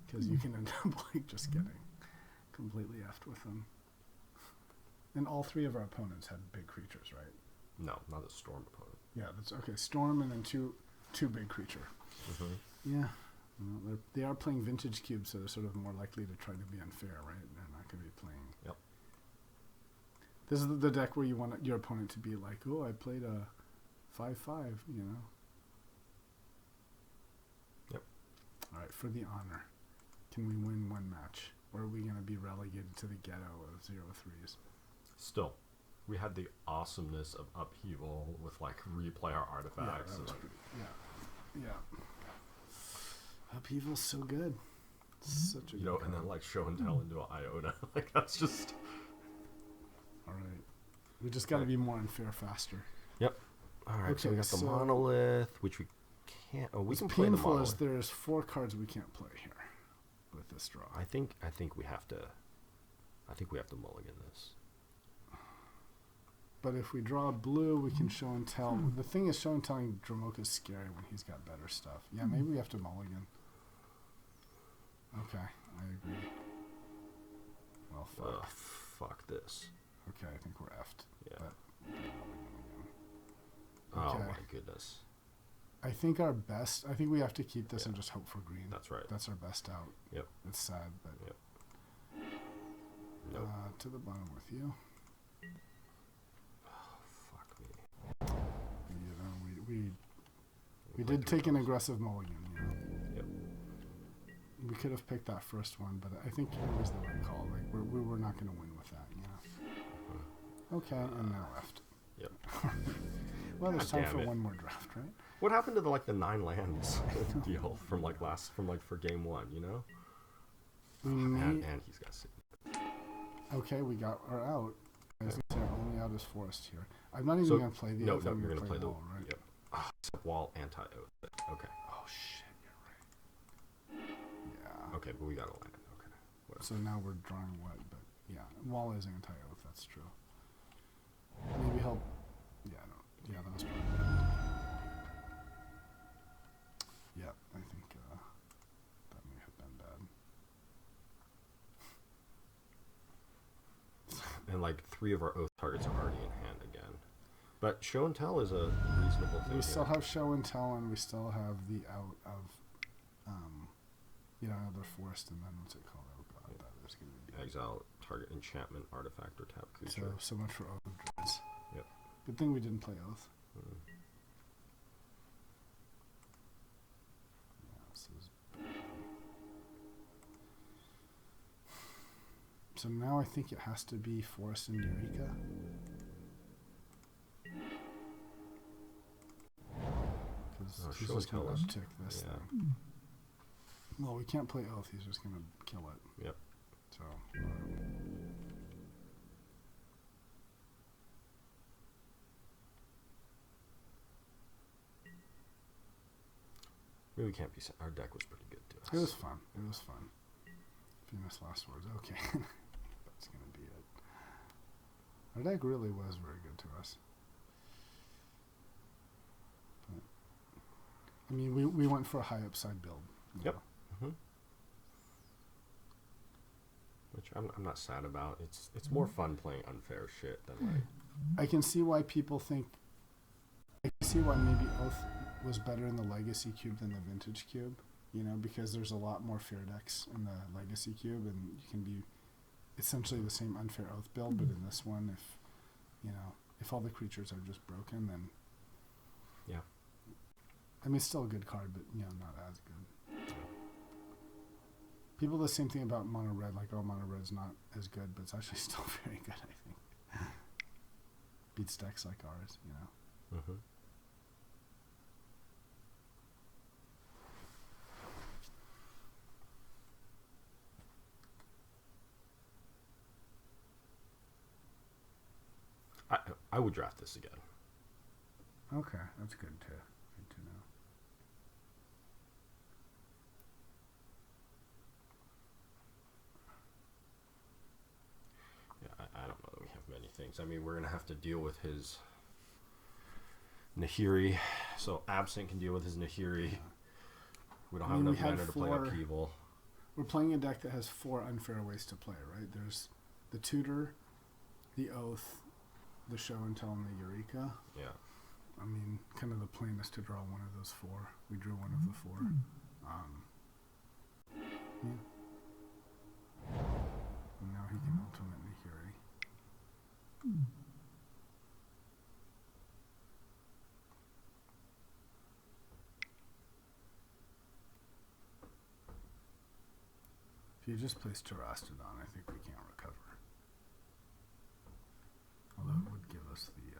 Because you can end up, like, just getting completely effed with them. And all 3 of our opponents had big creatures, right? No, not a Storm opponent. Yeah, that's okay. Storm and then two big creature. Mm-hmm. Yeah. Well, they are playing vintage cubes, so they're sort of more likely to try to be unfair, right? They're not going to be playing. Yep. This is the deck where you want your opponent to be like, oh, I played a 5/5, you know. Yep. All right, for the honor, can we win 1 match? Or are we going to be relegated to the ghetto of 0-3s? Still, we had the awesomeness of upheaval with like replay our artifacts. Yeah, that was and, pretty, yeah. Upheaval's so good. It's such a You know, good and then card. like show and tell into an Iota. Like that's just. All right. We just got to be more unfair faster. Yep. All right. So we Okay, got the so- monolith, which we can't. Oh, we What's can play the painful monolith. is there's 4 cards we can't play here with this draw. I think we have to. I think we have to mulligan this. But if we draw blue, we can show and tell. The thing is, show and telling Dromoka's scary when he's got better stuff. Yeah, maybe we have to mulligan. Okay, I agree. Well, fuck. Fuck this. Okay, I think we're effed. Yeah. But Oh Okay. my goodness. I think our best. I think we have to keep this and just hope for green. That's right. That's our best out. Yep. It's sad, but Yep. Nope. to the bottom with you. Fuck me. You know, we Play did three take an cards. aggressive mulligan. You know. Yep. We could have picked that first one, but I think it was the right call. Like we were not going to win with that. You know. Okay, and now left. Yep. Well, there's God time damn for it. one more draft, right? What happened to the 9 lands deal from for game 1? You know. We And need, he's got 6. okay, we got our out. I was going to say our only out is forest here. I'm not even So- going to play the No, oath, no, I'm you're gonna gonna play the wall, right? Yep. Except wall anti-oath. Okay. Oh shit, you're right. Yeah. Okay, but we got a land. Okay. Whatever. So now we're drawing what? But yeah, wall is anti-oath. That's true. Maybe help. Yeah, no. Yeah, that was probably good. Yeah, I think that may have been bad. And 3 of our oath targets are already in hand again. But show and tell is a reasonable thing. We still here. have show and tell, and we still have the out of, another forest, and then what's it called? Oh god, that is going to be Exile target enchantment, artifact, or tap creature. so much for oath of dreads. Yep. Good thing we didn't play oath. Mm. Yeah, this is bad. So now I think it has to be forest and Eureka. Because Oh, he's show just and going tell to us. uptick this Yeah. thing. Well, we can't play oath. He's just going to kill it. Yep. So. Really can't be. Our deck was pretty good to us. It was fun. It was fun. Famous last words. Okay. That's going to be it. Our deck really was very good to us. But, I mean, we went for a high upside build. you Yep. know. hmm Which I'm not sad about. It's more fun playing unfair shit than I can see why people think. I can see why maybe Oath was better in the Legacy Cube than the Vintage Cube. You know, because there's a lot more fair decks in the Legacy Cube, and you can be essentially the same unfair Oath build. But in this one, if all the creatures are just broken, then Yeah. I mean, it's still a good card, but not as good. People the same thing about mono red, like mono red's not as good, but it's actually still very good. I think beats decks like ours. Mm-hmm. I would draft this again. Okay, that's good too. Good to know. Yeah, I don't know that we have many things. I mean, we're gonna have to deal with his Nahiri, so Absent can deal with his Nahiri. Yeah. We don't I have mean, we enough had mana to play 4 Upheaval. We're playing a deck that has 4 unfair ways to play, right? There's the Tutor, the Oath, the Show and Tell, and the Eureka. Yeah. I mean, kind of the plan is to draw one of those 4. We drew one of the 4. Yeah. And now he can ultimate Nahiri. If he just plays Terastodon, I think we can't recover. Although it would give us the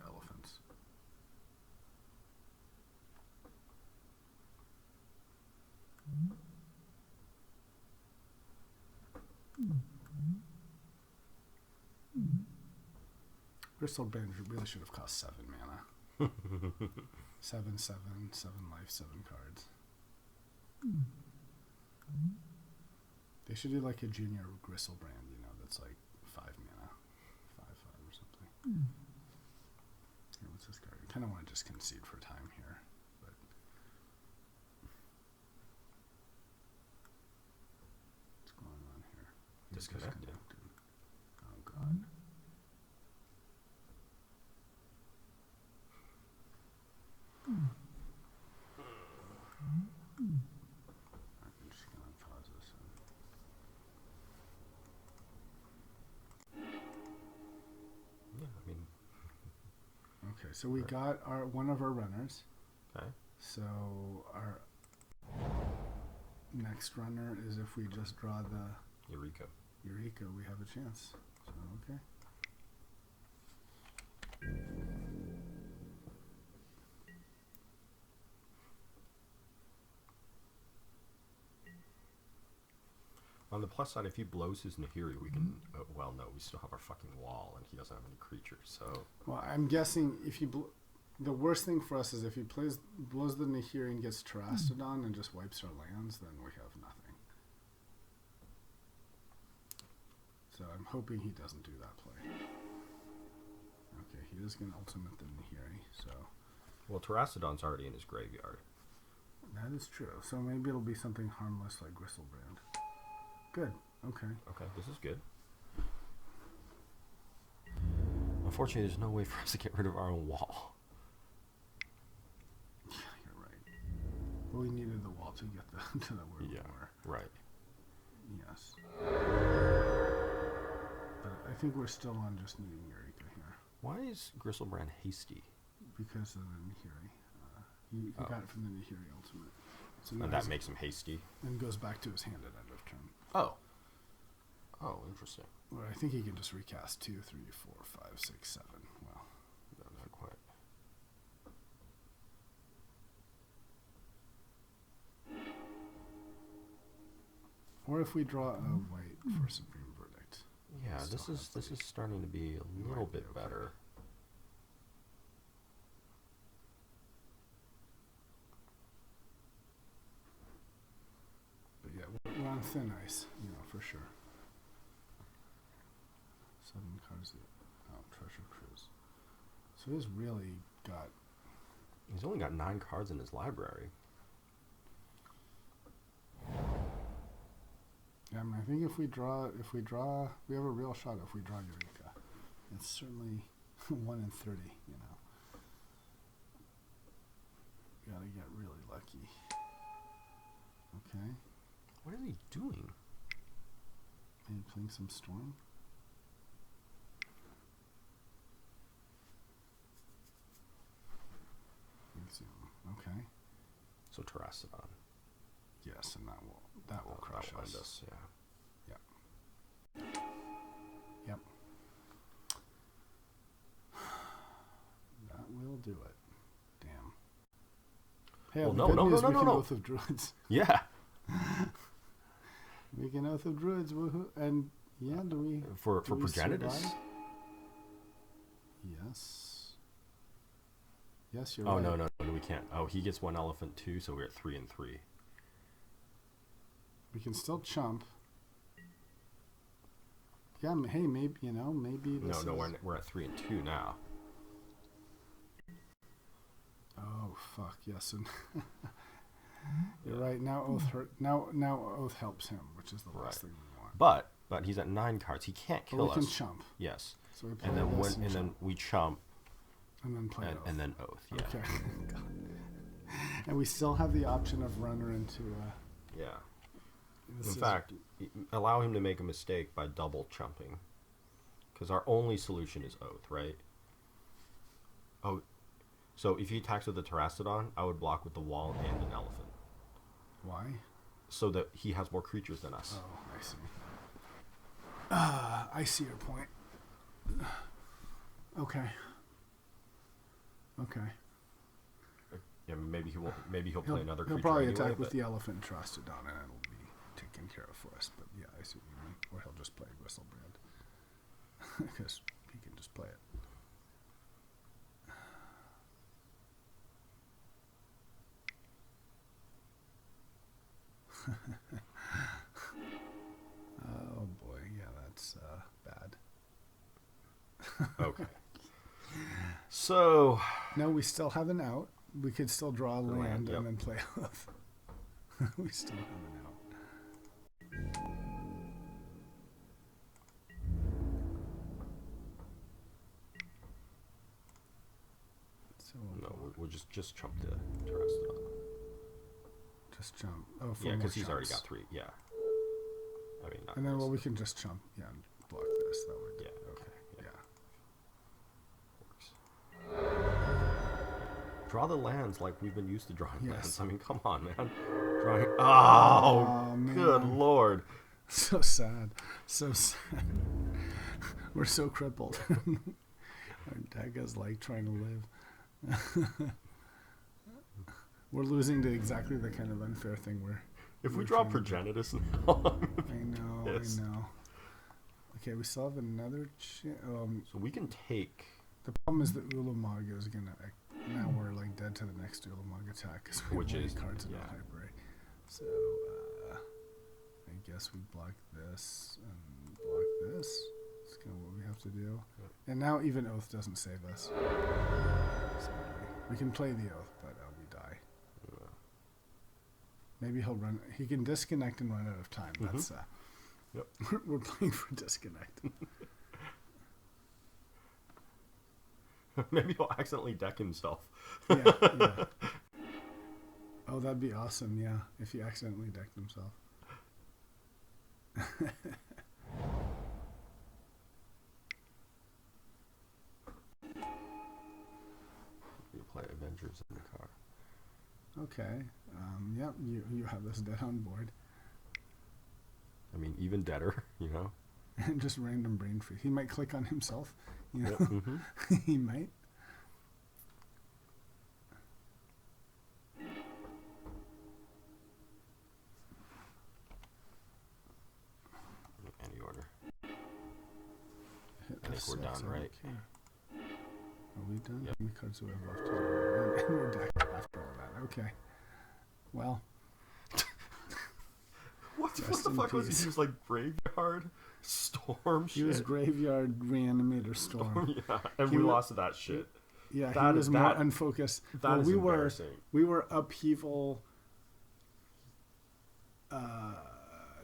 elephants. Gristlebrand really should have cost 7 mana. 7, 7 life, 7 cards. They should do like a junior Gristlebrand, you know, that's like 5 mana. 5, 5 or something. Here, what's this card? I kind of want to just concede for time here. But what's going on here? Disconnected. Oh, God. I'm just going to pause this. Yeah, I mean. Okay, so we got one of our runners. Okay. So our next runner is if we just draw the Eureka, we have a chance. So, okay. On the plus side, if he blows his Nahiri, we can. Well, no, we still have our fucking wall, and he doesn't have any creatures. So. Well, I'm guessing if he the worst thing for us is if he blows the Nahiri and gets Terastodon and just wipes our lands, then we have nothing. So I'm hoping he doesn't do that play. Okay, he is going to ultimate the Nahiri, so. Well, Terastodon's already in his graveyard. That is true. So maybe it'll be something harmless like Gristlebrand. Good. Okay. Okay, this is good. Unfortunately, there's no way for us to get rid of our own wall. Yeah, you're right. Well, we needed the wall to get to the where we were. Right. Yes. But I think we're still on just needing Eureka here. Why is Gristlebrand hasty? Because of the Nahiri. He got it from the Nahiri ultimate. So And that makes him hasty? And goes back to his hand at end of turn. Oh. Oh, interesting. Well, I think he can just recast 2, 3, 4, 5, 6, 7. Well, No, not quite. or if we draw a white for Supreme Verdict. Yeah, this is starting to be a little bit okay. better. But yeah, we're on thin ice, you know, for sure. 7 cards. Treasure Cruise. So he's really got. He's only got 9 cards in his library. Yeah, I mean, I think if we draw, we have a real shot if we draw Eureka. It's certainly 1 in 30, you know. Gotta get really lucky. Okay. What is he doing? Maybe playing some Storm? Okay. So Terastodon. Yes, and that will crush that will us. end us. Yeah. Yep. That will do it. Damn. Hey, Well, the no, good no, news, no, we no, can no. Oath of Druids. Yeah. We can Oath of Druids, woohoo! And yeah, do we For do we Progenitus? survive? Yes. Yes, you're Oh right. no, we can't. Oh, he gets 1 elephant too, so we're at 3 and 3. We can still chump. Yeah, hey, maybe maybe this No, is... we're at 3 and 2 now. Oh fuck yes, and you're right. Now Oath hurt. Now Oath helps him, which is the last thing we want. But he's at 9 cards. He can't But kill we us. can chump. Yes. So we play And then this then we chump and then play Oath. and then Oath. Yeah. Okay. God. And we still have the option of runner into. Yeah. This In is- fact, allow him to make a mistake by double chumping, because our only solution is Oath, right? Oh, so if he attacks with the Terastodon, I would block with the wall and an elephant, why? so that he has more creatures than us. Oh, I see. I see your point. Okay. Yeah, maybe he won't. Maybe he'll play another creature. He'll probably anyway, attack with but- the elephant and Trostodon, and it'll be taken care of for us. But yeah, I see what you mean. Or he'll just play Gristlebrand because he can just play it. Oh boy, yeah, that's bad. Okay. So No, we still have an out. We could still draw a land yep. and then play oath. We still have an out. So no, we'll just chump the rest of it. just jump. Oh, four Yeah, more because he's already chumps. got 3. Yeah. I mean, not And then, this. well, we can just chump. Yeah, and block this. That would. Yeah. Okay. Yeah. Works. Draw the lands like we've been used to drawing Yes. lands. I mean, come on, man. Drawing. Oh, man. good lord. So sad. So sad. We're so crippled. Our deck is like trying to live. We're losing to exactly the kind of unfair thing If we we're draw trying to do. Progenitus now, I know. Okay, we still have another. so we can take. The problem is that Ulamog is gonna. Now we're like dead to the next Ulamog attack because we Which have is- cards in yeah. the library. So I guess we block this and block this. That's kind of what we have to do. And now even Oath doesn't save us. Sadly. We can play the Oath, but we die. Maybe he'll run. He can disconnect and run out of time. That's Yep. we're playing for disconnect. Maybe he'll accidentally deck himself. Yeah. Oh, that'd be awesome. Yeah, if he accidentally decked himself. You play Avengers in the car. Okay. Yep. You have this dead on board. I mean, even deader, you know. And just random brain freeze. He might click on himself. You know, Yep. Mm-hmm. he might. Any order. Hit I think we're F6, done, right? okay. Are we done? Yep. How many cards do we have left to do? And we're decked after all that. Okay. Well, What the Rest in fuck was he? peace. He was like graveyard storm shit. he was graveyard reanimator storm. Yeah, and He we wa- lost to that shit. Yeah, That he was is- more that- unfocused. That Well, is embarrassing. we were upheaval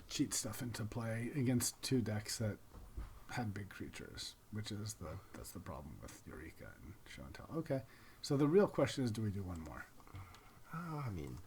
cheat stuff into play against 2 decks that had big creatures, which is that's the problem with Eureka and Show and Tell. Okay, so the real question is, do we do one more? I mean,